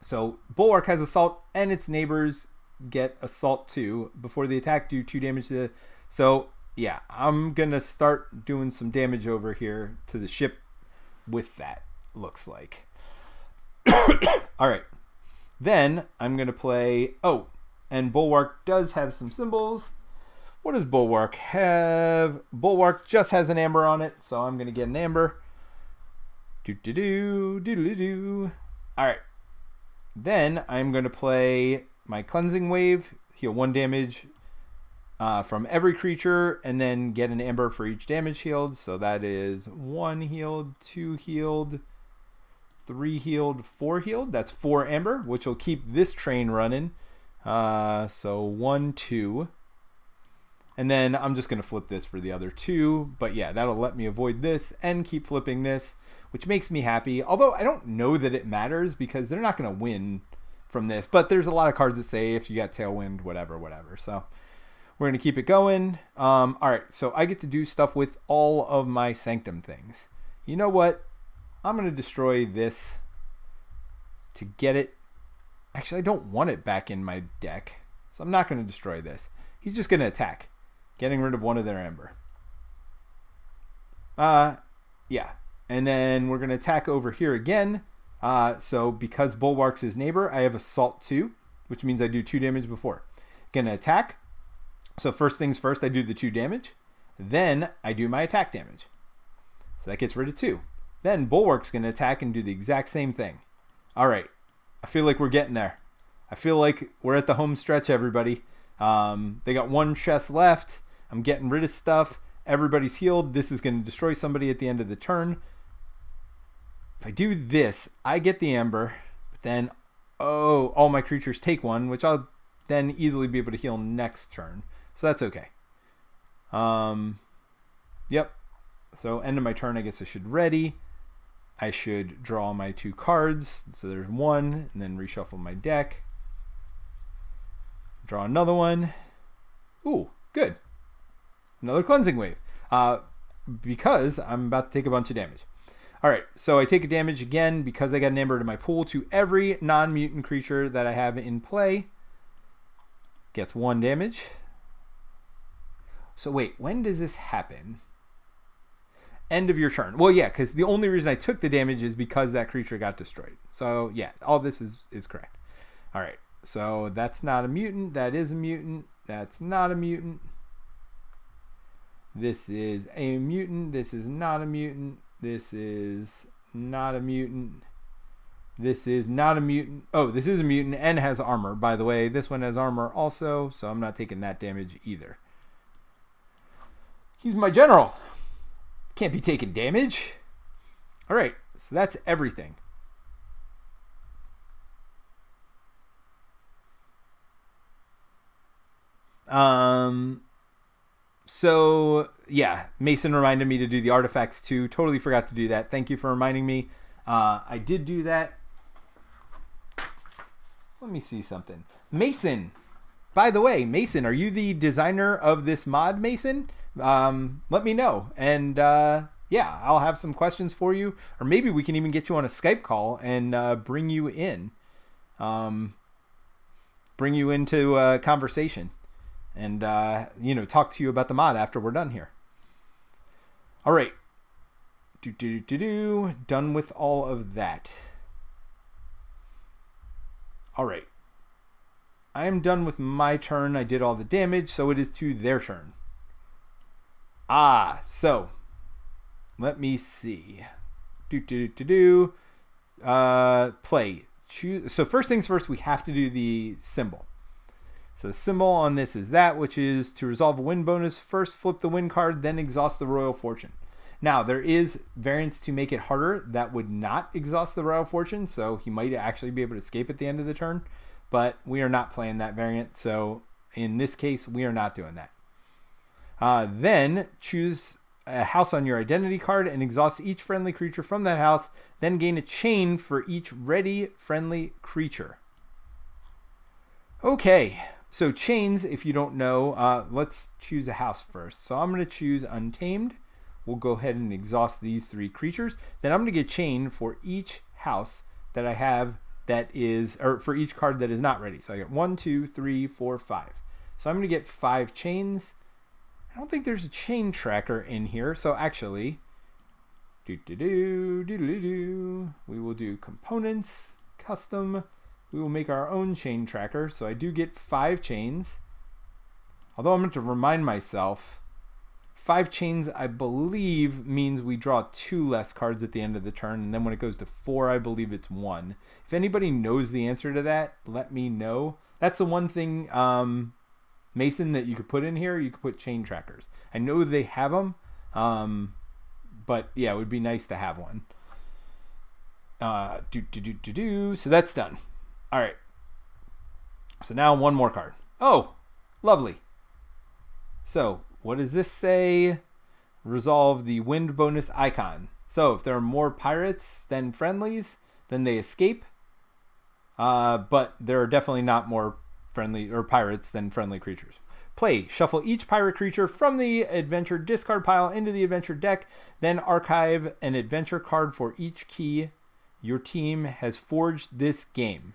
So Bulwark has Assault, and its neighbors get Assault 2. Before the attack, do 2 damage to the... So, yeah, I'm going to start doing some damage over here to the ship with that, looks like. All right. Then I'm going to play... Oh, and Bulwark does have some symbols. What does Bulwark have? Bulwark just has an amber on it, so I'm going to get an amber. Do-do-do. All right. Then I'm going to play my Cleansing Wave, heal 1 damage from every creature, and then get an amber for each damage healed. So that is 1 healed, 2 healed, 3 healed, 4 healed. That's 4 amber, which will keep this train running. So 1, 2. And then I'm just going to flip this for the other 2. But yeah, that'll let me avoid this and keep flipping this, which makes me happy. Although I don't know that it matters because they're not going to win from this. But there's a lot of cards that say if you got Tailwind, whatever. So we're going to keep it going. All right, so I get to do stuff with all of my Sanctum things. You know what? I'm going to destroy this to get it. Actually, I don't want it back in my deck. So I'm not going to destroy this. He's just going to attack, getting rid of 1 of their amber. Yeah. And then we're going to attack over here again. So because Bulwark's his neighbor, I have Assault 2, which means I do 2 damage before. Going to attack. So first things first, I do the 2 damage. Then I do my attack damage. So that gets rid of 2. Then Bulwark's going to attack and do the exact same thing. All right. I feel like we're getting there. I feel like we're at the home stretch, everybody. They got 1 chest left. I'm getting rid of stuff. Everybody's healed. This is going to destroy somebody at the end of the turn. If I do this, I get the amber. But then, all my creatures take 1, which I'll then easily be able to heal next turn. So that's okay. Yep. So end of my turn, I guess I should ready. I should draw my 2 cards. So there's 1, and then reshuffle my deck. Draw another one. Ooh, good. Another Cleansing Wave. Because I'm about to take a bunch of damage. All right, so I take a damage again because I got an amber to my pool to every non-mutant creature that I have in play. Gets 1 damage. So wait, when does this happen? End of your turn. Well, yeah, because the only reason I took the damage is because that creature got destroyed. So yeah, all this is correct. All right. So that's not a mutant. That is a mutant. That's not a mutant. This is a mutant. This is not a mutant. This is not a mutant. This is not a mutant. Oh, this is a mutant and has armor. By the way, this one has armor also, so I'm not taking that damage either. He's my general. Can't be taking damage. All right, so that's everything. So yeah, Mason reminded me to do the artifacts too. Totally forgot to do that. Thank you for reminding me. I did do that. Let me see something. Mason, By the way, Mason, are you the designer of this mod, Mason? Let me know. And yeah, I'll have some questions for you. Or maybe we can even get you on a Skype call and bring you in. Bring you into a conversation. And, you know, talk to you about the mod after we're done here. All right. Done with all of that. All right. I am done with my turn. I did all the damage, so it is to their turn. So let me see. Play. Choose. So first things first, we have to do the symbol. So the symbol on this is that, which is to resolve a win bonus. First, flip the win card, then exhaust the Royal Fortune. Now, there is variants to make it harder that would not exhaust the Royal Fortune, so he might actually be able to escape at the end of the turn, but we are not playing that variant, so in this case, we are not doing that. Then, choose a house on your identity card and exhaust each friendly creature from that house, then gain a chain for each ready friendly creature. Okay. So chains, if you don't know, let's choose a house first. So I'm going to choose Untamed. We'll go ahead and exhaust these 3 creatures. Then I'm going to get chain for each house that I have that is, or for each card that is not ready. So I get 1, 2, 3, 4, 5. So I'm going to get 5 chains. I don't think there's a chain tracker in here. So actually, we will do components, custom. We will make our own chain tracker. So I do get 5 chains. Although I'm going to remind myself, 5 chains, I believe, means we draw 2 less cards at the end of the turn. And then when it goes to 4, I believe it's 1. If anybody knows the answer to that, let me know. That's the one thing, Mason, that you could put in here. You could put chain trackers. I know they have them. But yeah, it would be nice to have one. So that's done. All right. So now one more card. Oh, lovely. So what does this say? Resolve the wind bonus icon. So if there are more pirates than friendlies, then they escape. But there are definitely not more friendly or pirates than friendly creatures. Play. Shuffle each pirate creature from the adventure discard pile into the adventure deck. Then archive an adventure card for each key your team has forged this game.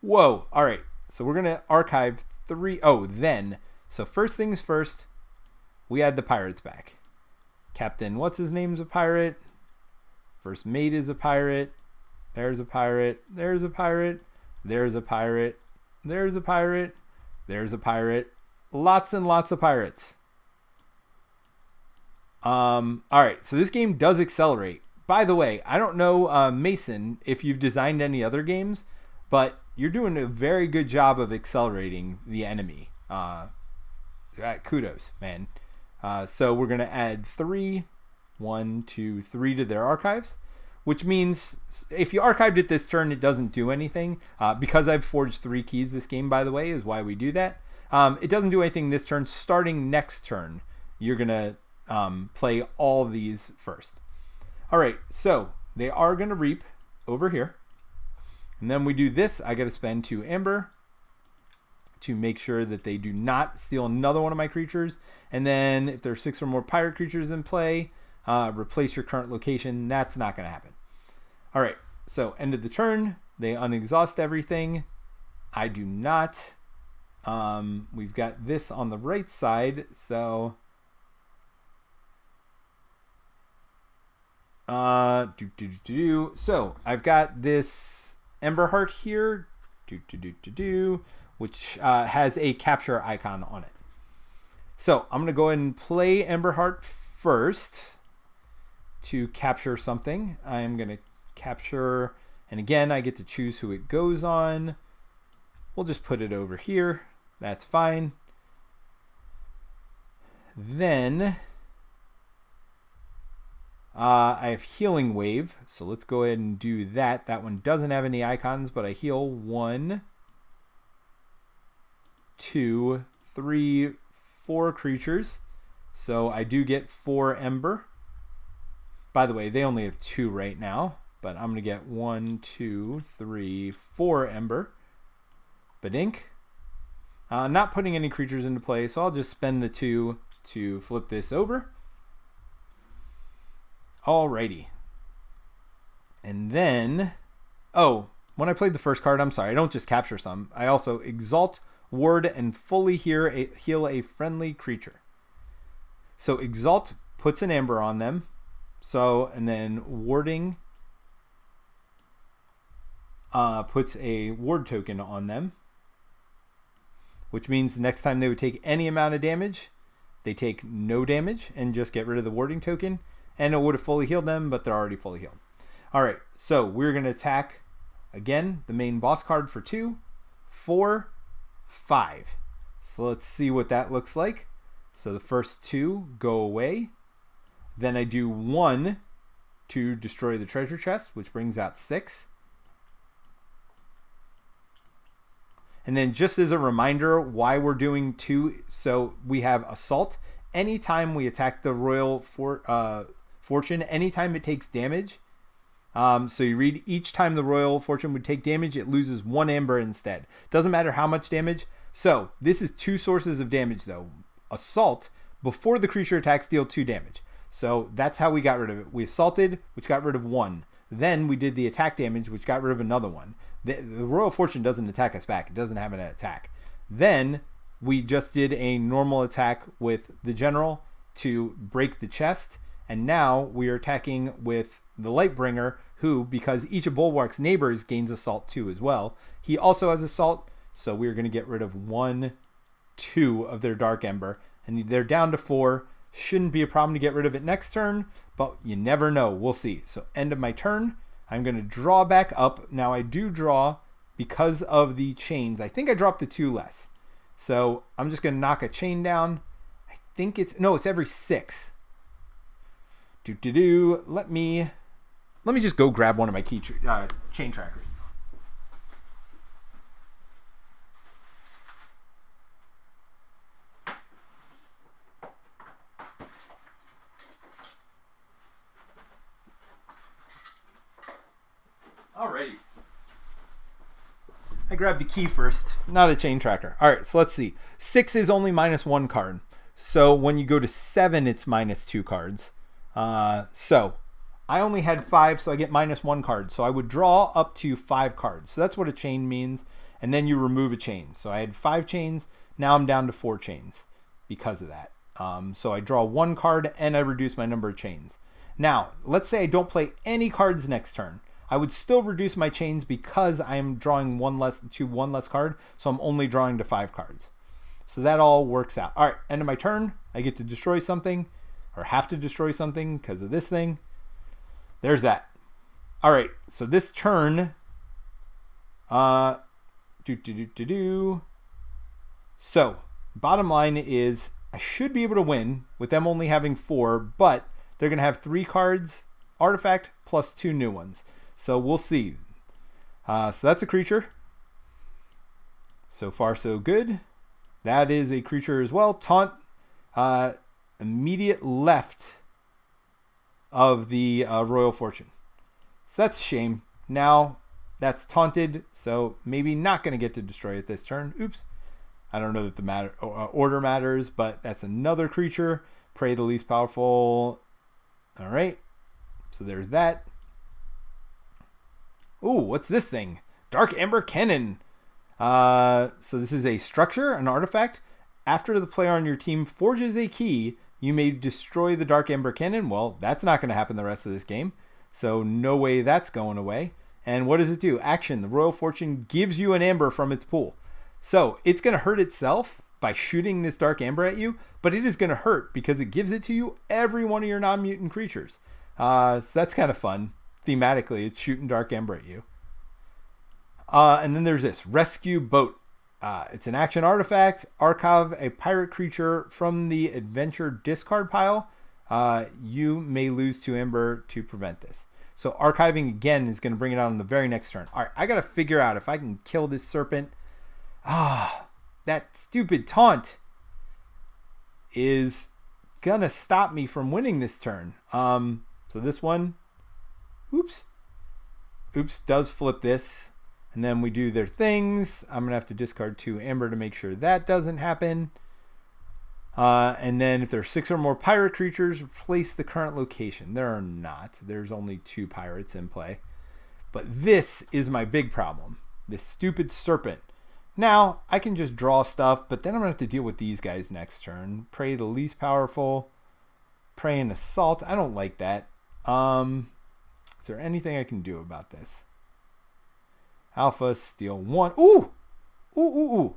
Whoa. All right. So we're going to archive 3. Oh, then. So first things first, we add the pirates back. Captain, what's his name's a pirate. First mate is a pirate. There's a pirate. There's a pirate. There's a pirate. There's a pirate. There's a pirate. Lots and lots of pirates. All right. So this game does accelerate. By the way, I don't know, Mason, if you've designed any other games, but you're doing a very good job of accelerating the enemy. Kudos, man. So we're going to add 3, 1, 2, 3 to their archives, which means if you archived it this turn, it doesn't do anything. Because I've forged 3 keys this game, by the way, is why we do that. It doesn't do anything this turn. Starting next turn, you're going to play all these first. All right, so they are going to reap over here. And then we do this. I got to spend 2 amber to make sure that they do not steal another one of my creatures. And then if there's 6 or more pirate creatures in play, replace your current location. That's not going to happen. All right, so end of the turn. They unexhaust everything. I do not. We've got this on the right side, so so I've got this Ember Heart here, which has a capture icon on it. So I'm gonna go ahead and play Ember Heart first to capture something. I'm gonna capture, and again I get to choose who it goes on. We'll just put it over here. That's fine. Then I have Healing Wave, so let's go ahead and do that. That one doesn't have any icons, but I heal 1, 2, 3, 4 creatures. So I do get 4 Ember. By the way, they only have 2 right now, but I'm going to get 1, 2, 3, 4 Ember. Badink. Not putting any creatures into play, so I'll just spend the 2 to flip this over. Alrighty. And then, when I played the first card, I'm sorry, I don't just capture some. I also exalt, ward, and fully heal a friendly creature. So exalt puts an amber on them. So, and then warding puts a ward token on them, which means the next time they would take any amount of damage, they take no damage and just get rid of the warding token, and it would have fully healed them, but they're already fully healed. All right, so we're going to attack again the main boss card for 2, 4, 5. So let's see what that looks like. So the first 2 go away. Then I do 1 to destroy the treasure chest, which brings out 6. And then just as a reminder why we're doing 2, so we have assault. Anytime we attack the Royal Fortune, anytime it takes damage, so you read each time the Royal Fortune would take damage, it loses 1 amber instead. Doesn't matter how much damage. So this is 2 sources of damage though. Assault, before the creature attacks, deal 2 damage. So that's how we got rid of it. We assaulted, which got rid of 1. Then we did the attack damage, which got rid of another 1. The Royal Fortune doesn't attack us back. It doesn't have an attack. Then we just did a normal attack with the general to break the chest. And now we are attacking with the Lightbringer, who, because each of Bulwark's neighbors gains assault 2 as well, he also has assault. So we're going to get rid of 1, 2 of their Dark Ember. And they're down to 4. Shouldn't be a problem to get rid of it next turn, but you never know. We'll see. So end of my turn. I'm going to draw back up. Now I do draw because of the chains. I think I dropped the 2 less. So I'm just going to knock a chain down. I think it's every 6. Let me just go grab one of my chain trackers. Alrighty. I grabbed the key first, not a chain tracker. All right, so let's see. 6 is only -1 card. So when you go to 7, it's -2 cards. So I only had 5, so I get -1 card. So I would draw up to 5 cards. So that's what a chain means. And then you remove a chain. So I had 5 chains. Now I'm down to 4 chains because of that. So I draw 1 card and I reduce my number of chains. Now, let's say I don't play any cards next turn. I would still reduce my chains because I'm drawing 1 less card, so I'm only drawing to 5 cards. So that all works out. All right, end of my turn. I get to destroy something, or have to destroy something because of this thing. There's that. All right, so this turn, So bottom line is I should be able to win with them only having 4, but they're gonna have 3 cards, artifact plus 2 new ones. So we'll see. So that's a creature. So far, so good. That is a creature as well. Taunt, immediate left of the Royal Fortune. So that's a shame. Now that's taunted, so maybe not going to get to destroy it this turn. Oops. I don't know that the order matters, but that's another creature. Prey the least powerful. All right. So there's that. Ooh, what's this thing? Dark Ember Cannon. So this is a structure, an artifact. After the player on your team forges a key, you may destroy the Dark Ember Cannon. Well, that's not going to happen the rest of this game. So no way that's going away. And what does it do? Action. The Royal Fortune gives you an amber from its pool. So it's going to hurt itself by shooting this Dark Amber at you, but it is going to hurt because it gives it to you every one of your non-mutant creatures. So that's kind of fun. Thematically, it's shooting Dark Ember at you. And then there's this Rescue Boat. It's an action artifact. Archive a pirate creature from the adventure discard pile. You may lose 2 Ember to prevent this. So archiving again is going to bring it out on the very next turn. All right, I got to figure out if I can kill this serpent. That stupid taunt is going to stop me from winning this turn. So this one, oops, does flip this. And then we do their things. I'm going to have to discard 2 amber to make sure that doesn't happen. And then if there's 6 or more pirate creatures, replace the current location. There are not. There's only 2 pirates in play. But this is my big problem. This stupid serpent. Now, I can just draw stuff, but then I'm going to have to deal with these guys next turn. Prey the least powerful. Prey and assault. I don't like that. Is there anything I can do about this? Alpha, steal 1. Ooh! Ooh.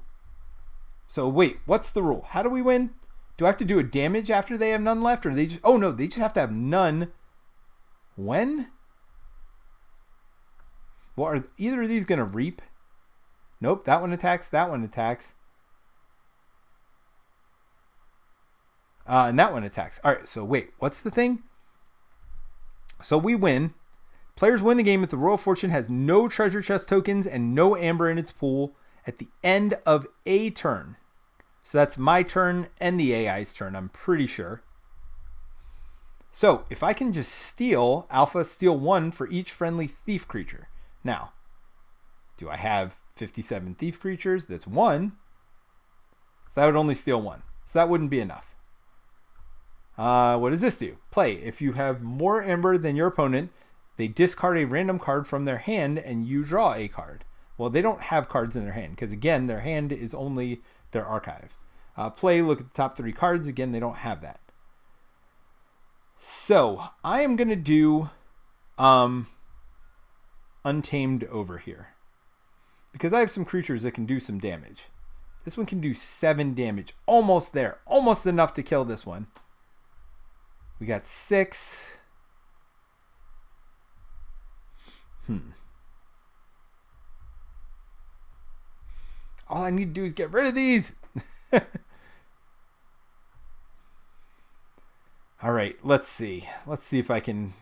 So wait, what's the rule? How do we win? Do I have to do a damage after they have none left? Or they just... Oh no, they just have to have none. When? Well, are either of these going to reap? Nope, that one attacks, that one attacks. And that one attacks. Alright, so wait, what's the thing? So we win. Players win the game if the Royal Fortune has no treasure chest tokens and no amber in its pool at the end of a turn. So that's my turn and the AI's turn, I'm pretty sure. So if I can just steal Alpha, steal 1 for each friendly thief creature. Now, do I have 57 thief creatures? That's 1. So I would only steal 1. So that wouldn't be enough. What does this do? Play. If you have more amber than your opponent, they discard a random card from their hand and you draw a card. Well, they don't have cards in their hand because, again, their hand is only their archive. Play, look at the top 3 cards. Again, they don't have that. So I am going to do Untamed over here because I have some creatures that can do some damage. This one can do 7 damage. Almost there. Almost enough to kill this one. We got 6. All I need to do is get rid of these. All right, let's see. Let's see if I can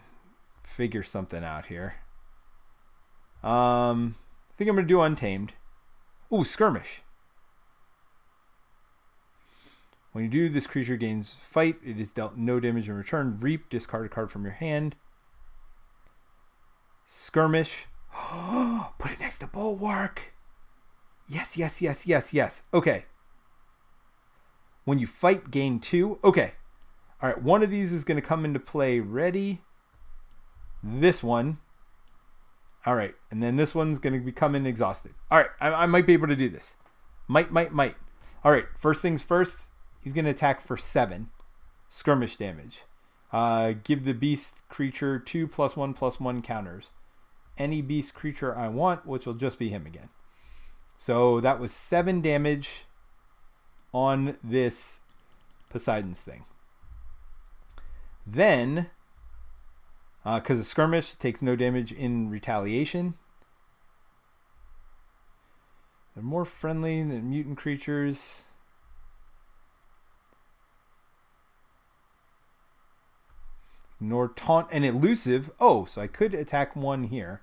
figure something out here. I think I'm going to do Untamed. Ooh, Skirmish. When you do, this creature gains fight. It is dealt no damage in return. Reap, discard a card from your hand. Skirmish. Put it next to Bulwark. Yes. Okay. When you fight, gain 2. Okay. All right, one of these is going to come into play. Ready? This one. All right, and then this one's going to be coming exhausted. All right, I might be able to do this. Might. All right, first things first. He's going to attack for 7. Skirmish damage. Give the beast creature 2 +1/+1 counters. Any beast creature I want, which will just be him again. So that was 7 damage on this Poseidon's thing. Then, because of Skirmish, takes no damage in retaliation. They're more friendly than mutant creatures. Ignore taunt and elusive. Oh, so I could attack 1 here.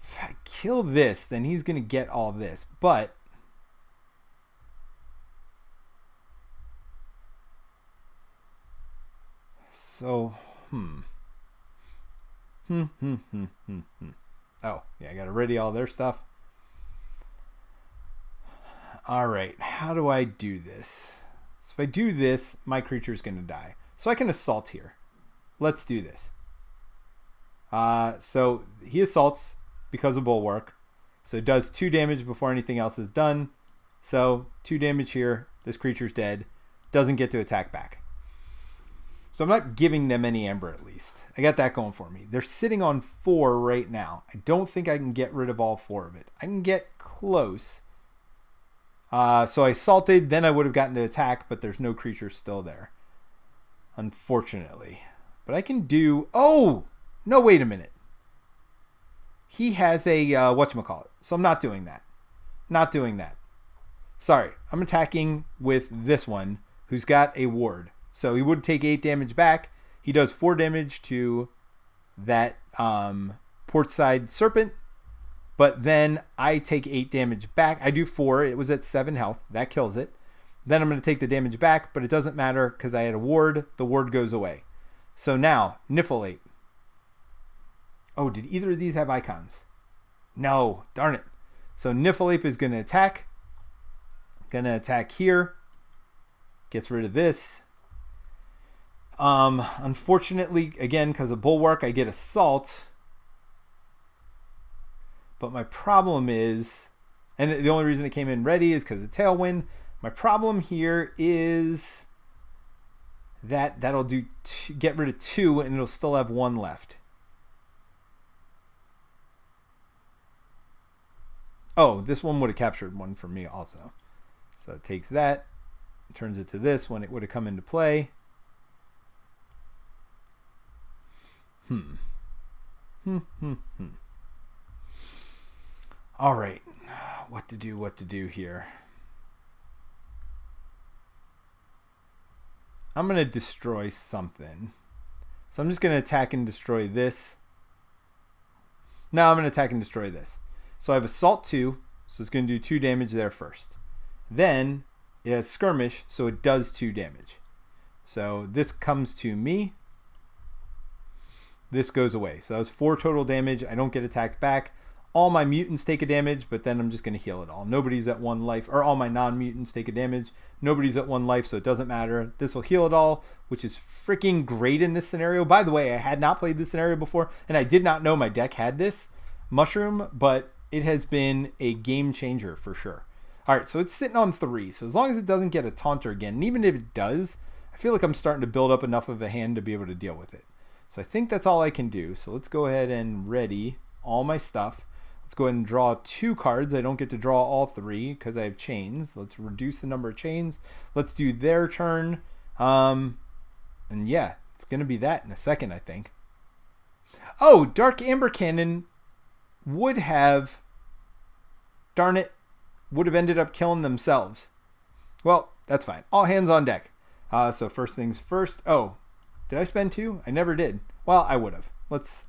If I kill this, then he's going to get all this. But so, Oh, yeah, I got to ready all their stuff. All right, how do I do this? So if I do this, my creature is going to die. So I can assault here. Let's do this. So he assaults because of Bulwark. So it does 2 damage before anything else is done. So 2 damage here. This creature's dead. Doesn't get to attack back. So I'm not giving them any amber at least. I got that going for me. They're sitting on 4 right now. I don't think I can get rid of all 4 of it. I can get close. So I assaulted, then I would have gotten to attack, but there's no creature still there. Unfortunately. But I can do... Oh! No, wait a minute. He has a whatchamacallit. So I'm not doing that. Not doing that. Sorry. I'm attacking with this one who's got a ward. So he would take 8 damage back. He does 4 damage to that portside serpent. But then I take 8 damage back. I do 4. It was at 7 health. That kills it. Then I'm going to take the damage back, but it doesn't matter because I had a ward. The ward goes away. So now, Niffleate. Oh, did either of these have icons? No, darn it. So Niflheap is going to attack. Going to attack here. Gets rid of this. Unfortunately, again, because of Bulwark, I get Assault. But my problem is, and the only reason it came in ready is because of Tailwind. My problem here is that'll do get rid of 2, and it'll still have 1 left. Oh, this one would have captured 1 from me also. So it takes that, turns it to this when it would have come into play. All right, what to do here. I'm going to destroy something. So I'm just going to attack and destroy this. No, I'm going to attack and destroy this. So I have Assault 2, so it's going to do 2 damage there first. Then it has Skirmish, so it does 2 damage. So this comes to me. This goes away. So that was 4 total damage. I don't get attacked back. All my mutants take a damage, but then I'm just going to heal it all. Nobody's at 1 life, or all my non-mutants take a damage. Nobody's at 1 life, so it doesn't matter. This will heal it all, which is freaking great in this scenario. By the way, I had not played this scenario before, and I did not know my deck had this mushroom, but it has been a game changer for sure. All right, so it's sitting on 3. So as long as it doesn't get a Taunter again, and even if it does, I feel like I'm starting to build up enough of a hand to be able to deal with it. So I think that's all I can do. So let's go ahead and ready all my stuff. Let's go ahead and draw 2 cards. I don't get to draw all 3 because I have chains. Let's reduce the number of chains. Let's do their turn. And yeah, it's going to be that in a second, I think. Oh, Dark Amber Cannon would have, darn it, would have ended up killing themselves. Well, that's fine. All hands on deck. So first things first. Oh, did I spend 2? I never did. Well, I would have. Let's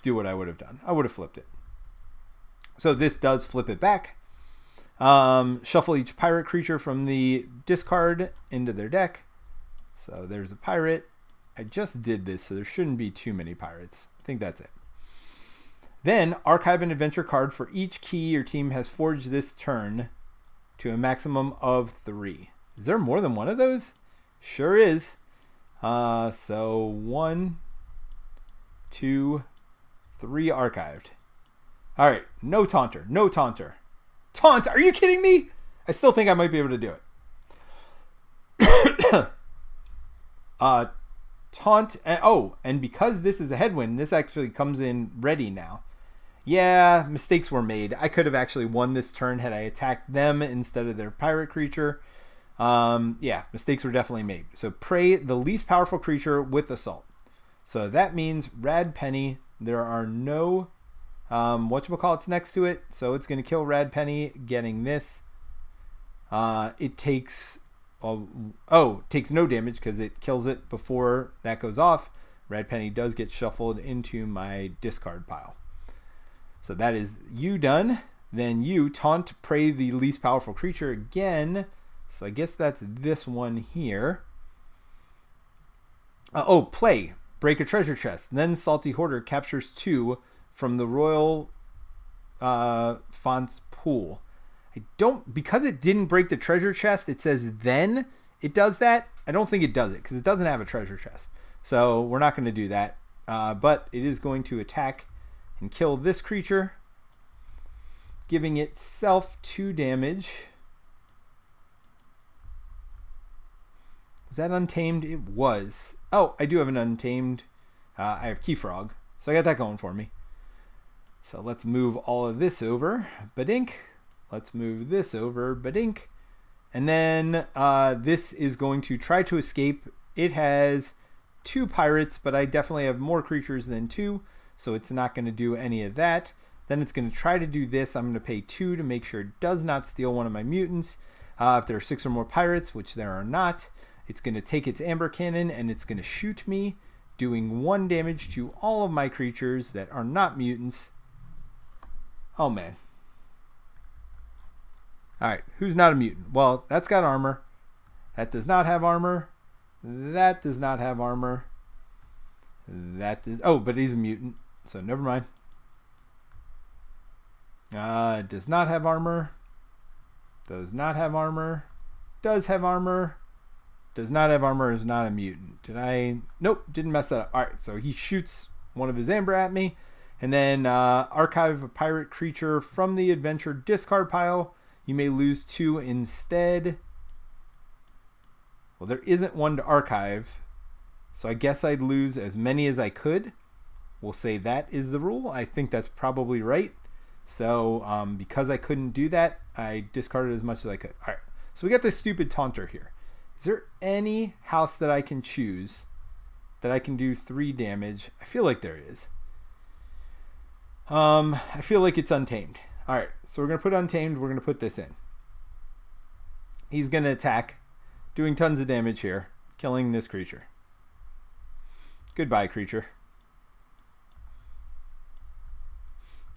do what I would have done. I would have flipped it. So this does flip it back. Shuffle each pirate creature from the discard into their deck. So there's a pirate. I just did this, so there shouldn't be too many pirates. I think that's it. Then archive an adventure card for each key your team has forged this turn to a maximum of 3. Is there more than one of those? Sure is. So 1, 2, 3 archived. All right, no Taunter, no Taunter. Taunt, are you kidding me? I still think I might be able to do it. Taunt, and because this is a headwind, this actually comes in ready now. Yeah, mistakes were made. I could have actually won this turn had I attacked them instead of their pirate creature. Yeah, mistakes were definitely made. So prey the least powerful creature with Assault. So that means Rad Penny. There are no whatchamacallits next to it. So it's going to kill Rad Penny getting this. It takes takes no damage because it kills it before that goes off. Rad Penny does get shuffled into my discard pile. So that is you done. Then you taunt prey the least powerful creature again. So I guess that's this one here. Play. Break a treasure chest. Then Salty Hoarder captures 2 from the Royal Font's pool. Because it didn't break the treasure chest, it says then it does that. I don't think it does it because it doesn't have a treasure chest. So we're not going to do that. But it is going to attack and kill this creature, giving itself 2 damage. Was that Untamed? It was. Oh, I do have an Untamed. I have Keyfrog, so I got that going for me. So let's move all of this over. Badink. Let's move this over. Badink. And then this is going to try to escape. It has 2 pirates, but I definitely have more creatures than 2, so it's not going to do any of that. Then it's going to try to do this. I'm going to pay 2 to make sure it does not steal one of my mutants. If there are 6 or more pirates, which there are not, it's going to take its Amber Cannon and it's going to shoot me, doing 1 damage to all of my creatures that are not mutants. Oh, man. All right, who's not a mutant? Well, that's got armor. That does not have armor. That does not have armor. That is... Oh, but he's a mutant, so never mind. Does not have armor. Does not have armor. Does have armor. Does not have armor. Is not a mutant. Did I? Nope. Didn't mess that up. All right. So he shoots one of his amber at me. And then archive a pirate creature from the adventure discard pile. You may lose 2 instead. Well, there isn't one to archive. So I guess I'd lose as many as I could. We'll say that is the rule. I think that's probably right. So because I couldn't do that, I discarded as much as I could. All right. So we got this stupid taunter here. Is there any house that I can choose that I can do 3 damage? I feel like there is. I feel like it's Untamed. All right. So we're going to put Untamed. We're going to put this in. He's going to attack, doing tons of damage here, killing this creature. Goodbye, creature.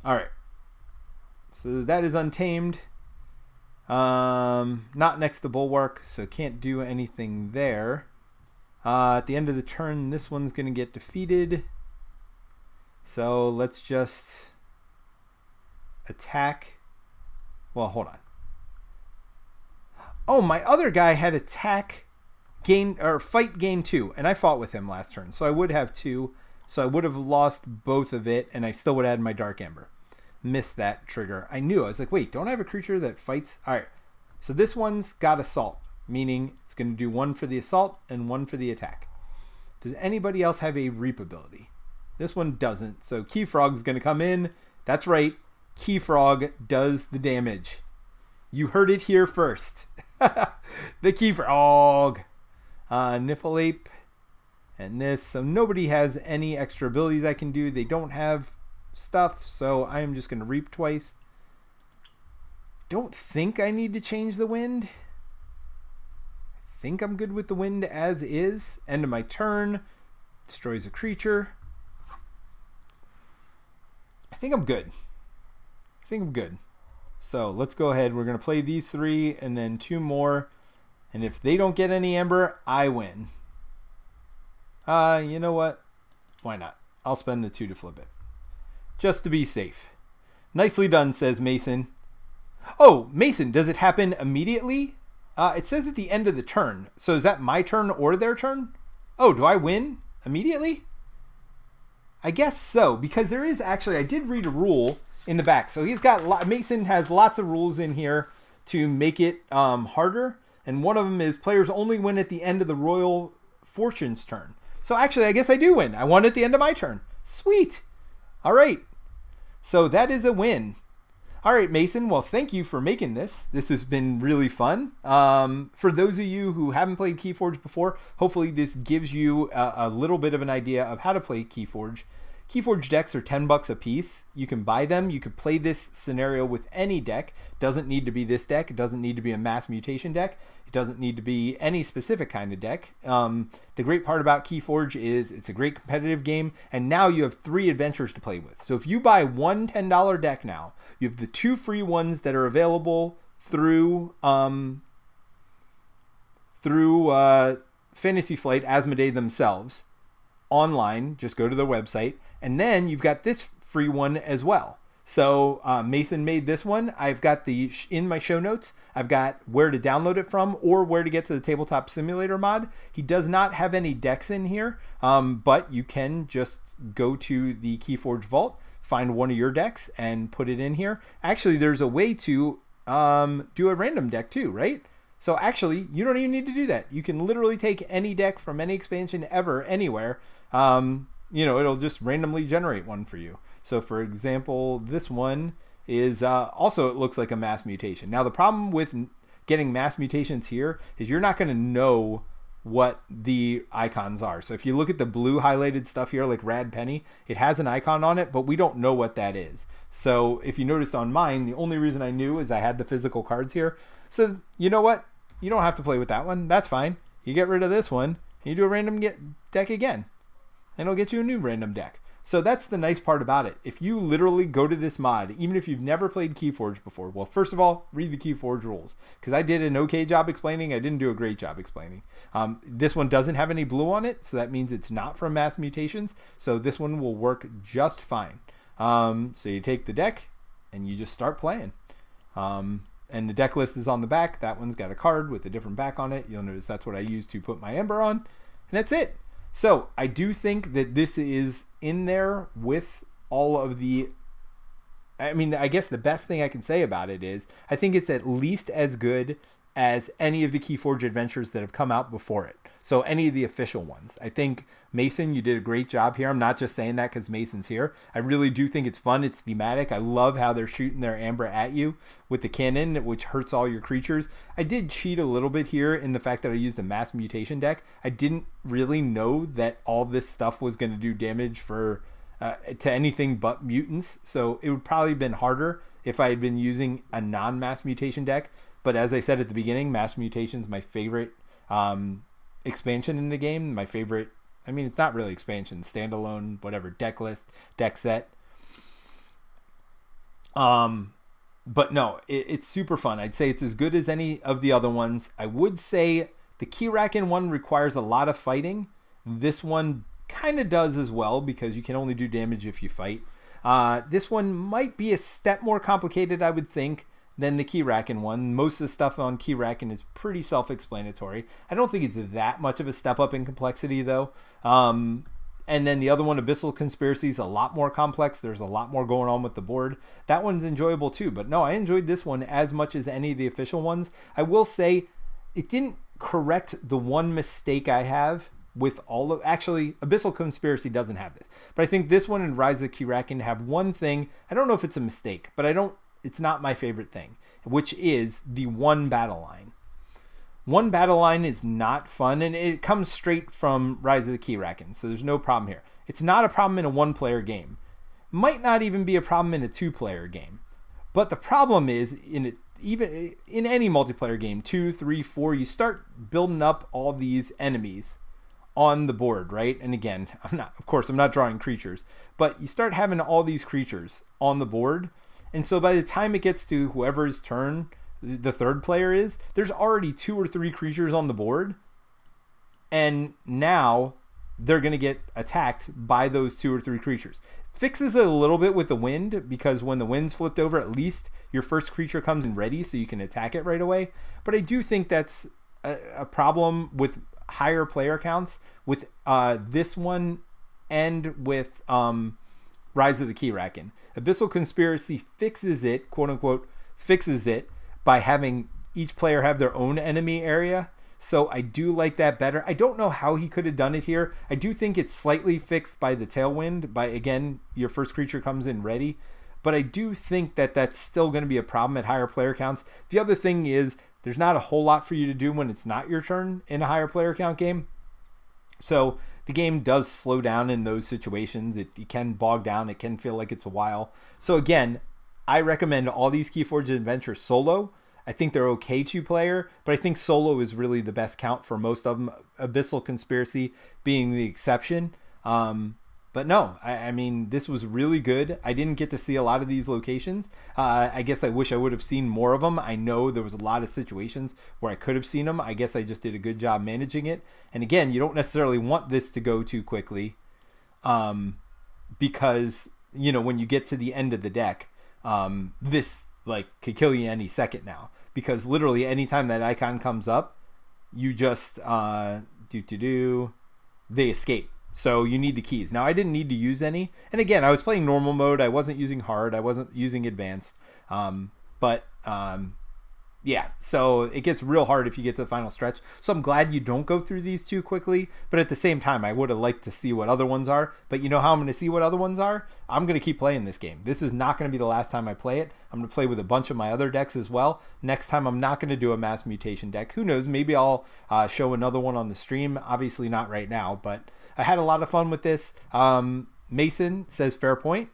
All right. So that is Untamed. Not next to Bulwark, so can't do anything there. At the end of the turn, this one's going to get defeated. So let's just attack. Well, hold on. Oh, my other guy had attack gain or fight gain 2, and I fought with him last turn, so I would have 2. So I would have lost both of it, and I still would have had my Dark Amber. Missed that trigger. I knew. I was like, wait, don't I have a creature that fights? All right. So this one's got assault, meaning it's going to do 1 for the assault and 1 for the attack. Does anybody else have a reap ability? This one doesn't. So KeyFrog's going to come in. That's right. KeyFrog does the damage. You heard it here first. The KeyFrog. Niffleape. And this. So nobody has any extra abilities I can do. They don't have stuff. So I am just going to reap twice. Don't think I need to change the wind. I think I'm good with the wind as is. End of my turn. Destroys a creature. I think I'm good. So let's go ahead. We're going to play these 3 and then 2 more. And if they don't get any Ember, I win. You know what? Why not? I'll spend the 2 to flip it. Just to be safe. Nicely done, says Mason. Oh, Mason, does it happen immediately? It says at the end of the turn. So is that my turn or their turn? Oh, do I win immediately? I guess so, because there is actually, I did read a rule in the back. So he's got, Mason has lots of rules in here to make it harder. And one of them is players only win at the end of the Royal Fortune's turn. So actually, I guess I do win. I won at the end of my turn. Sweet. All right. So that is a win. All right, Mason. Well, thank you for making this. This has been really fun. For those of you who haven't played KeyForge before, hopefully this gives you a little bit of an idea of how to play KeyForge. KeyForge decks are $10 a piece. You can buy them. You could play this scenario with any deck. Doesn't need to be this deck. It doesn't need to be a mass mutation deck. It doesn't need to be any specific kind of deck. The great part about KeyForge is it's a great competitive game, and now you have 3 adventures to play with. So if you buy one $10 deck now, you have the 2 free ones that are available through Fantasy Flight, Asmodee themselves, online. Just go to their website, and then you've got this free one as well. So Mason made this one. I've got in my show notes, I've got where to download it from or where to get to the Tabletop Simulator mod. He does not have any decks in here, but you can just go to the KeyForge vault, find one of your decks and put it in here. Actually, there's a way to do a random deck too, right? So actually, you don't even need to do that. You can literally take any deck from any expansion ever, anywhere. It'll just randomly generate one for you. So for example, this one is also, it looks like a mass mutation. Now the problem with getting mass mutations here is you're not going to know what the icons are. So if you look at the blue highlighted stuff here, like Rad Penny, it has an icon on it, but we don't know what that is. So if you noticed on mine, the only reason I knew is I had the physical cards here. So you know what? You don't have to play with that one. That's fine. You get rid of this one, and you do a random deck again, and it'll get you a new random deck. So that's the nice part about it. If you literally go to this mod, even if you've never played KeyForge before, well, first of all, read the KeyForge rules, because I did an okay job explaining. I didn't do a great job explaining. This one doesn't have any blue on it, so that means it's not from mass mutations. So this one will work just fine. So you take the deck, and you just start playing. And the deck list is on the back. That one's got a card with a different back on it. You'll notice that's what I use to put my Ember on. And that's it. So I do think that this is in there with all of the... I mean, I guess the best thing I can say about it is I think it's at least as good as any of the KeyForge adventures that have come out before it. So any of the official ones. I think, Mason, you did a great job here. I'm not just saying that because Mason's here. I really do think it's fun. It's thematic. I love how they're shooting their Amber at you with the cannon, which hurts all your creatures. I did cheat a little bit here in the fact that I used a mass mutation deck. I didn't really know that all this stuff was going to do damage for to anything but mutants. So it would probably have been harder if I had been using a non-mass mutation deck. But as I said at the beginning, mass mutation is my favorite expansion in the game. My favorite, I mean, it's not really expansion, standalone, whatever, deck list, deck set. But no, it's super fun. I'd say it's as good as any of the other ones. I would say the Keyraken one requires a lot of fighting. This one kind of does as well because you can only do damage if you fight. This one might be a step more complicated, I would think, than the Keyraken one. Most of the stuff on Keyraken is pretty self-explanatory. I don't think it's that much of a step up in complexity, though. And then the other one, Abyssal Conspiracy, is a lot more complex. There's a lot more going on with the board. That one's enjoyable, too. But no, I enjoyed this one as much as any of the official ones. I will say it didn't correct the one mistake I have with all of... Actually, Abyssal Conspiracy doesn't have this. But I think this one and Rise of Keyraken have one thing. I don't know if it's a mistake, but it's not my favorite thing, which is the one battle line. One battle line is not fun, and it comes straight from Rise of the Keyraken, so there's no problem here. It's not a problem in a one-player game. Might not even be a problem in a two-player game. But the problem is, even in any multiplayer game, 2, 3, 4, you start building up all these enemies on the board, right? And again, I'm not drawing creatures, but you start having all these creatures on the board. And so by the time it gets to whoever's turn the third player is, there's already 2 or 3 creatures on the board. And now they're going to get attacked by those 2 or 3 creatures. Fixes it a little bit with the wind, because when the wind's flipped over, at least your first creature comes in ready so you can attack it right away. But I do think that's a problem with higher player counts with this one and with Rise of the Keyraken. Abyssal Conspiracy fixes it, quote unquote, fixes it by having each player have their own enemy area. So I do like that better. I don't know how he could have done it here. I do think it's slightly fixed by the Tailwind, by, again, your first creature comes in ready. But I do think that that's still going to be a problem at higher player counts. The other thing is there's not a whole lot for you to do when it's not your turn in a higher player count game. So the game does slow down in those situations. It can bog down. It can feel like it's a while. So again, I recommend all these KeyForge adventures solo. I think they're okay 2-player, but I think solo is really the best count for most of them. Abyssal Conspiracy being the exception. But no, I mean, this was really good. I didn't get to see a lot of these locations. I guess I wish I would have seen more of them. I know there was a lot of situations where I could have seen them. I guess I just did a good job managing it. And again, you don't necessarily want this to go too quickly because, you know, when you get to the end of the deck, this like could kill you any second now, because literally anytime that icon comes up, you just they escape. So you need the keys. Now I didn't need to use any, and again, I was playing normal mode. I wasn't using hard. I wasn't using advanced. Yeah, so it gets real hard if you get to the final stretch. So I'm glad you don't go through these too quickly. But at the same time, I would have liked to see what other ones are. But you know how I'm going to see what other ones are? I'm going to keep playing this game. This is not going to be the last time I play it. I'm going to play with a bunch of my other decks as well. Next time, I'm not going to do a mass mutation deck. Who knows? Maybe I'll show another one on the stream. Obviously not right now, but I had a lot of fun with this. Mason says fair point.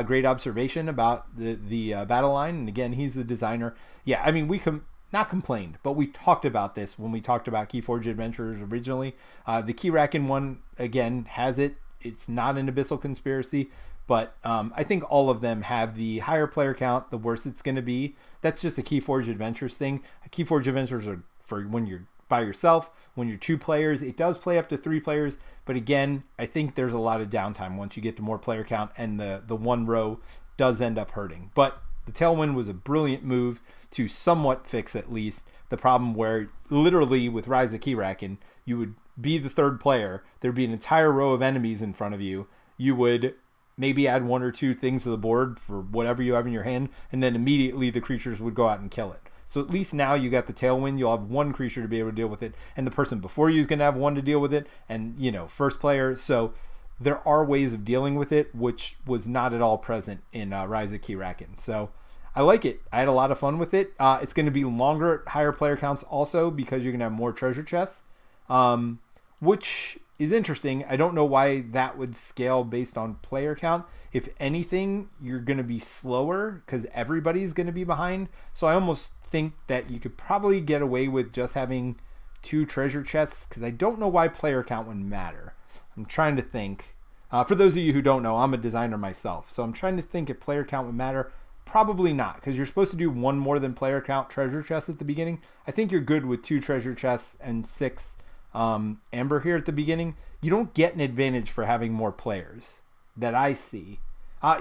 Great observation about the battle line. And again, he's the designer. Yeah, I mean, we not complained, but we talked about this when we talked about KeyForge Adventures originally. The Keyraken one, again, has it. It's not an Abyssal Conspiracy, but I think all of them have the higher player count, the worse it's going to be. That's just a KeyForge Adventures thing. KeyForge Adventures are for when you're by yourself. When you're 2 players, it does play up to 3 players, but again, I think there's a lot of downtime once you get to more player count, and the one row does end up hurting. But The Tailwind was a brilliant move to somewhat fix, at least, the problem where literally with Rise of Keyraken, you would be the third player. There'd be an entire row of enemies in front of you. You would maybe add 1 or 2 things to the board for whatever you have in your hand, and then immediately the creatures would go out and kill it. So at least now you got the Tailwind, you'll have 1 creature to be able to deal with it, and the person before you is going to have 1 to deal with it, and, first player. So there are ways of dealing with it, which was not at all present in Rise of Keyraken. So I like it. I had a lot of fun with it. It's going to be longer at higher player counts also because you're going to have more treasure chests, which is interesting. I don't know why that would scale based on player count. If anything, you're going to be slower because everybody's going to be behind. So I almost think that you could probably get away with just having 2 treasure chests because I don't know why player count would matter. I'm trying to think. For those of you who don't know, I'm a designer myself. So I'm trying to think if player count would matter. Probably not, because you're supposed to do 1 more than player count treasure chests at the beginning. I think you're good with 2 treasure chests and 6 amber here at the beginning. You don't get an advantage for having more players that I see.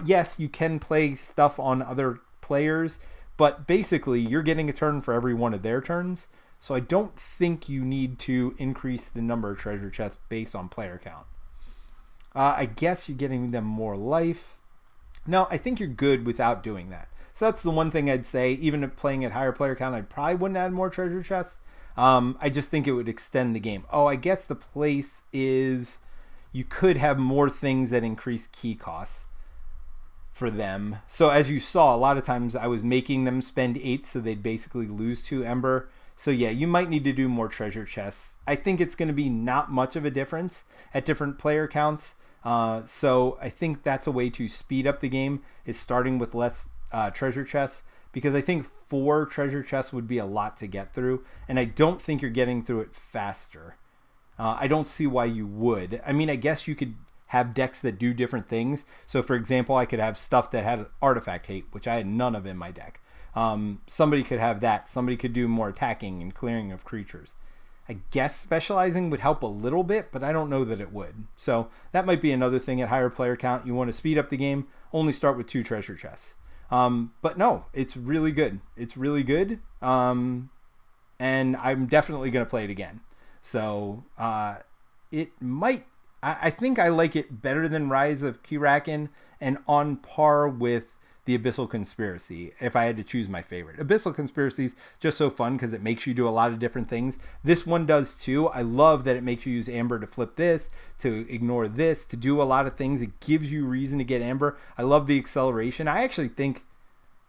Yes, you can play stuff on other players, but basically you're getting a turn for every one of their turns. So I don't think you need to increase the number of treasure chests based on player count. I guess you're getting them more life. No, I think you're good without doing that. So that's the one thing I'd say. Even if playing at higher player count, I probably wouldn't add more treasure chests. I just think it would extend the game. Oh, I guess the place is you could have more things that increase key costs for them. So as you saw, a lot of times I was making them spend 8 so they'd basically lose 2 ember. So yeah, you might need to do more treasure chests. I think it's going to be not much of a difference at different player counts. So I think that's a way to speed up the game, is starting with less treasure chests, because I think 4 treasure chests would be a lot to get through, and I don't think you're getting through it faster. I don't see why you would. I mean, I guess you could have decks that do different things. So for example, I could have stuff that had artifact hate, which I had none of in my deck. Somebody could have that. Somebody could do more attacking and clearing of creatures. I guess specializing would help a little bit, but I don't know that it would. So that might be another thing at higher player count. You want to speed up the game, only start with 2 treasure chests. But no, it's really good. It's really good. And I'm definitely going to play it again. So it might, I think I like it better than Rise of Keyraken and on par with the Abyssal Conspiracy, if I had to choose my favorite. Abyssal Conspiracy is just so fun because it makes you do a lot of different things. This one does too. I love that it makes you use Amber to flip this, to ignore this, to do a lot of things. It gives you reason to get Amber. I love the acceleration. I actually think,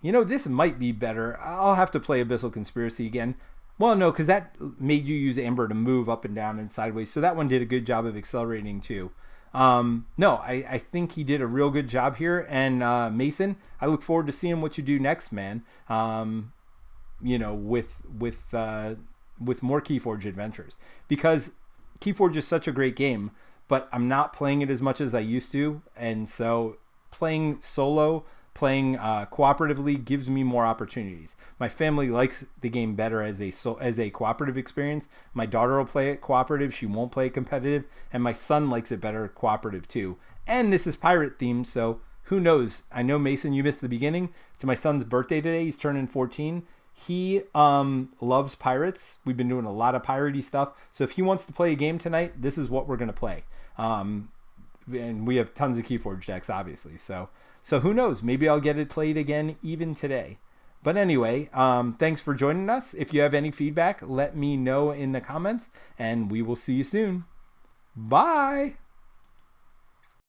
this might be better. I'll have to play Abyssal Conspiracy again. Well, no, because that made you use Amber to move up and down and sideways. So that one did a good job of accelerating too. No, I think he did a real good job here. And Mason, I look forward to seeing what you do next, man. With more KeyForge adventures, because KeyForge is such a great game, but I'm not playing it as much as I used to, and so playing solo, playing cooperatively gives me more opportunities. My family likes the game better as a cooperative experience. My daughter will play it cooperative, she won't play it competitive, and my son likes it better cooperative too. And this is pirate themed, so who knows? I know, Mason, you missed the beginning. It's my son's birthday today. He's turning 14. He loves pirates. We've been doing a lot of piratey stuff, so if he wants to play a game tonight, this is what we're going to play. And we have tons of KeyForge decks, obviously. So who knows? Maybe I'll get it played again even today. But anyway, thanks for joining us. If you have any feedback, let me know in the comments, and we will see you soon. Bye!